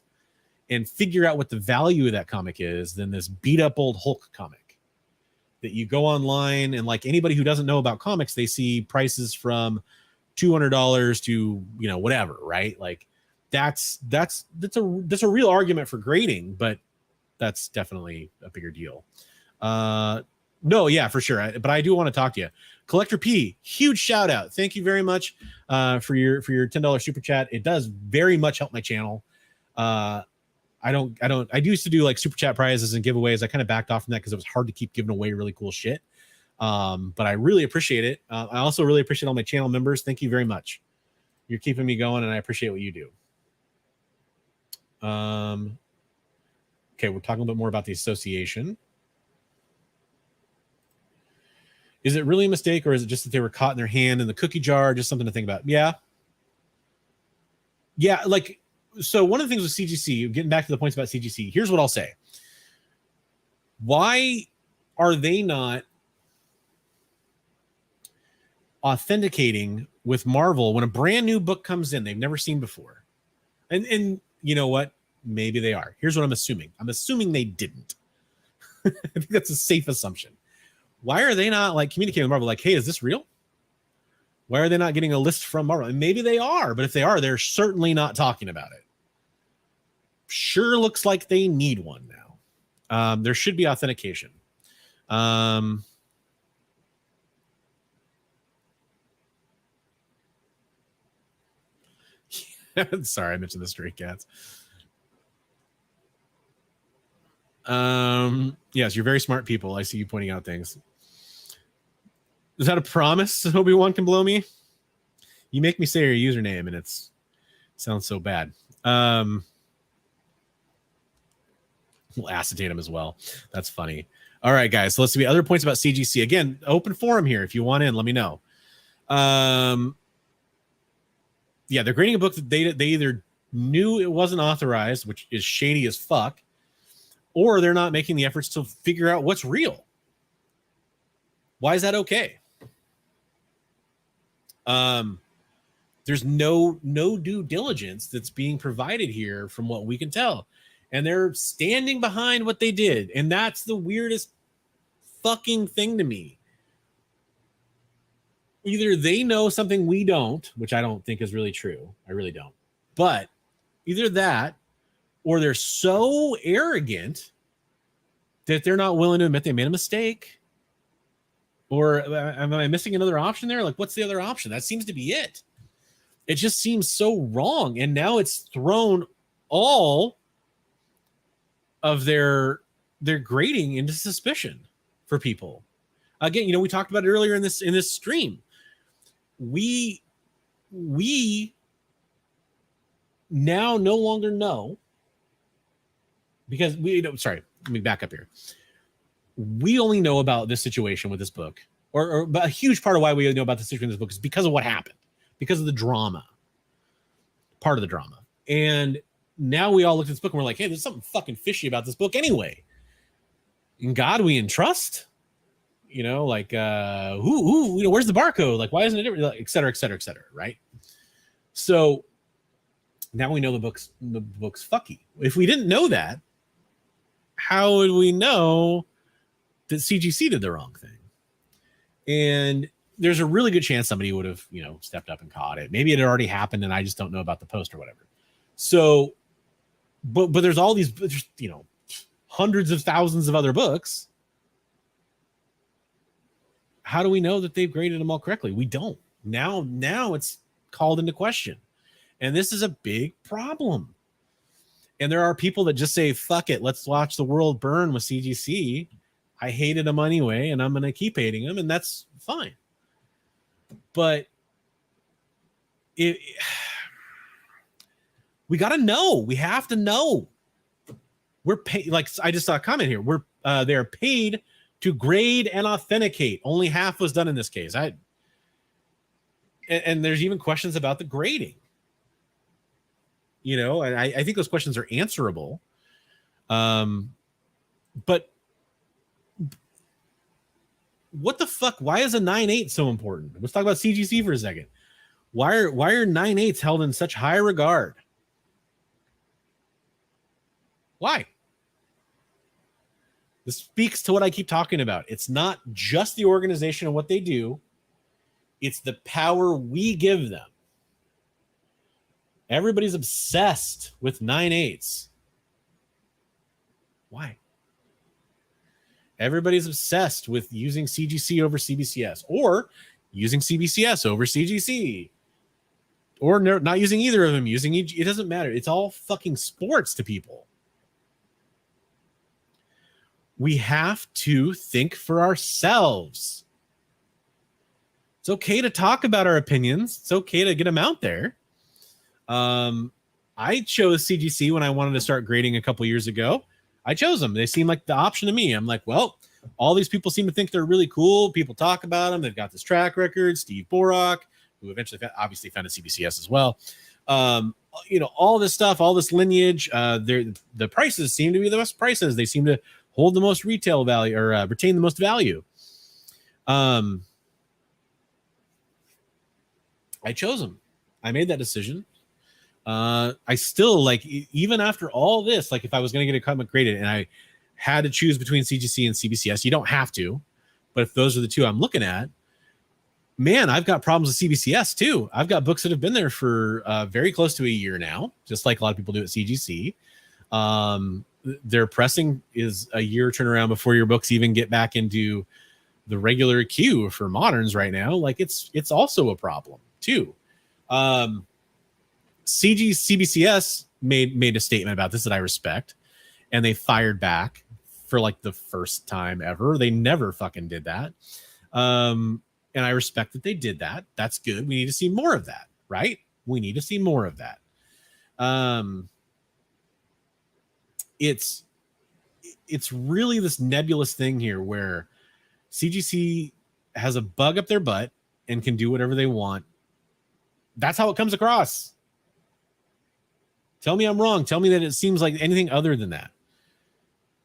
and figure out what the value of that comic is than this beat up old Hulk comic that you go online, and like anybody who doesn't know about comics, they see prices from $200 to, whatever, right? Like that's a real argument for grading, but that's definitely a bigger deal. No, yeah, for sure. But I do want to talk to you. Collector P, huge shout out. Thank you very much for your $10 super chat. It does very much help my channel. I used to do like super chat prizes and giveaways. I kind of backed off from that because it was hard to keep giving away really cool shit. But I really appreciate it. I also really appreciate all my channel members. Thank you very much. You're keeping me going, and I appreciate what you do. Okay, we're talking a bit more about the association. Is it really a mistake, or is it just that they were caught in their hand in the cookie jar? Just something to think about. Yeah. Yeah, like, so one of the things with CGC, getting back to the points about CGC, here's what I'll say. Why are they not authenticating with Marvel when a brand new book comes in they've never seen before? And you know what? Maybe they are. Here's what I'm assuming. I'm assuming they didn't. I think that's a safe assumption. Why are they not like communicating with Marvel like, hey, is this real? Why are they not getting a list from Marvel? And maybe they are, but if they are, they're certainly not talking about it. Sure looks like they need one now. There should be authentication. Sorry, I mentioned the stray cats. Yes, you're very smart people. I see you pointing out things. Is that a promise that Obi-Wan can blow me? You make me say your username, and it sounds so bad. We'll acetate them as well. That's funny. All right, guys. So let's see other points about CGC. Again, open forum here. If you want in, let me know. Yeah, they're grading a book that they either knew it wasn't authorized, which is shady as fuck, or they're not making the efforts to figure out what's real. Why is that okay? There's no due diligence that's being provided here from what we can tell. And they're standing behind what they did. And that's the weirdest fucking thing to me. Either they know something we don't, which I don't think is really true. I really don't. But either that, or they're so arrogant that they're not willing to admit they made a mistake. Or am I missing another option there? Like, what's the other option? That seems to be it. It just seems so wrong. And now it's thrown all of their grading into suspicion for people. Again, you know, we talked about it earlier in this stream. We now no longer know, because sorry, let me back up here. We only know about this situation with this book, or but a huge part of why we know about the situation in this book is because of what happened, because of the drama, part of the drama. And now we all look at this book and we're like, hey, there's something fucking fishy about this book anyway. In God we entrust, you know, like, you know, where's the barcode? Like, why isn't it different? Et cetera, et cetera, et cetera, right? So now we know the book's fucky. If we didn't know that, how would we know that CGC did the wrong thing? And there's a really good chance somebody would have, you know, stepped up and caught it. Maybe it had already happened and I just don't know about the post or whatever. So, but there's all these, you know, hundreds of thousands of other books. How do we know that they've graded them all correctly? We don't. Now it's called into question. And this is a big problem. And there are people that just say, fuck it, let's watch the world burn with CGC. I hated them anyway, and I'm going to keep hating them, and that's fine. But we got to know. We have to know. We're paid. Like I just saw a comment here. They're paid to grade and authenticate. Only half was done in this case. And there's even questions about the grading. You know, and I think those questions are answerable. But what the fuck? Why is a 9.8 so important? Let's talk about CGC for a second. Why are 9.8s held in such high regard? Why? This speaks to what I keep talking about. It's not just the organization and what they do. It's the power we give them. Everybody's obsessed with 9.8s. Why? Everybody's obsessed with using CGC over CBCS, or using CBCS over CGC, or not using either of them, using each. It doesn't matter. It's all fucking sports to people. We have to think for ourselves. It's okay to talk about our opinions. It's okay to get them out there. I chose CGC when I wanted to start grading a couple years ago. I chose them. They seemed like the option to me. I'm like, well, all these people seem to think they're really cool. People talk about them. They've got this track record. Steve Borak, who eventually obviously founded CBCS as well. All this stuff, all this lineage. The prices seem to be the best prices. They seem to hold the most retail value, or retain the most value. I chose them. I made that decision. I still, like, even after all this, like, if I was going to get a comic graded and I had to choose between CGC and CBCS, you don't have to, but if those are the two I'm looking at, man, I've got problems with CBCS too. I've got books that have been there for very close to a year now, just like a lot of people do at CGC. Their pressing is a year turnaround before your books even get back into the regular queue for moderns right now. Like, it's also a problem too. CBCS made a statement about this that I respect, and they fired back for like the first time ever. They never fucking did that. And I respect that they did that. That's good. We need to see more of that, right? We need to see more of that. It's really this nebulous thing here where CGC has a bug up their butt and can do whatever they want. That's how it comes across. Tell me I'm wrong. Tell me that it seems like anything other than that.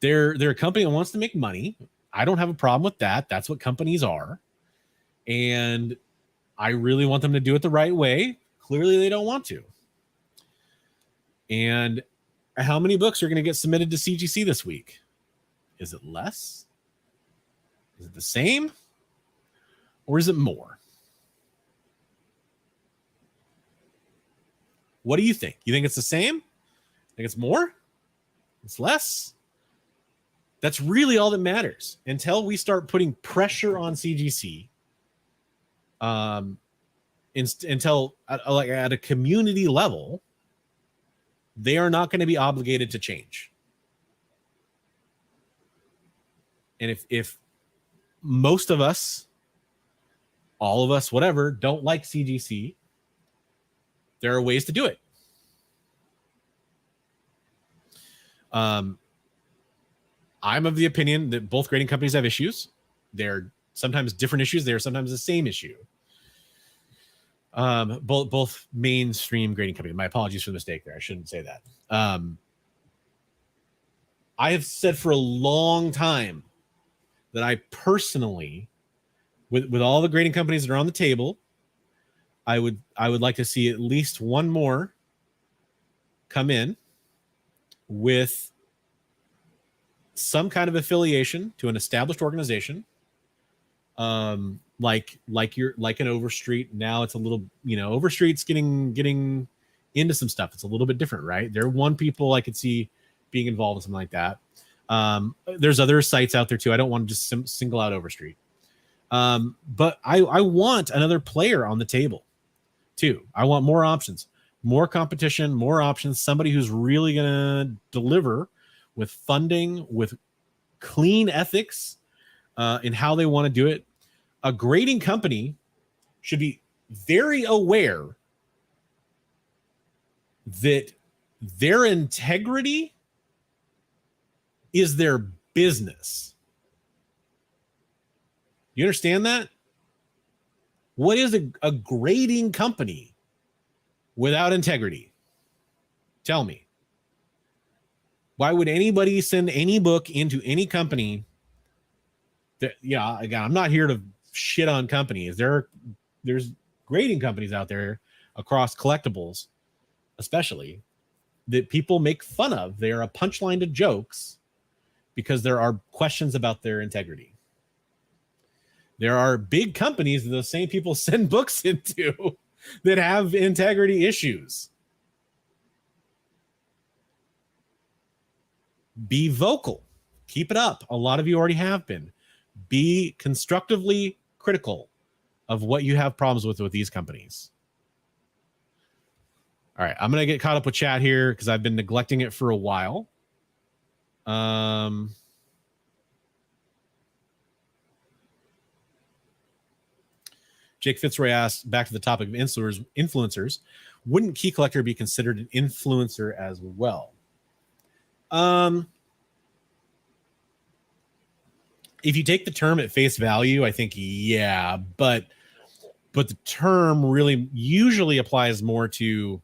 They're a company that wants to make money. I don't have a problem with that. That's what companies are. And I really want them to do it the right way. Clearly, they don't want to. And how many books are going to get submitted to CGC this week? Is it less? Is it the same? Or is it more? What do you think? You think it's the same? Think it's more? It's less? That's really all that matters. Until we start putting pressure on CGC, until at a community level, they are not going to be obligated to change. And if most of us, all of us, whatever, don't like CGC, there are ways to do it. I'm of the opinion that both grading companies have issues. They're sometimes different issues. They're sometimes the same issue. Both mainstream grading companies. My apologies for the mistake there. I shouldn't say that. I have said for a long time that I personally, with all the grading companies that are on the table, I would like to see at least one more come in with some kind of affiliation to an established organization, like an Overstreet. Now it's a little, Overstreet's getting into some stuff. It's a little bit different, right? They're one people I could see being involved in something like that. There's other sites out there too. I don't want to just single out Overstreet. But I want another player on the table too. I want more options, more competition, more options, somebody who's really going to deliver with funding, with clean ethics in how they want to do it. A grading company should be very aware that their integrity is their business. You understand that? What is a grading company without integrity? Tell me. Why would anybody send any book into any company that, again, I'm not here to shit on companies. There's grading companies out there across collectibles, especially, that people make fun of. They are a punchline to jokes because there are questions about their integrity. There are big companies that those same people send books into that have integrity issues. Be vocal. Keep it up. A lot of you already have been. Be constructively critical of what you have problems with these companies. All right, I'm going to get caught up with chat here because I've been neglecting it for a while. Jake Fitzroy asked, back to the topic of influencers, wouldn't Key Collector be considered an influencer as well? If you take the term at face value, I think, yeah, but the term really usually applies more to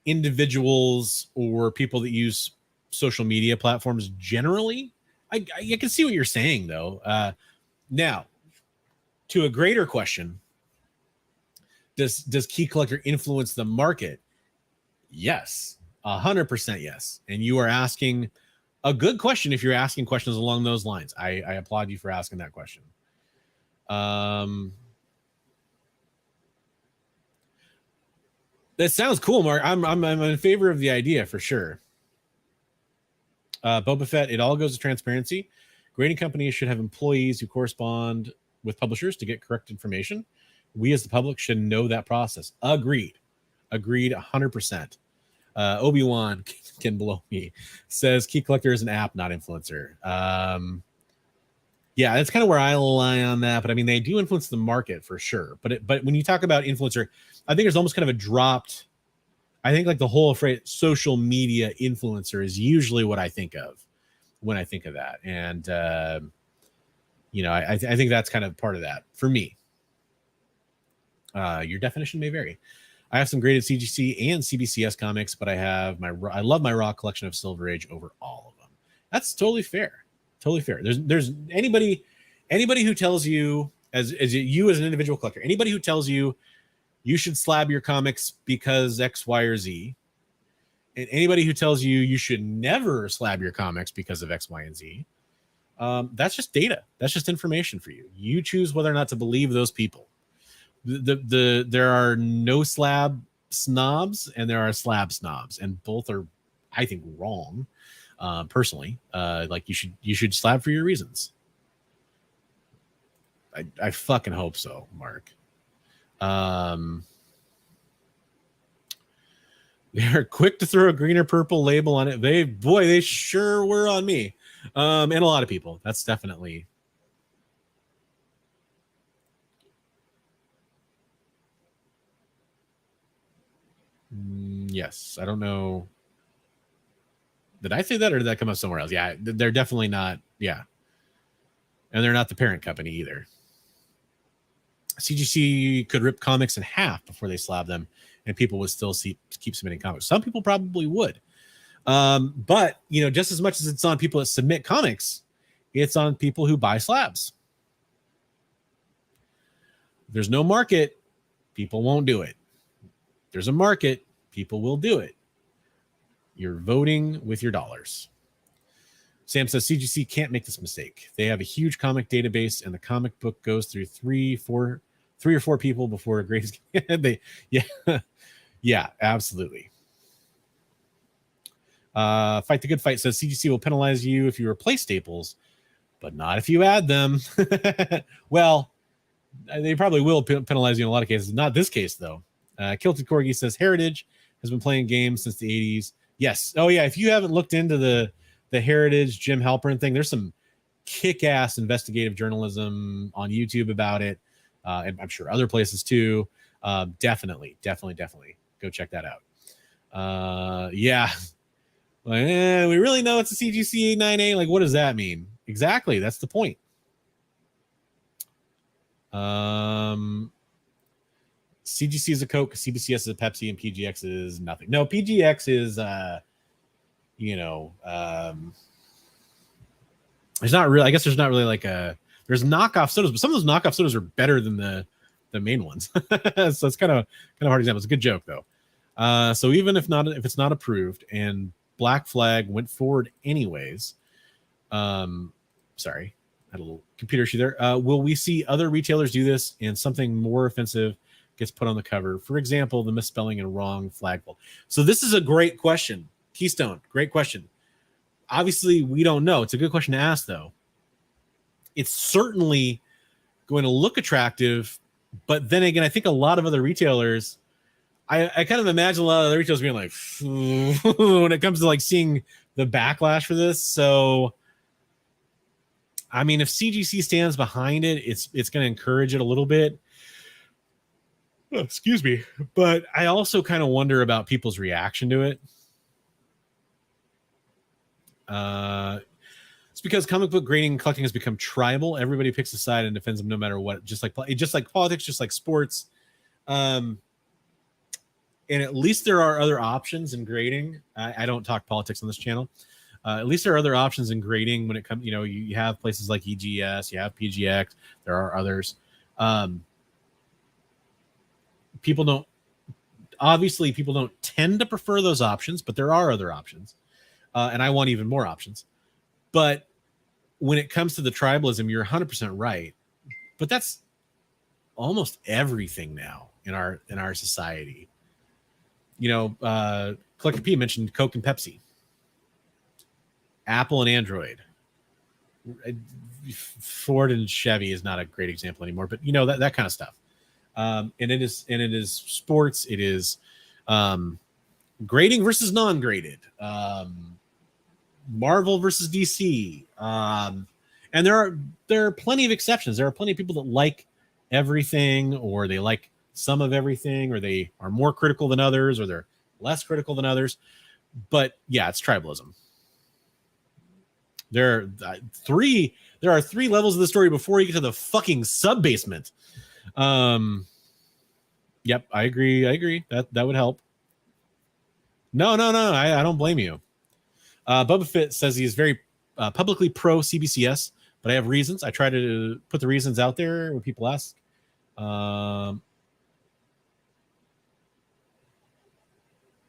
individuals or people that use social media platforms generally. I can see what you're saying, though. Now, to a greater question, does Key Collector influence the market? Yes, 100% yes. And you are asking a good question if you're asking questions along those lines. I applaud you for asking that question. That sounds cool, Mark. I'm in favor of the idea for sure. Boba Fett, it all goes to transparency. Grading companies should have employees who correspond with publishers to get correct information. We as the public should know that process. Agreed 100%. Obi-Wan can blow me. Says Key Collector is an app, not influencer. Yeah, that's kind of where I lie on that. But I mean, they do influence the market for sure. But when you talk about influencer, I think there's almost kind of a dropped. I think like the whole phrase social media influencer is usually what I think of when I think of that. And, I think that's kind of part of that for me. Your definition may vary. I have some graded CGC and CBCS comics, but I love my raw collection of Silver Age over all of them. That's totally fair. Totally fair. There's anybody who tells you as you as an individual collector, anybody who tells you you should slab your comics because X, Y, or Z, and anybody who tells you you should never slab your comics because of X, Y, and Z, that's just data. That's just information for you. You choose whether or not to believe those people. There are no slab snobs and there are slab snobs, and both are, I think, wrong. Personally, like you should slab for your reasons. I fucking hope so, Mark. They're quick to throw a green or purple label on it. They sure were on me, and a lot of people. That's definitely. Yes, I don't know. Did I say that or did that come up somewhere else? Yeah, they're definitely not. Yeah. And they're not the parent company either. CGC could rip comics in half before they slab them, and people would still keep submitting comics. Some people probably would. But, just as much as it's on people that submit comics, it's on people who buy slabs. If there's no market, people won't do it. If there's a market, people will do it. You're voting with your dollars. Sam says CGC can't make this mistake. They have a huge comic database, and the comic book goes through three or four people before it grades. Yeah, absolutely. Fight the Good Fight says CGC will penalize you if you replace staples, but not if you add them. Well, they probably will penalize you in a lot of cases. Not this case, though. Kilted Corgi says Heritage has been playing games since the 80s. Yes. Oh, yeah. If you haven't looked into the Heritage Jim Halpern thing, there's some kick-ass investigative journalism on YouTube about it. And I'm sure other places too. Definitely go check that out. Yeah. Like, we really know it's a CGC 9A. Like, what does that mean? Exactly. That's the point. CGC is a Coke, CBCS is a Pepsi, and PGX is nothing. No, PGX is, there's not really, I guess there's not really like there's knockoff sodas, but some of those knockoff sodas are better than the main ones. So it's kind of hard example. It's a good joke though. So even if it's not approved and Black Flag went forward anyways, sorry, I had a little computer issue there. Will we see other retailers do this and something more offensive gets put on the cover? For example, the misspelling and wrong flagpole. So this is a great question. Keystone, great question. Obviously, we don't know. It's a good question to ask, though. It's certainly going to look attractive, but then again, I think a lot of other retailers, I kind of imagine a lot of other retailers being like, when it comes to like seeing the backlash for this. So, I mean, if CGC stands behind it, it's going to encourage it a little bit. Oh, excuse me. But I also kind of wonder about people's reaction to it. It's because comic book grading and collecting has become tribal. Everybody picks a side and defends them no matter what. Just like politics, just like sports. And at least there are other options in grading. I don't talk politics on this channel. At least there are other options in grading when it comes. You have places like EGS, you have PGX. There are others. People don't tend to prefer those options, but there are other options, and I want even more options. But when it comes to the tribalism, you're 100% right. But that's almost everything now in our society. Collector P mentioned Coke and Pepsi, Apple and Android. Ford and Chevy is not a great example anymore, but that kind of stuff. And it is sports. It is grading versus non-graded. Marvel versus DC. And there are plenty of exceptions. There are plenty of people that like everything, or they like some of everything, or they are more critical than others, or they're less critical than others. But yeah, it's tribalism. There are three levels of the story before you get to the fucking sub basement. Yep, I agree. That would help. No, I don't blame you. Bubba Fit says he's very publicly pro CBCS, but I have reasons. I try to put the reasons out there when people ask. I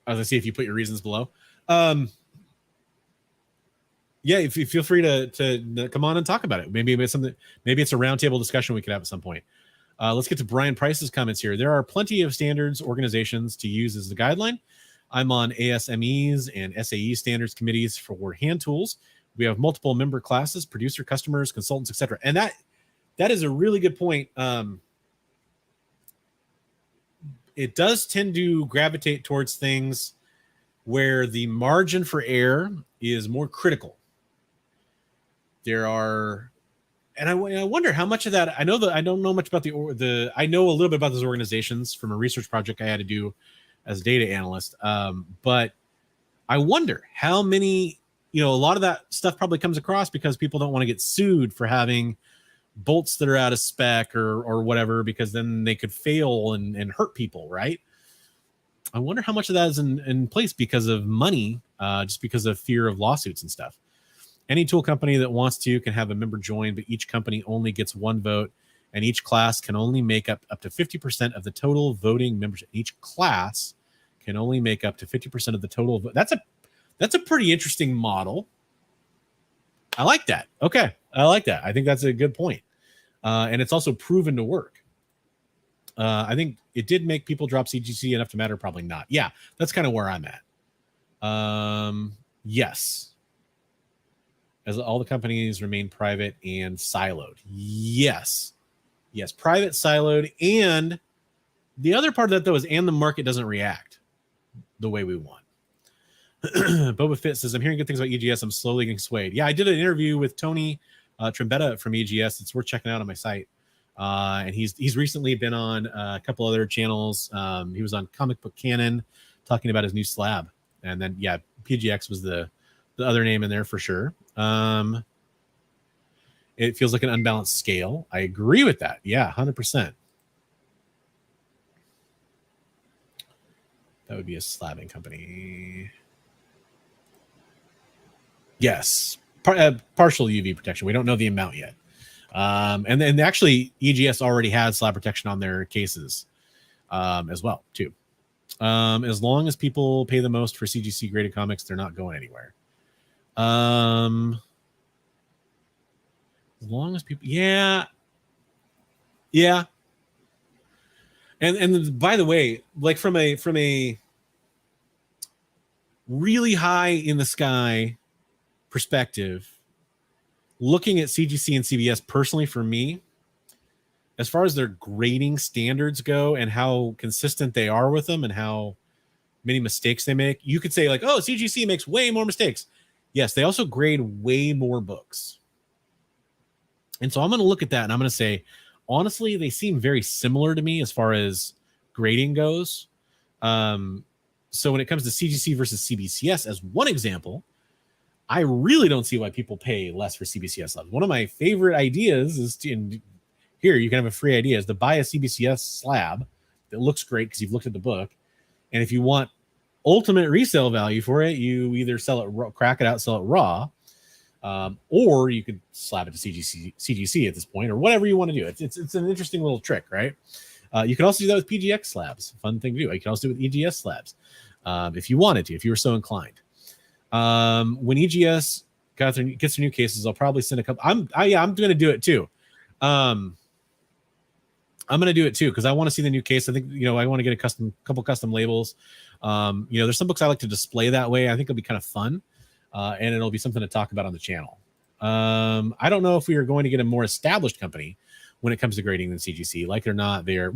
was gonna see if you put your reasons below. Yeah, if you feel free to come on and talk about it. Maybe it's something. Maybe it's a roundtable discussion we could have at some point. Let's get to Brian Price's comments here. There are plenty of standards organizations to use as the guideline. I'm on ASMEs and SAE standards committees for hand tools. We have multiple member classes, producer, customers, consultants, etc. And that is a really good point. It does tend to gravitate towards things where the margin for error is more critical. There are, and I wonder how much of that. I don't know much about I know a little bit about those organizations from a research project I had to do as a data analyst. But I wonder how many, a lot of that stuff probably comes across because people don't want to get sued for having bolts that are out of spec or whatever, because then they could fail and hurt people, right? I wonder how much of that is in place because of money, just because of fear of lawsuits and stuff. Any tool company that wants to can have a member join, but each company only gets one vote, and each class can only make up to 50% of the total voting membership. Each class can only make up to 50% of the total vote. That's a pretty interesting model. I like that. Okay, I like that. I think that's a good point. And it's also proven to work. I think it did make people drop CGC enough to matter. Probably not. Yeah, that's kind of where I'm at. Yes. As all the companies remain private and siloed. Yes, private, siloed. And the other part of that, though, is the market doesn't react the way we want. Boba Fett says, I'm hearing good things about EGS. I'm slowly getting swayed. Yeah, I did an interview with Tony Trombetta from EGS. It's worth checking out on my site. And he's recently been on a couple other channels. He was on Comic Book Canon talking about his new slab. And then, yeah, PGX was the other name in there for sure. It feels like an unbalanced scale. I agree with that. Yeah, 100%. That would be a slabbing company. Yes, partial UV protection. We don't know the amount yet. And then actually, EGS already had slab protection on their cases as well, too. As long as people pay the most for CGC graded comics, they're not going anywhere. As long as people, yeah. And by the way, like from a really high in the sky perspective, looking at CGC and CBS personally for me, as far as their grading standards go and how consistent they are with them and how many mistakes they make, you could say like, oh, CGC makes way more mistakes. Yes, they also grade way more books. And so I'm going to look at that and I'm going to say, honestly, they seem very similar to me as far as grading goes. So when it comes to CGC versus CBCS, as one example, I really don't see why people pay less for CBCS slabs. One of my favorite ideas is here, you can have a free idea, is to buy a CBCS slab that looks great because you've looked at the book. And if you want ultimate resale value for it, you either sell it raw, crack it out, sell it raw, or you could slap it to CGC at this point, or whatever you want to do. It's an interesting little trick, right? You can also do that with PGX slabs. Fun thing to do. You can also do it with EGS slabs if you wanted to, if you were so inclined. When EGS gets their new cases, I'll probably send a couple. I'm going to do it too. I'm going to do it too because I want to see the new case. I think, I want to get a couple custom labels. There's some books I like to display that way. I think it'll be kind of fun, and it'll be something to talk about on the channel. I don't know if we are going to get a more established company when it comes to grading than CGC. Like it or not, they're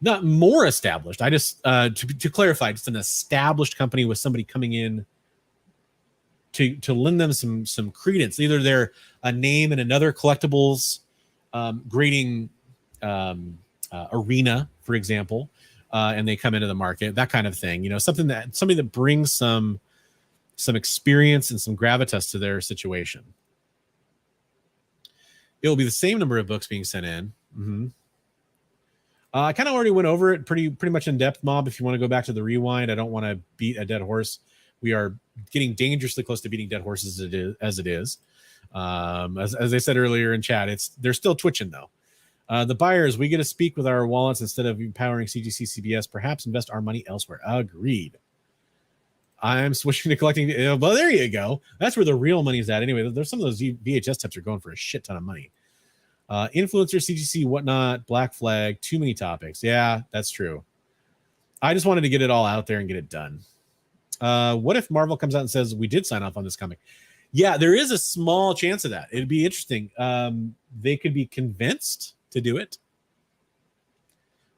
not more established. I just to clarify, just an established company with somebody coming in to lend them some credence. Either they're a name in another collectibles grading arena, for example, and they come into the market, that kind of thing. Somebody that brings some experience and some gravitas to their situation. It will be the same number of books being sent in. Mm-hmm. I kind of already went over it pretty much in depth, Mob. If you want to go back to the rewind, I don't want to beat a dead horse. We are getting dangerously close to beating dead horses as it is. As I said earlier in chat, they're still twitching though. The buyers, we get to speak with our wallets instead of empowering CGC, CBS. Perhaps invest our money elsewhere. Agreed. I'm switching to collecting. Well, there you go. That's where the real money is at. Anyway, there's some of those VHS types are going for a shit ton of money. Influencer, CGC, whatnot, Black Flag, too many topics. Yeah, that's true. I just wanted to get it all out there and get it done. What if Marvel comes out and says we did sign off on this comic? Yeah, there is a small chance of that. It'd be interesting. They could be convinced to do it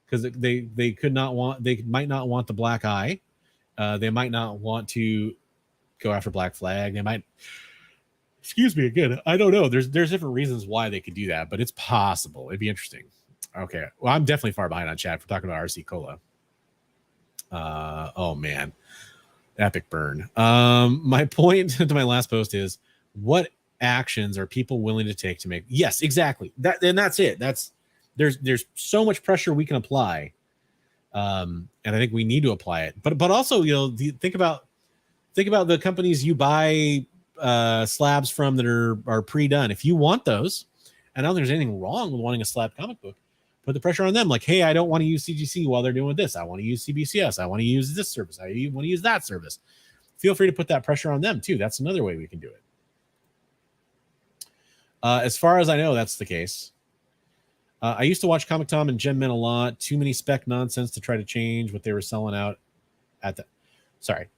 because they might not want the black eye. They might not want to go after Black Flag. They might, excuse me again, I don't know. There's different reasons why they could do that, but it's possible. It'd be interesting. Okay. Well, I'm definitely far behind on chat for talking about RC Cola. Oh man. Epic burn. My point to my last post is what actions are people willing to take to make? Yes, exactly. That's it. There's so much pressure we can apply. And I think we need to apply it, but also, think about the companies you buy slabs from that are pre-done. If you want those, and I don't think there's anything wrong with wanting a slab comic book, put the pressure on them. Like, hey, I don't want to use CGC while they're doing this. I want to use CBCS. I want to use this service. I want to use that service. Feel free to put that pressure on them too. That's another way we can do it. As far as I know, that's the case. I used to watch Comic Tom and Gem Men a lot. Too many spec nonsense to try to change what they were selling out at the. Sorry,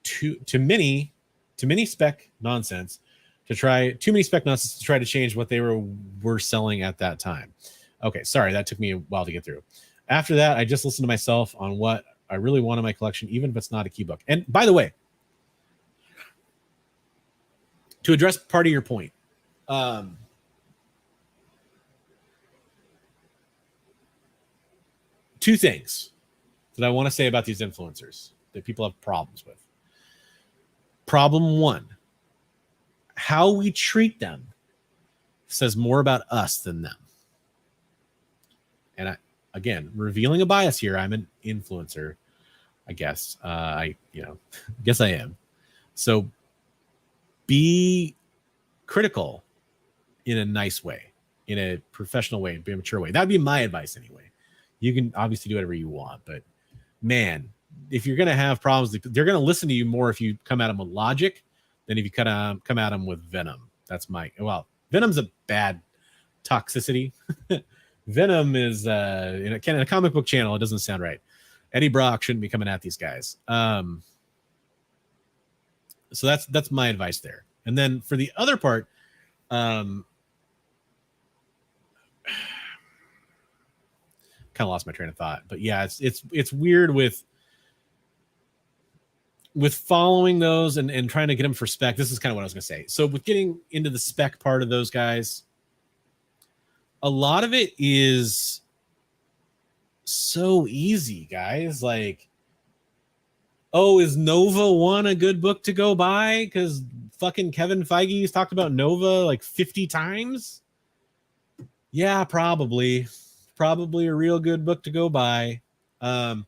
too many spec nonsense to try. Too many spec nonsense to try to change what they were selling at that time. Okay, sorry, that took me a while to get through. After that, I just listened to myself on what I really want in my collection, even if it's not a key book. And by the way, to address part of your point, two things that I want to say about these influencers that people have problems with. Problem one, how we treat them says more about us than them. And again, revealing a bias here, I'm an influencer, I guess. Guess I am. So be critical in a nice way, in a professional way, be a mature way. That'd be my advice anyway. You can obviously do whatever you want, but man, if you're going to have problems, they're going to listen to you more if you come at them with logic than if you come at them with venom. Venom's a bad toxicity. Venom is in a comic book channel. It doesn't sound right. Eddie Brock shouldn't be coming at these guys. So that's my advice there. And then for the other part, kind of lost my train of thought, but yeah, it's weird with following those and trying to get them for spec. This is kind of what I was going to say. So with getting into the spec part of those guys, a lot of it is so easy, guys. Like, oh, is Nova 1 a good book to go buy? Because fucking Kevin Feige's talked about Nova like 50 times. Yeah, probably a real good book to go buy. I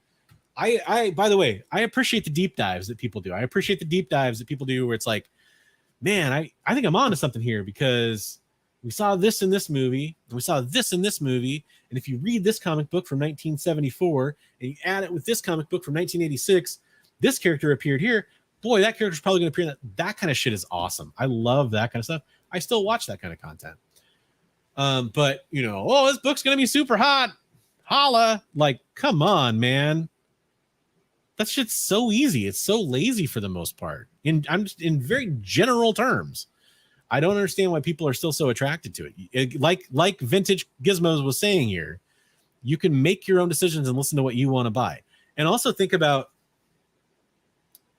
by the way, I appreciate the deep dives that people do. I appreciate the deep dives that people do where it's like, man, I think I'm onto something here because we saw this in this movie, and we saw this in this movie, and if you read this comic book from 1974 and you add it with this comic book from 1986, this character appeared here. Boy, that character's probably going to appear in that. That kind of shit is awesome. I love that kind of stuff. I still watch that kind of content. But you know, oh, this book's going to be super hot. Holla. Like, come on, man. That shit's so easy. It's so lazy for the most part. I'm just in very general terms. I don't understand why people are still so attracted to it. Like Vintage Gizmos was saying here, you can make your own decisions and listen to what you want to buy. And also think about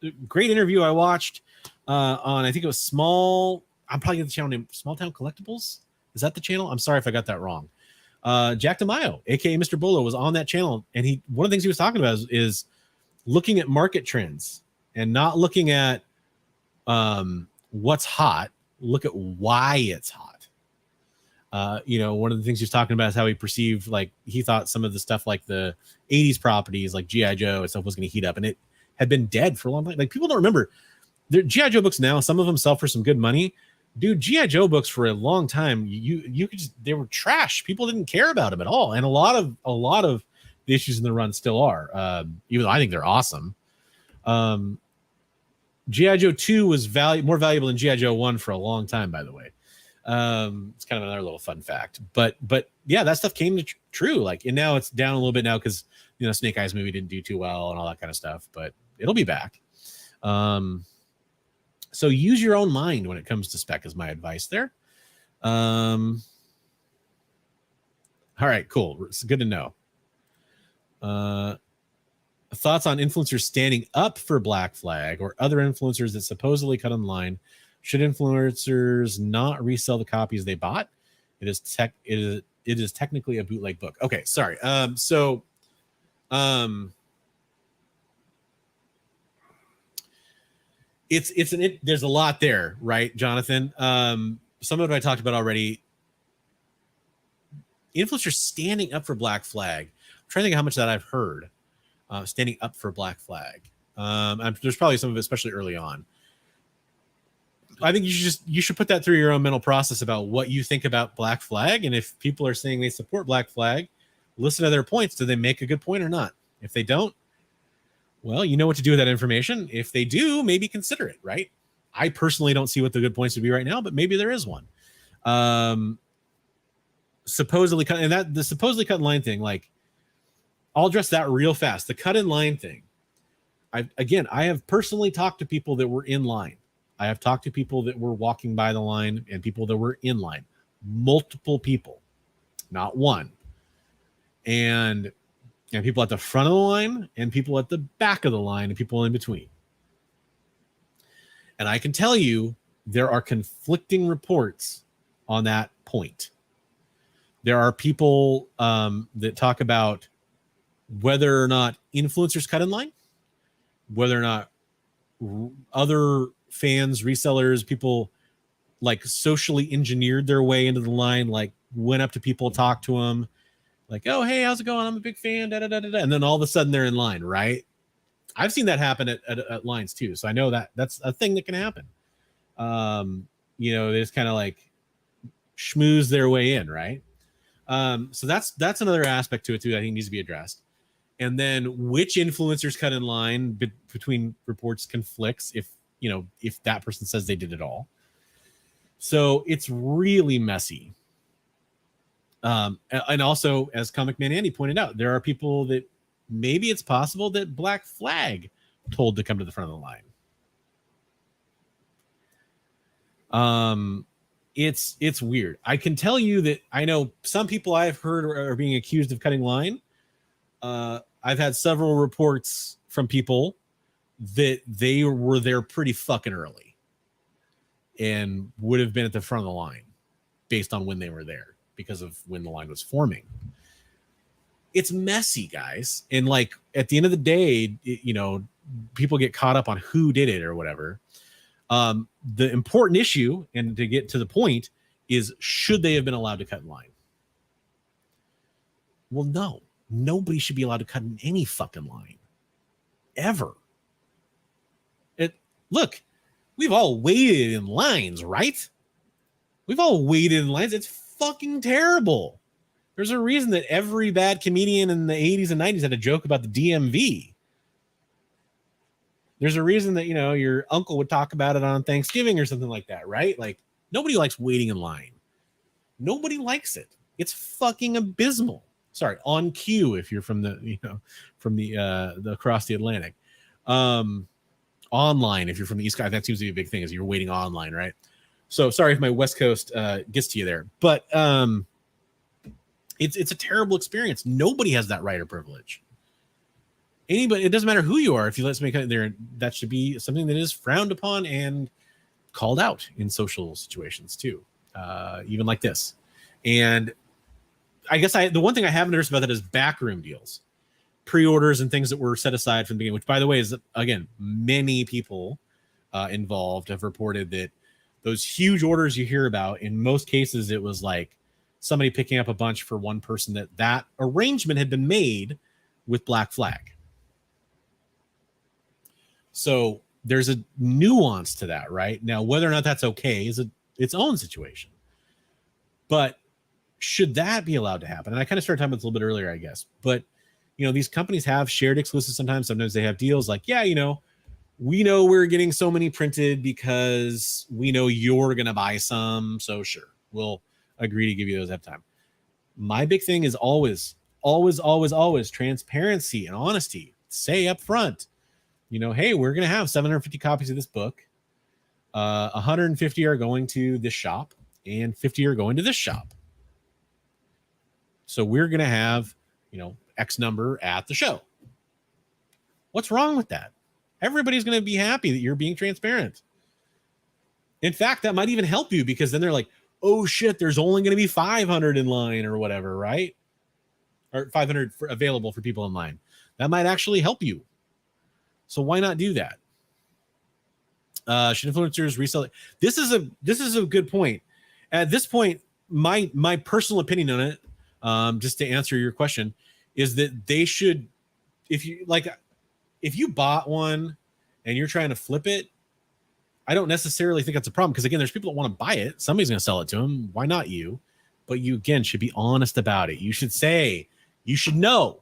a great interview I watched on, I think it was I'm probably getting the channel name Small Town Collectibles. Is that the channel? I'm sorry if I got that wrong. Jack DeMaio, aka Mr. Bolo, was on that channel, and one of the things he was talking about is looking at market trends and not looking at what's hot. Look at why it's hot. You know, one of the things he was talking about is how he perceived, like, he thought some of the stuff like the 80s properties like G.I. Joe and stuff was going to heat up, and it had been dead for a long time. Like, people don't remember. Their G.I. Joe books now, some of them sell for some good money. Dude, G.I. Joe books for a long time, you could just, they were trash. People didn't care about them at all. And a lot of the issues in the run still are, even though I think they're awesome. G.I. Joe 2 was more valuable than G.I. Joe 1 for a long time, by the way. It's kind of another little fun fact. But yeah, that stuff came to true. Like, and now it's down a little bit now because, you know, Snake Eyes movie didn't do too well and all that kind of stuff. But it'll be back. So use your own mind when it comes to spec is my advice there. All right, cool. It's good to know. Thoughts on influencers standing up for Black Flag or other influencers that supposedly cut in line. Should influencers not resell the copies they bought? It is technically a bootleg book. Okay, sorry. There's a lot there, right, Jonathan? Some of it I talked about already. Influencers standing up for Black Flag. I'm trying to think of how much that I've heard. Standing up for Black Flag. There's probably some of it, especially early on. I think you should put that through your own mental process about what you think about Black Flag, and if people are saying they support Black Flag, listen to their points. Do they make a good point or not? If they don't, well, you know what to do with that information. If they do, maybe consider it, right? I personally don't see what the good points would be right now, but maybe there is one. Supposedly cut, and that the supposedly cut in line thing, like, I'll address that real fast. The cut in line thing. I have personally talked to people that were in line. I have talked to people that were walking by the line and people that were in line. Multiple people, not one. And people at the front of the line and people at the back of the line and people in between. And I can tell you there are conflicting reports on that point. There are people that talk about whether or not influencers cut in line, whether or not other fans, resellers, people like socially engineered their way into the line, like went up to people, talked to them, like, oh, hey, how's it going? I'm a big fan, da, da, da, da. And then all of a sudden they're in line, right? I've seen that happen at lines too. So I know that that's a thing that can happen. You know, they just kind of like schmooze their way in, right? So that's another aspect to it too that I think needs to be addressed. And then which influencers cut in line between reports conflicts if that person says they did it all. So it's really messy. And also, as Comic Man Andy pointed out, there are people that maybe it's possible that Black Flag told to come to the front of the line. It's weird. I can tell you that I know some people I've heard are being accused of cutting line. I've had several reports from people that they were there pretty fucking early and would have been at the front of the line based on when they were there because of when the line was forming. It's messy, guys. And like at the end of the day, people get caught up on who did it or whatever. The important issue, and to get to the point, is should they have been allowed to cut in line? Well, no. Nobody should be allowed to cut in any fucking line. Ever. Look, we've all waited in lines, right? We've all waited in lines. It's fucking terrible. There's a reason that every bad comedian in the 80s and 90s had a joke about the DMV. There's a reason that, your uncle would talk about it on Thanksgiving or something like that, right? Like, nobody likes waiting in line. Nobody likes it. It's fucking abysmal. Sorry, on cue if you're from the across the Atlantic. Online if you're from the East Coast, that seems to be a big thing, is you're waiting online, right? So sorry if my West Coast gets to you there, but it's a terrible experience. Nobody has that right or privilege. Anybody, it doesn't matter who you are. If you let somebody cut there, that should be something that is frowned upon and called out in social situations too, even like this. And I guess the one thing I haven't noticed about that is backroom deals, pre-orders and things that were set aside from the beginning, which by the way is, again, many people involved have reported that those huge orders you hear about, in most cases, it was like somebody picking up a bunch for one person that arrangement had been made with Black Flag. So there's a nuance to that, right? Now, whether or not that's okay is its own situation. But should that be allowed to happen? And I kind of started talking about this a little bit earlier, I guess. But, these companies have shared exclusives sometimes. Sometimes they have deals like, we know we're getting so many printed because we know you're going to buy some. So sure, we'll agree to give you those at time. My big thing is always transparency and honesty. Say up front, hey, we're going to have 750 copies of this book. 150 are going to this shop and 50 are going to this shop. So we're going to have, X number at the show. What's wrong with that? Everybody's going to be happy that you're being transparent. In fact, that might even help you, because then they're like, oh shit, there's only going to be 500 in line or whatever, right? Or 500 available for people in line. That might actually help you. So why not do that? Should influencers resell it? This is a good point. At this point, my personal opinion on it, just to answer your question, is that they should, if you bought one and you're trying to flip it, I don't necessarily think that's a problem, because again, there's people that want to buy it. Somebody's going to sell it to them. Why not you? But you, again, should be honest about it. You should say, you should know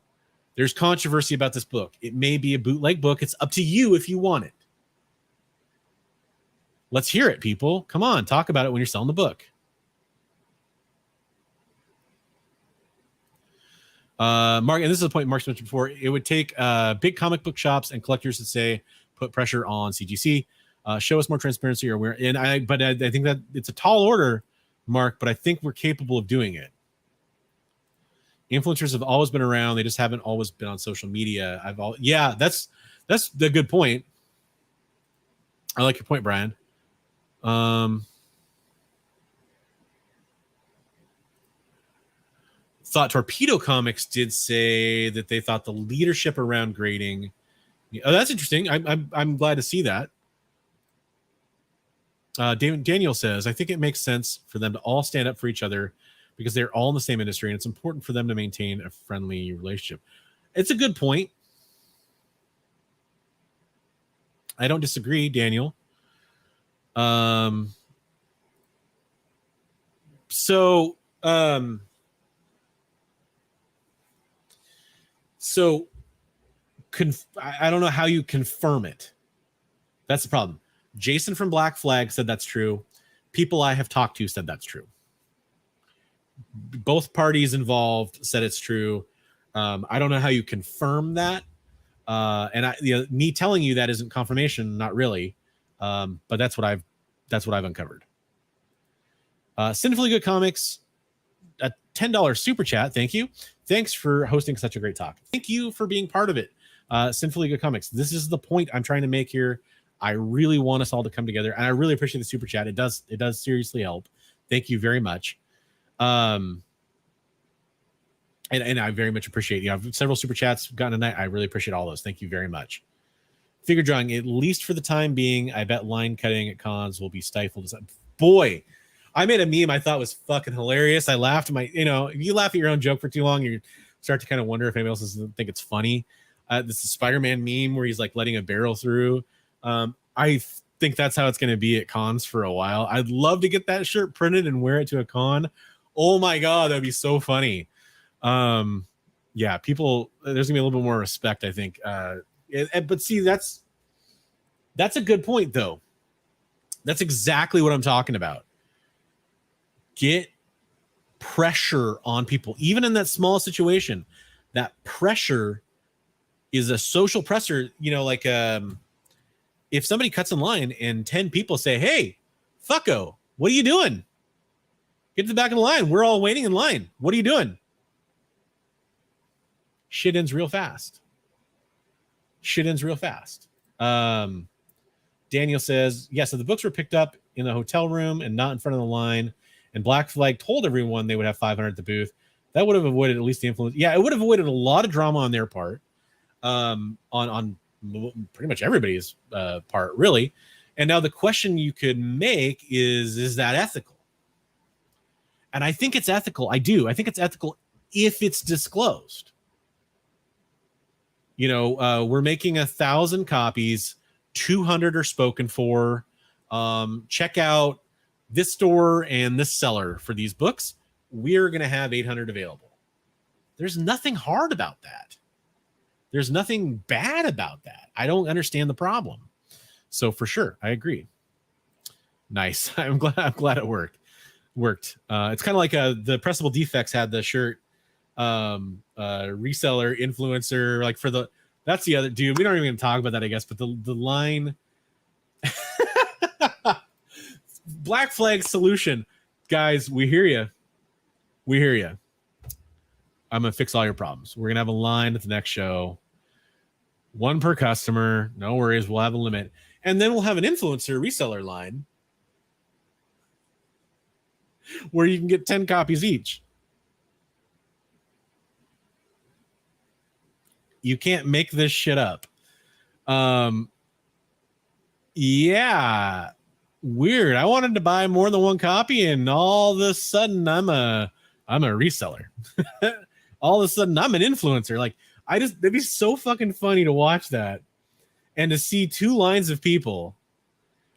there's controversy about this book. It may be a bootleg book. It's up to you if you want it. Let's hear it, people. Come on, talk about it when you're selling the book. Mark, and this is a point Mark's mentioned before, it would take big comic book shops and collectors to say, put pressure on CGC, show us more transparency, or where. And I think that it's a tall order, Mark, but I think we're capable of doing it. Influencers have always been around; they just haven't always been on social media. That's the good point. I like your point, Brian. Thought Torpedo Comics did say that they thought the leadership around grading. Oh, that's interesting. I'm glad to see that. Daniel says, I think it makes sense for them to all stand up for each other because they're all in the same industry, and it's important for them to maintain a friendly relationship. It's a good point. I don't disagree, Daniel. So I don't know how you confirm it. That's the problem. Jason from Black Flag said that's true. People I have talked to said that's true. Both parties involved said it's true. I don't know how you confirm that. And me telling you that isn't confirmation, not really. But that's what I've uncovered. Sinfully Good Comics, a $10 super chat. Thank you. Thanks for hosting such a great talk. Thank you for being part of it. Sinfully Good Comics. This is the point I'm trying to make here. I really want us all to come together, and I really appreciate the super chat. It does seriously help. Thank you very much. And I very much appreciate, I've several super chats gotten tonight. I really appreciate all those. Thank you very much. Figure drawing, at least for the time being, I bet line cutting at cons will be stifled. Boy, I made a meme I thought was fucking hilarious. I laughed. If you laugh at your own joke for too long, you start to kind of wonder if anybody else doesn't think it's funny. This is Spider-Man meme where he's like letting a barrel through. I think that's how it's going to be at cons for a while. I'd love to get that shirt printed and wear it to a con. Oh my God, that'd be so funny. Yeah, people, there's gonna be a little bit more respect, I think. But see, that's a good point though. That's exactly what I'm talking about. Get pressure on people, even in that small situation. That pressure is a social pressure, like if somebody cuts in line and 10 people say, hey, fucko, what are you doing? Get to the back of the line. We're all waiting in line. What are you doing? Shit ends real fast. Daniel says, so the books were picked up in the hotel room and not in front of the line. And Black Flag told everyone they would have 500 at the booth. That would have avoided at least the influence. Yeah, it would have avoided a lot of drama on their part. On pretty much everybody's part, really. And now the question you could make is that ethical? And I think it's ethical. I think it's ethical if it's disclosed. We're making 1,000 copies, 200 are spoken for. Check out this store and this seller for these books. We're going to have 800 available. There's nothing hard about that. There's nothing bad about that. I don't understand the problem. So for sure, I agree. Nice. I'm glad it worked. It's kind of like the Pressable Defects had the shirt reseller influencer, like that's the other dude. We don't even talk about that, I guess, but the line Black Flag solution, guys, we hear you. I'm gonna fix all your problems. We're gonna have a line at the next show, one per customer. No worries, we'll have a limit, and then we'll have an influencer reseller line where you can get 10 copies each. You can't make this shit up. Yeah, weird. I wanted to buy more than one copy, and all of a sudden I'm a reseller. All of a sudden I'm an influencer. Like, it'd be so fucking funny to watch that and to see two lines of people,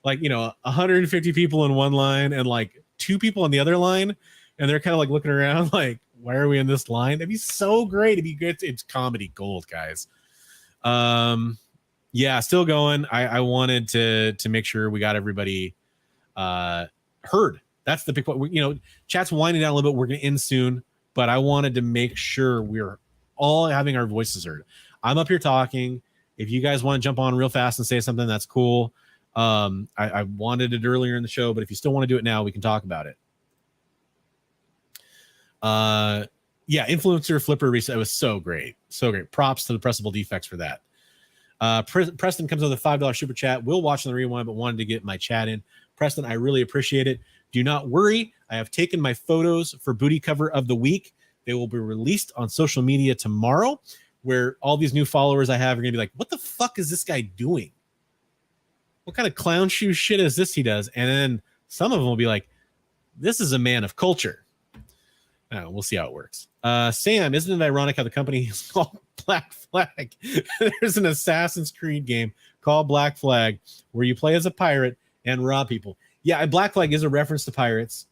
like, 150 people in one line and like 2 people on the other line, and they're kind of like looking around like, why are we in this line? It'd be so great. It'd be good. It's comedy gold, guys. Yeah, still going. I wanted to make sure we got everybody heard. That's the big point. Chat's winding down a little bit. We're going to end soon, but I wanted to make sure we're all having our voices heard. I'm up here talking. If you guys want to jump on real fast and say something, that's cool. I wanted it earlier in the show, but if you still want to do it now, we can talk about it. Yeah, influencer flipper reset. It was so great. Props to the Pressable Defects for that. Preston comes with a $5 super chat. We'll watch on the rewind, but wanted to get my chat in. Preston, I really appreciate it. Do not worry. I have taken my photos for booty cover of the week. They will be released on social media tomorrow, where all these new followers I have are going to be like, what the fuck is this guy doing? What kind of clown shoe shit is this he does? And then some of them will be like, this is a man of culture. We'll see how it works. Sam, isn't it ironic how the company is called Black Flag? There's an Assassin's Creed game called Black Flag where you play as a pirate and rob people. Yeah, and Black Flag is a reference to pirates.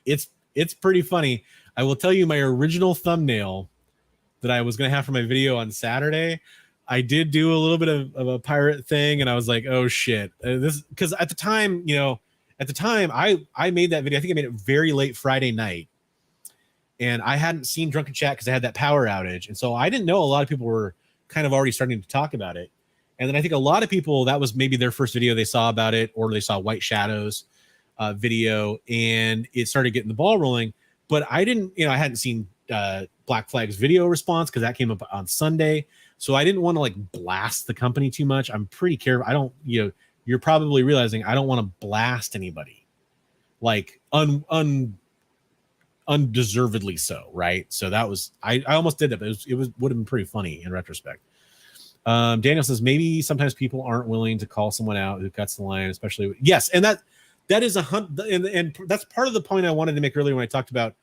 It's pretty funny. I will tell you, my original thumbnail that I was going to have for my video on Saturday, I did do a little bit of a pirate thing, and I was like, oh shit. This, because at the time, I made that video. I think I made it very late Friday night, and I hadn't seen Drunken Chat because I had that power outage. And so I didn't know a lot of people were kind of already starting to talk about it. And then I think a lot of people, that was maybe their first video they saw about it, or they saw White Shadows. video, and it started getting the ball rolling. But I didn't, I hadn't seen Black Flag's video response because that came up on Sunday. So I didn't want to like blast the company too much. I'm pretty careful. I don't, you're probably realizing I don't want to blast anybody like undeservedly so, right? So that was, I almost did that, but it would have been pretty funny in retrospect. Daniel says maybe sometimes people aren't willing to call someone out who cuts the line, especially yes, and that is and that's part of the point I wanted to make earlier when I talked about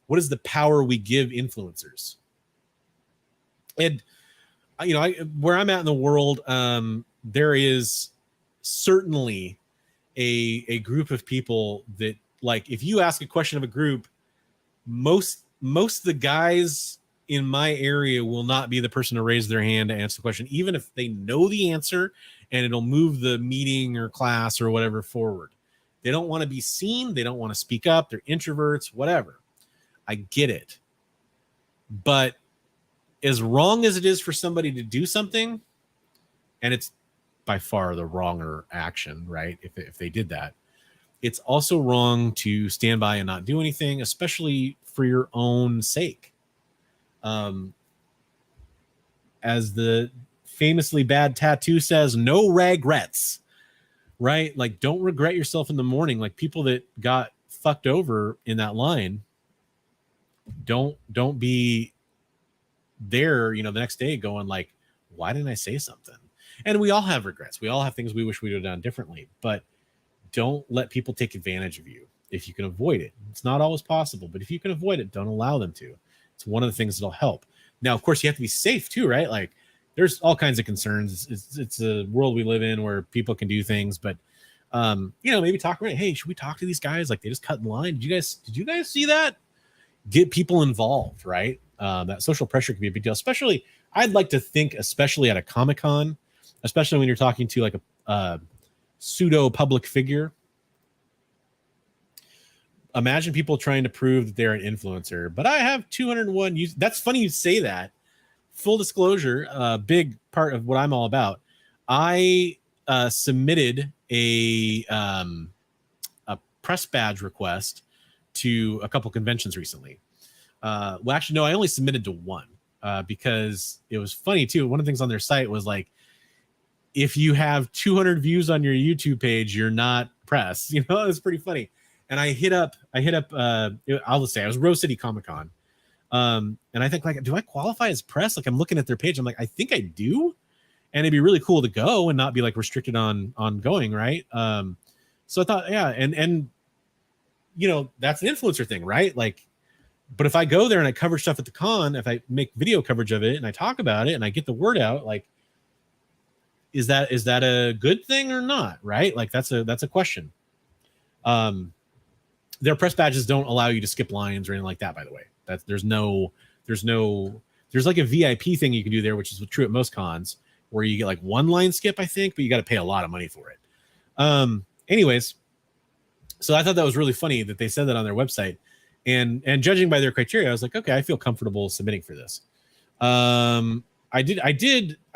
what is the power we give influencers. And where I'm at in the world, there is certainly a group of people that, like, if you ask a question of a group, most of the guys in my area will not be the person to raise their hand to answer the question, even if they know the answer and it'll move the meeting or class or whatever forward. They don't want to be seen. They don't want to speak up. They're introverts, whatever. I get it. But as wrong as it is for somebody to do something, and it's by far the wronger action, right? If they did that, it's also wrong to stand by and not do anything, especially for your own sake. As the famously bad tattoo says, no regrets, right? Like, don't regret yourself in the morning. Like, people that got fucked over in that line, don't be there, the next day going like, why didn't I say something? And we all have regrets. We all have things we wish we would have done differently, but don't let people take advantage of you if you can avoid it. It's not always possible, but if you can avoid it, don't allow them to. It's one of the things that'll help. Now, of course, you have to be safe too, right? Like, there's all kinds of concerns. It's a world we live in where people can do things, but maybe talk about it. Hey, should we talk to these guys? Like, they just cut in line. Did you guys see that? Get people involved, right? That social pressure can be a big deal, especially, I'd like to think, especially at a Comic-Con, especially when you're talking to like a pseudo public figure. Imagine people trying to prove that they're an influencer, but I have 201 users. That's funny you say that. Full disclosure, a big part of what I'm all about. I submitted a press badge request to a couple conventions recently. Well, actually, no, I only submitted to one because it was funny too. One of the things on their site was like, if you have 200 views on your YouTube page, you're not press. It was pretty funny. And I hit up, I'll just say, I was Rose City Comic-Con. And I think, like, do I qualify as press? Like, I'm looking at their page. I'm like, I think I do. And it'd be really cool to go and not be like restricted on going, right? So I thought, yeah. And that's an influencer thing, right? Like, but if I go there and I cover stuff at the con, if I make video coverage of it and I talk about it and I get the word out, like, is that a good thing or not? Right? Like, that's a question. Their press badges don't allow you to skip lines or anything like that, by the way. There's like a VIP thing you can do there, which is true at most cons, where you get like one line skip, I think, but you got to pay a lot of money for it. Anyways, so I thought that was really funny that they said that on their website, and judging by their criteria, I was like, okay, I feel comfortable submitting for this. I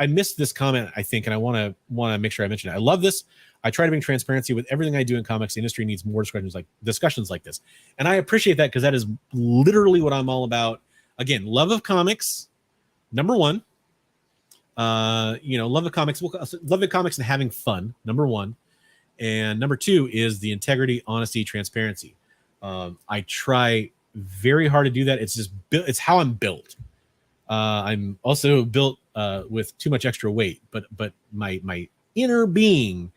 missed this comment, I think, and I want to make sure I mention it. I love this. I try to bring transparency with everything I do in comics. The industry needs more discussions like this. And I appreciate that, because that is literally what I'm all about. Again, love of comics, number one. Love of comics and having fun, number one. And number two is the integrity, honesty, transparency. I try very hard to do that. It's how I'm built. I'm also built with too much extra weight, but my inner being,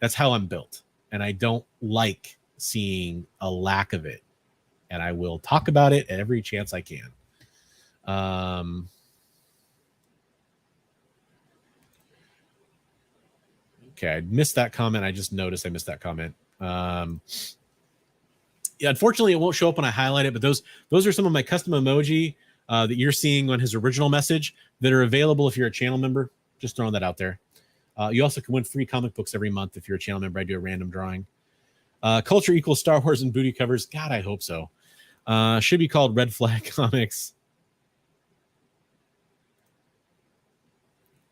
that's how I'm built. And I don't like seeing a lack of it. And I will talk about it at every chance I can. Okay, I missed that comment. I just noticed I missed that comment. Yeah, unfortunately, it won't show up when I highlight it, but those are some of my custom emoji that you're seeing on his original message that are available if you're a channel member. Just throwing that out there. You also can win free comic books every month if you're a channel member. I do a random drawing. Culture equals Star Wars and booty covers. God, I hope so. Should be called Red Flag Comics.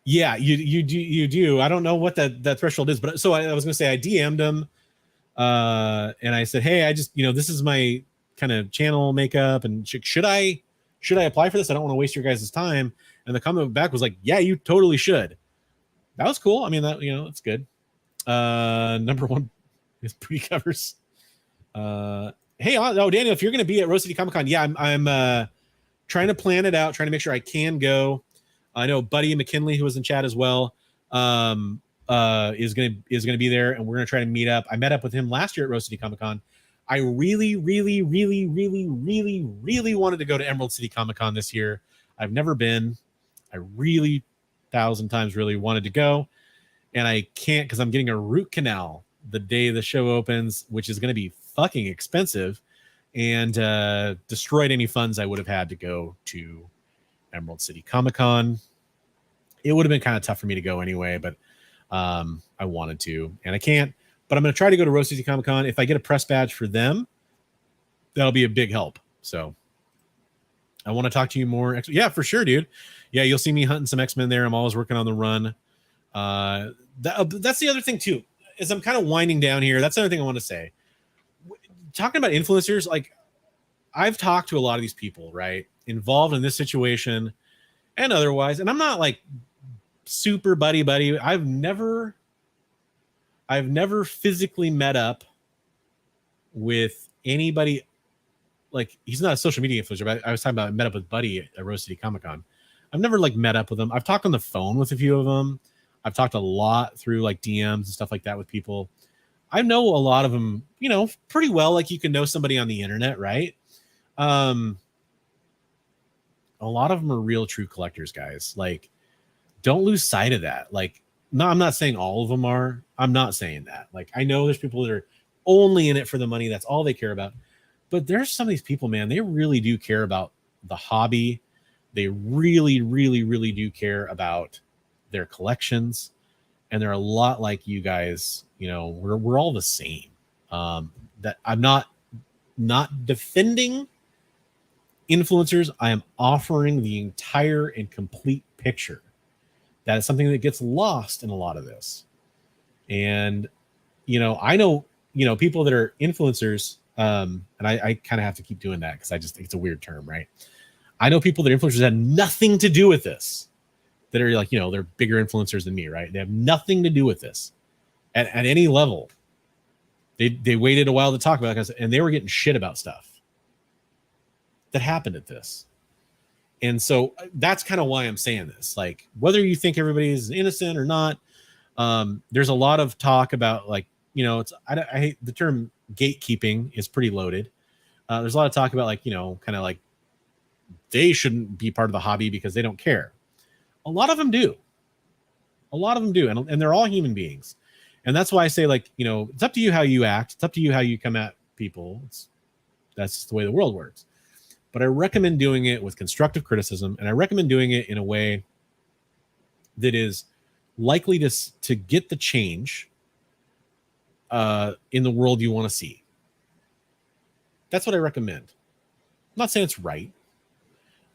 Yeah, you do. I don't know what that threshold is, but so I was going to say I DM'd him And I said, hey, I just, this is my kind of channel makeup, and should I apply for this? I don't want to waste your guys' time. And the comment back was like, yeah, you totally should. That was cool. I mean, that, it's good. Number one is pre-covers. Hey, Daniel, if you're going to be at Rose City Comic Con, yeah, I'm trying to plan it out, trying to make sure I can go. I know Buddy McKinley, who was in chat as well, is gonna be there, and we're gonna try to meet up. I met up with him last year at Rose City Comic Con. I really, really, really, really, really, really wanted to go to Emerald City Comic Con this year. I've never been. I really, 1,000 times really wanted to go, and I can't because I'm getting a root canal the day the show opens, which is going to be fucking expensive, and destroyed any funds I would have had to go to Emerald City Comic Con. It would have been kind of tough for me to go anyway, but I wanted to, and I can't. But I'm going to try to go to Rose City Comic Con. If I get a press badge for them, that'll be a big help. So I want to talk to you more. Yeah, for sure, dude. Yeah, you'll see me hunting some X-Men there. I'm always working on the run. That's the other thing too, is I'm kind of winding down here. That's another thing I want to say. Talking about influencers, like I've talked to a lot of these people, right, involved in this situation and otherwise, and I'm not like super buddy. I've never physically met up with anybody. Like, he's not a social media influencer, but I was talking about I met up with Buddy at Rose City Comic Con. I've never like met up with them. I've talked on the phone with a few of them. I've talked a lot through like DMs and stuff like that with people. I know a lot of them, pretty well. Like you can know somebody on the internet, right? A lot of them are real true collectors, guys. Like, don't lose sight of that. Like, no, I'm not saying all of them are. I'm not saying that. Like, I know there's people that are only in it for the money. That's all they care about. But there's some of these people, man, they really do care about the hobby. They really, really, really do care about their collections. And they're a lot like you guys. We're all the same. That I'm not defending influencers. I am offering the entire and complete picture. That is something that gets lost in a lot of this. And, I know, people that are influencers, and I kind of have to keep doing that because I just think it's a weird term, right? I know people that are influencers that had nothing to do with this, that are like, they're bigger influencers than me, right? They have nothing to do with this at any level. They waited a while to talk about it, and they were getting shit about stuff that happened at this. And so that's kind of why I'm saying this. Like, whether you think everybody is innocent or not, there's a lot of talk about like, I hate the term gatekeeping is pretty loaded. There's a lot of talk about like, kind of like they shouldn't be part of the hobby because they don't care. A lot of them do. And they're all human beings. And that's why I say, like, it's up to you how you act. It's up to you how you come at people. That's just the way the world works. But I recommend doing it with constructive criticism, and I recommend doing it in a way that is likely to get the change in the world you want to see. That's what I recommend. I'm not saying it's right.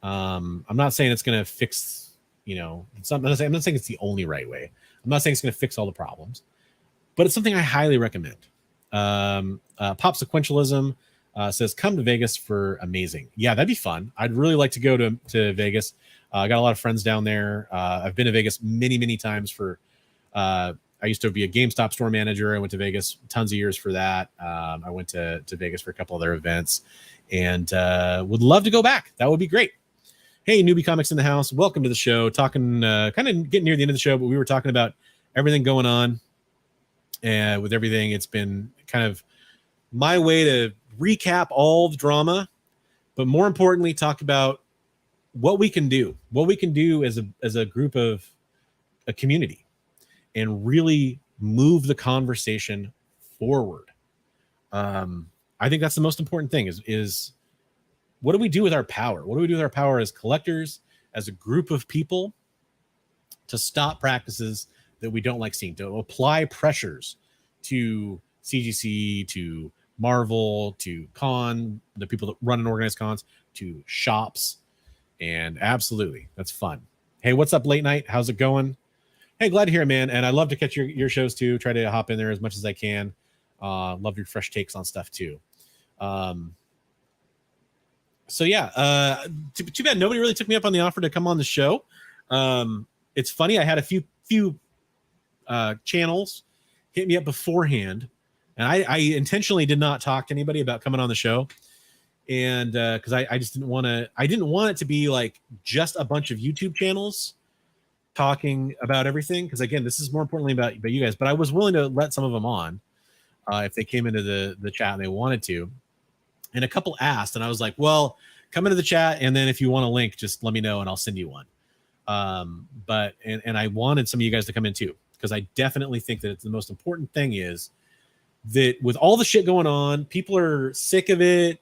I'm not saying it's going to fix, I'm not saying it's the only right way. I'm not saying it's going to fix all the problems, but it's something I highly recommend. Pop Sequentialism says, come to Vegas for amazing. Yeah, that'd be fun. I'd really like to go to Vegas. I got a lot of friends down there. I've been to Vegas many, many times I used to be a GameStop store manager. I went to Vegas tons of years for that. I went to Vegas for a couple other events, and would love to go back. That would be great. Hey, Newbie Comics in the house. Welcome to the show. Talking, kind of getting near the end of the show, but we were talking about everything going on. And with everything, it's been kind of my way to recap all the drama, but more importantly, talk about what we can do as a group of a community, and really move the conversation forward. I think that's the most important thing is what do we do with our power? What do we do with our power as collectors, as a group of people, to stop practices that we don't like seeing, to apply pressures to CGC, to Marvel, to the people that run and organize cons, to shops. And absolutely, that's fun. Hey, what's up, Late Night? How's it going? Hey, glad to hear it, man. And I love to catch your shows too. Try to hop in there as much as I can. Love your fresh takes on stuff too. So yeah, too bad nobody really took me up on the offer to come on the show. It's funny, I had a few channels hit me up beforehand, and I intentionally did not talk to anybody about coming on the show, and because I just didn't want it to be like just a bunch of YouTube channels talking about everything, because again, this is more importantly about you guys, but I was willing to let some of them on if they came into the chat and they wanted to. And a couple asked, and I was like, well, come into the chat, and then if you want a link, just let me know and I'll send you one. But I wanted some of you guys to come in too, because I definitely think that it's the most important thing is that with all the shit going on, people are sick of it,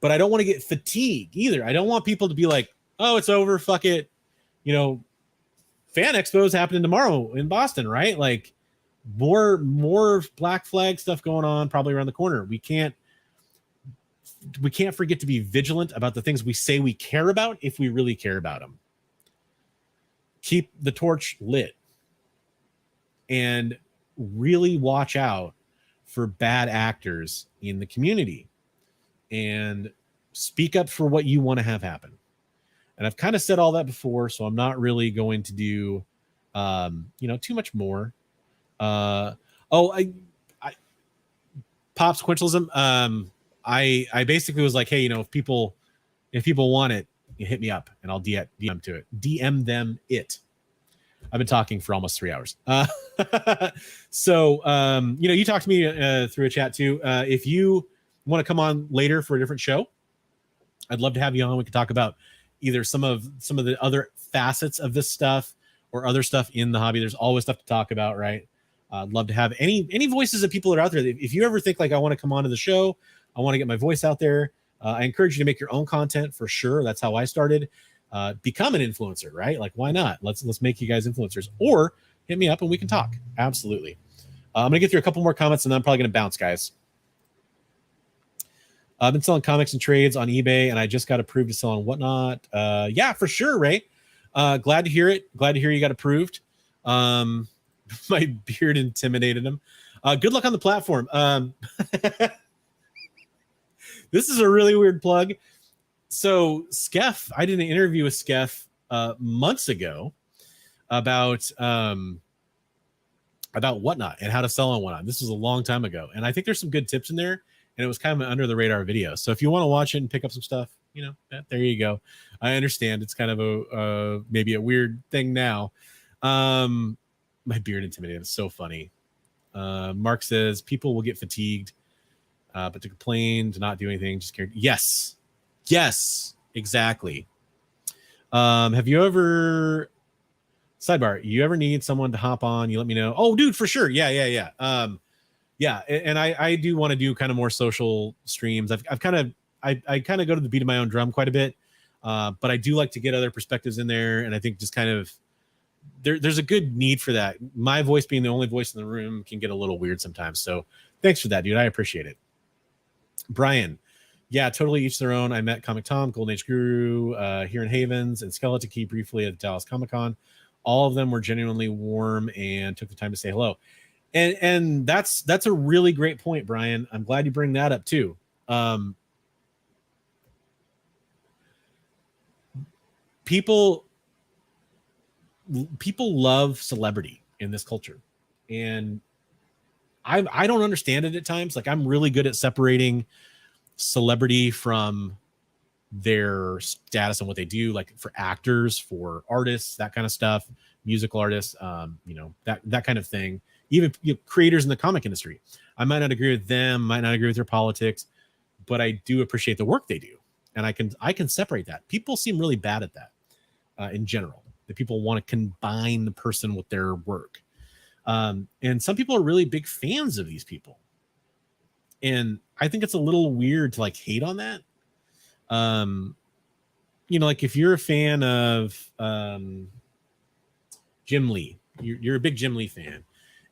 but I don't want to get fatigued either. I don't want people to be like, oh, it's over, fuck it. You know, Fan Expo is happening tomorrow in Boston, right? Like more Black Flag stuff going on probably around the corner. We can't forget to be vigilant about the things we say we care about if we really care about them. Keep the torch lit and really watch out for bad actors in the community and speak up for what you want to have happen. And I've kind of said all that before, so I'm not really going to do, too much more. Popsequentialism. I basically was like, hey, if people want it, you hit me up and I'll DM them it. I've been talking for almost 3 hours. So, you talk to me through a chat too. If you want to come on later for a different show, I'd love to have you on. We could talk about either some of the other facets of this stuff or other stuff in the hobby. There's always stuff to talk about, right? I'd love to have any voices of people that are out there. If you ever think like I want to come onto the show, I want to get my voice out there, I encourage you to make your own content for sure. That's how I started. Become an influencer, right? Like, why not? Let's make you guys influencers, or hit me up and we can talk. Absolutely. I'm gonna get through a couple more comments and then I'm probably gonna bounce, guys. I've been selling comics and trades on eBay, and I just got approved to sell on WhatNot. Yeah, for sure, Ray. Glad to hear it. Glad to hear you got approved. My beard intimidated him. Good luck on the platform. This is a really weird plug. So Skef, I did an interview with Skef months ago about WhatNot and how to sell on WhatNot. This was a long time ago, and I think there's some good tips in there. And it was kind of an under the radar video. So if you want to watch it and pick up some stuff, there you go. I understand it's kind of a maybe a weird thing now. My beard intimidated. It's so funny. Mark says people will get fatigued, but to complain, to not do anything, just care. Yes, exactly. Have you ever sidebar? You ever need someone to hop on? You let me know. Oh, dude, for sure. Yeah. Yeah, and I do want to do kind of more social streams. I kind of go to the beat of my own drum quite a bit, but I do like to get other perspectives in there, and I think just kind of there's a good need for that. My voice being the only voice in the room can get a little weird sometimes. So thanks for that, dude. I appreciate it. Brian, yeah, totally each their own. I met Comic Tom, Golden Age Guru here in Havens, and Skeleton Key briefly at Dallas Comic Con. All of them were genuinely warm and took the time to say hello. And that's a really great point, Brian. I'm glad you bring that up too. People love celebrity in this culture, and I don't understand it at times. Like, I'm really good at separating celebrity from their status and what they do, like for actors, for artists, that kind of stuff, musical artists, that kind of thing. Even creators in the comic industry. I might not agree with them, might not agree with their politics, but I do appreciate the work they do. And I can separate that. People seem really bad at that in general. That people want to combine the person with their work. And some people are really big fans of these people. And I think it's a little weird to like hate on that. Like if you're a fan of Jim Lee, you're a big Jim Lee fan.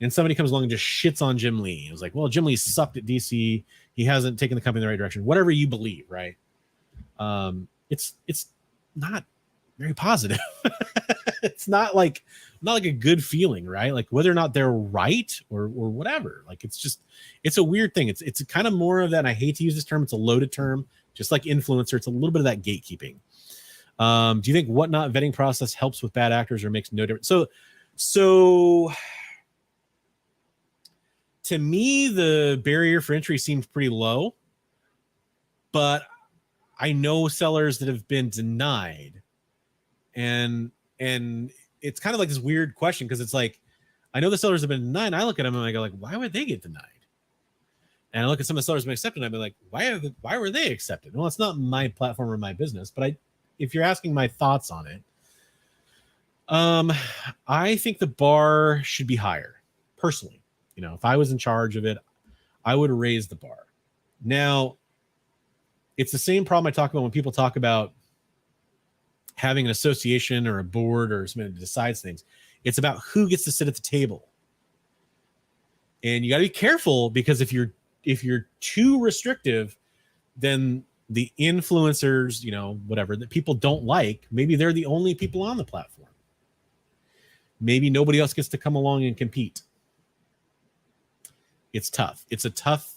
And somebody comes along and just shits on Jim Lee. It was like, well, Jim Lee sucked at DC. He hasn't taken the company in the right direction. Whatever you believe, right? It's not very positive. It's not like a good feeling, right? Like whether or not they're right or whatever. Like it's a weird thing. It's kind of more of that. And I hate to use this term. It's a loaded term, just like influencer. It's a little bit of that gatekeeping. Do you think WhatNot vetting process helps with bad actors or makes no difference? So to me, the barrier for entry seems pretty low, but I know sellers that have been denied, and it's kind of like this weird question, because it's like, I know the sellers have been denied. I look at them and I go like, why would they get denied? And I look at some of the sellers who have been accepted, and I'd be like, why were they accepted? Well, it's not my platform or my business, but if you're asking my thoughts on it, I think the bar should be higher. Personally, if I was in charge of it, I would raise the bar. Now, it's the same problem I talk about when people talk about having an association or a board or somebody that decides things. It's about who gets to sit at the table. And you got to be careful, because if you're too restrictive, then the influencers, whatever, that people don't like, maybe they're the only people on the platform. Maybe nobody else gets to come along and compete. It's tough. It's a tough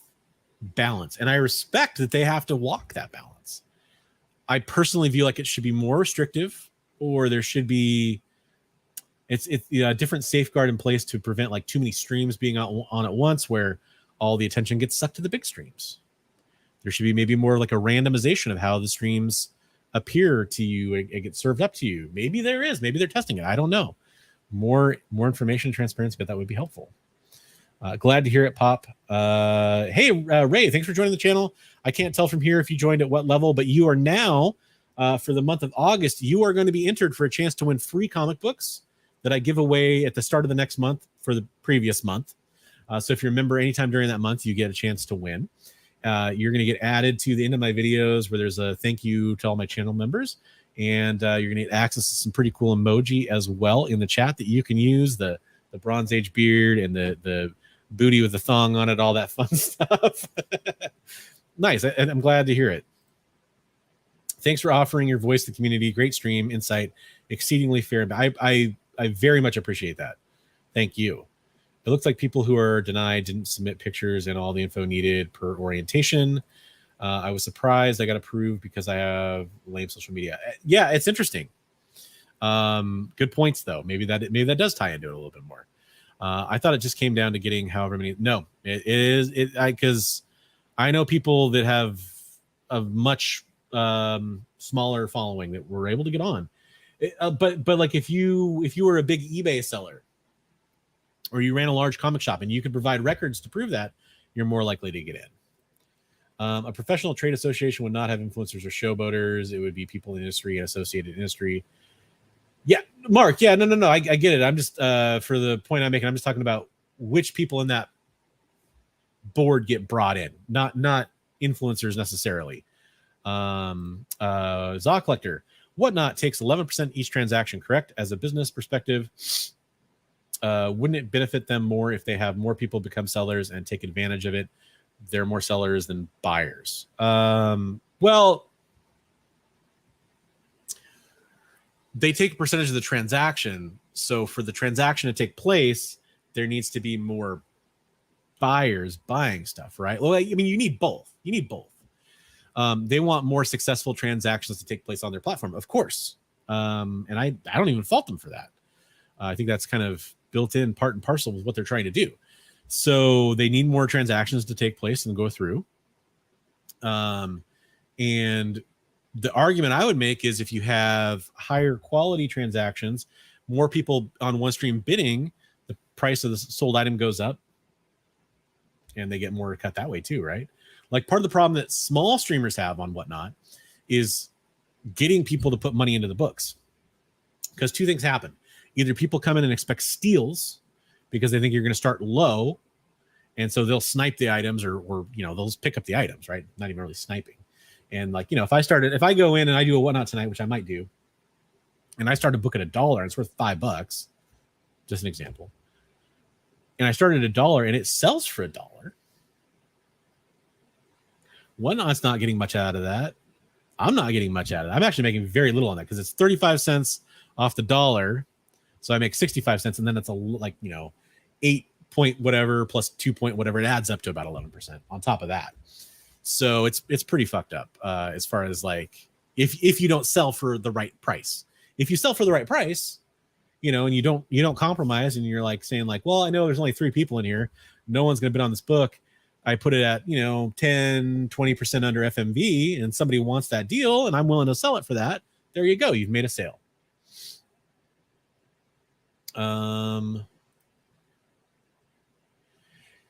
balance. And I respect that they have to walk that balance. I personally feel like it should be more restrictive, or there should be a different safeguard in place to prevent like too many streams being on at once, where all the attention gets sucked to the big streams. There should be maybe more like a randomization of how the streams appear to you and get served up to you. Maybe maybe they're testing it. I don't know. More information and transparency, but that would be helpful. Glad to hear it, Pop. Hey, Ray, thanks for joining the channel. I can't tell from here if you joined at what level, but you are now, for the month of August, you are going to be entered for a chance to win free comic books that I give away at the start of the next month for the previous month. So if you remember, anytime during that month, you get a chance to win. You're going to get added to the end of my videos where there's a thank you to all my channel members. And you're going to get access to some pretty cool emoji as well in the chat that you can use. The Bronze Age beard and the booty with the thong on it, all that fun stuff. Nice. I'm glad to hear it. Thanks for offering your voice to the community. Great stream, insight, exceedingly fair. I very much appreciate that. Thank you. It looks like people who are denied didn't submit pictures and all the info needed per orientation. I was surprised I got approved because I have lame social media. Yeah, it's interesting. Good points, though. Maybe that does tie into it a little bit more. I thought it just came down to getting however many. No, it is because I know people that have a much smaller following that were able to get on. But like if you were a big eBay seller, or you ran a large comic shop and you could provide records to prove that, you're more likely to get in. A professional trade association would not have influencers or showboaters. It would be people in the industry and associated industry. Yeah, Mark. Yeah, no. I get it. I'm just for the point I'm making, I'm just talking about which people in that board get brought in, not influencers necessarily. Zaw Collector, WhatNot takes 11% each transaction, correct? As a business perspective, wouldn't it benefit them more if they have more people become sellers and take advantage of it? There are more sellers than buyers. Well, they take a percentage of the transaction. So for the transaction to take place, there needs to be more buyers buying stuff, right? Well, I mean, you need both. They want more successful transactions to take place on their platform, of course. And I don't even fault them for that. I think that's kind of built in part and parcel with what they're trying to do. So they need more transactions to take place and go through. And the argument I would make is if you have higher quality transactions, more people on one stream bidding, the price of the sold item goes up and they get more cut that way too, right? Like part of the problem that small streamers have on WhatNot is getting people to put money into the books, because two things happen. Either people come in and expect steals because they think you're going to start low, and so they'll snipe the items, or they'll just pick up the items, right? Not even really sniping. And like, if I go in and I do a WhatNot tonight, which I might do, and I start to book at $1 and it's worth $5, just an example, and I started at $1 and it sells for $1, WhatNot's not getting much out of that. I'm not getting much out of it. I'm actually making very little on that because it's 35 cents off the dollar. So I make 65 cents, and then it's 8 point whatever plus 2 point whatever. It adds up to about 11% on top of that. So it's pretty fucked up as far as like if you don't sell for the right price. If you sell for the right price, and you don't compromise, and you're like saying like, well, I know there's only 3 people in here, no one's gonna bid on this book. I put it at 10-20% under FMV, and somebody wants that deal, and I'm willing to sell it for that. There you go, you've made a sale.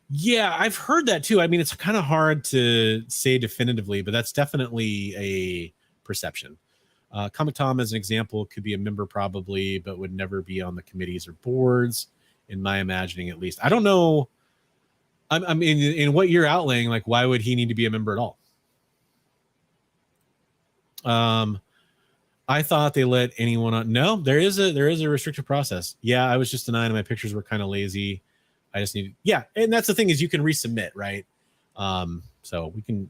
Yeah, I've heard that too. I mean, it's kind of hard to say definitively, but that's definitely a perception. Comic Tom, as an example, could be a member probably, but would never be on the committees or boards, in my imagining at least. I don't know. I mean, in what you're outlaying, like, why would he need to be a member at all? I thought they let anyone on. No, there is a restrictive process. Yeah, I was just denying my pictures were kind of lazy. I just need, yeah, and that's the thing is you can resubmit, right? So we can,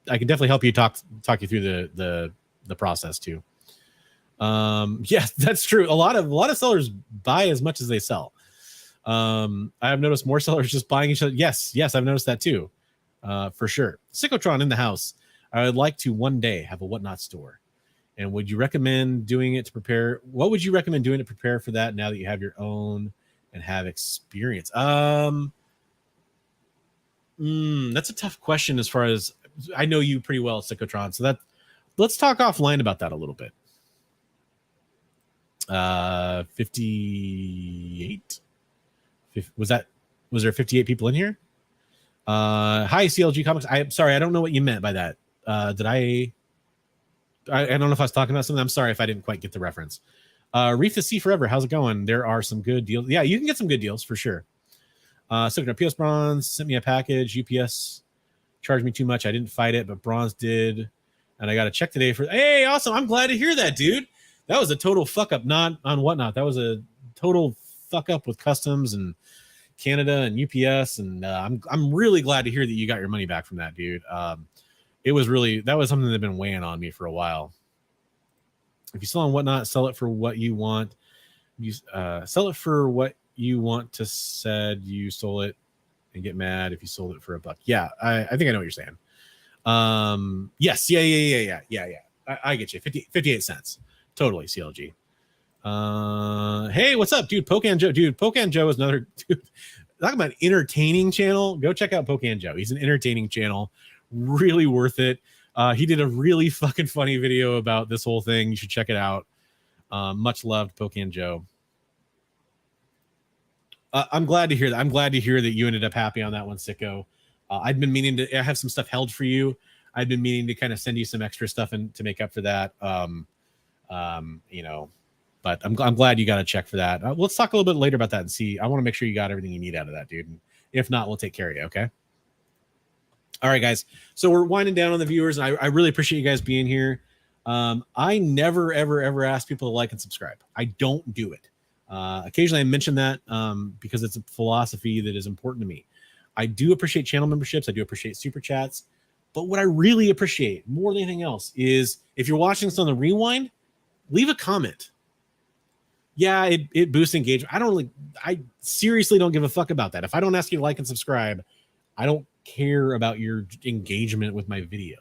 I can definitely help you talk you through the process too. Yeah, that's true. A lot of sellers buy as much as they sell. I have noticed more sellers just buying each other. Yes, I've noticed that too, for sure. Psychotron in the house. I would like to one day have a WhatNot store. And would you recommend doing it to prepare? What would you recommend doing to prepare for that now that you have your own and have experience? That's a tough question as far as I know you pretty well, Psychotron. So let's talk offline about that a little bit. 58. Was there 58 people in here? Hi, CLG Comics. I'm sorry, I don't know what you meant by that. Did I don't know if I was talking about something. I'm sorry if I didn't quite get the reference. Reef the Sea Forever. How's it going? There are some good deals. Yeah, you can get some good deals for sure. So PS Bronze sent me a package. UPS charged me too much. I didn't fight it, but Bronze did. And I got a check today for, hey, awesome. I'm glad to hear that, dude. That was a total fuck up, not on WhatNot. That was a total fuck up with customs and Canada and UPS. And I'm really glad to hear that you got your money back from that, dude. That was something that had been weighing on me for a while. If you sell on WhatNot, sell it for what you want. You sell it for what you want to said you sold it and get mad if you sold it for $1. Yeah, I think I know what you're saying. Yes, yeah. I get you. 58 cents. Totally, CLG. Hey, what's up, dude? Pocan Joe. Dude, Pocan Joe is another dude. Talking about entertaining channel. Go check out Pocan Joe. He's an entertaining channel. Really worth it. He did a really fucking funny video about this whole thing. You should check it out. Much loved, Pocan Joe. I'm glad to hear that. I'm glad to hear that you ended up happy on that one, Sicko. I'd been meaning to. I have some stuff held for you. I've been meaning to kind of send you some extra stuff and to make up for that. But I'm glad you got a check for that. Let's talk a little bit later about that and see. I want to make sure you got everything you need out of that, dude. And if not, we'll take care of you. Okay. All right, guys. So we're winding down on the viewers, and I really appreciate you guys being here. I never, ever ask people to like and subscribe. I don't do it. Occasionally I mention that because it's a philosophy that is important to me. I do appreciate channel memberships. I do appreciate super chats. But what I really appreciate more than anything else is if you're watching this on the rewind, leave a comment. Yeah, it boosts engagement. I seriously don't give a fuck about that. If I don't ask you to like and subscribe, I don't care about your engagement with my video.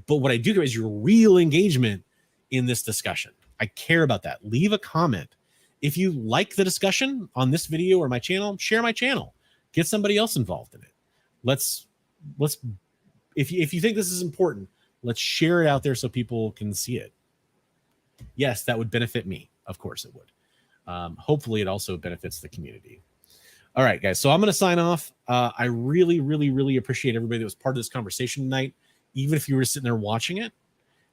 But what I do care is your real engagement in this discussion. I care about that. Leave a comment. If you like the discussion on this video or my channel, share my channel. Get somebody else involved in it. Let's if you think this is important, let's share it out there so people can see it. Yes, that would benefit me. Of course it would. Hopefully it also benefits the community. All right, guys. So I'm going to sign off. I really appreciate everybody that was part of this conversation tonight. Even if you were sitting there watching it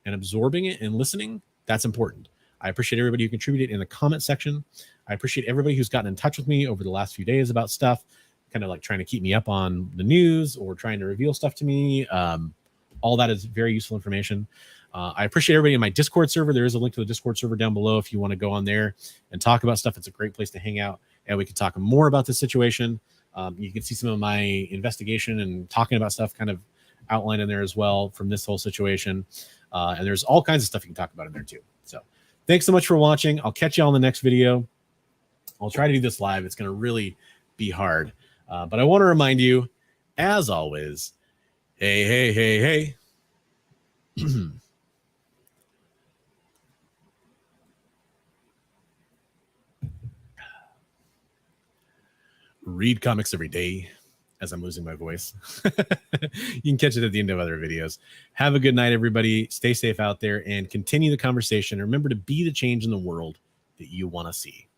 and absorbing it and listening, that's important. I appreciate everybody who contributed in the comment section. I appreciate everybody who's gotten in touch with me over the last few days about stuff, kind of like trying to keep me up on the news or trying to reveal stuff to me. All that is very useful information. I appreciate everybody in my Discord server. There is a link to the Discord server down below if you want to go on there and talk about stuff. It's a great place to hang out, and we can talk more about this situation. You can see some of my investigation and talking about stuff kind of outlined in there as well from this whole situation. And there's all kinds of stuff you can talk about in there too. So thanks so much for watching. I'll catch you all in the next video. I'll try to do this live. It's going to really be hard. But I want to remind you, as always, hey, hey, hey, hey. Read comics every day. As I'm losing my voice. You can catch it at the end of other videos. Have a good night, everybody. Stay safe out there and continue the conversation. Remember to be the change in the world that you want to see.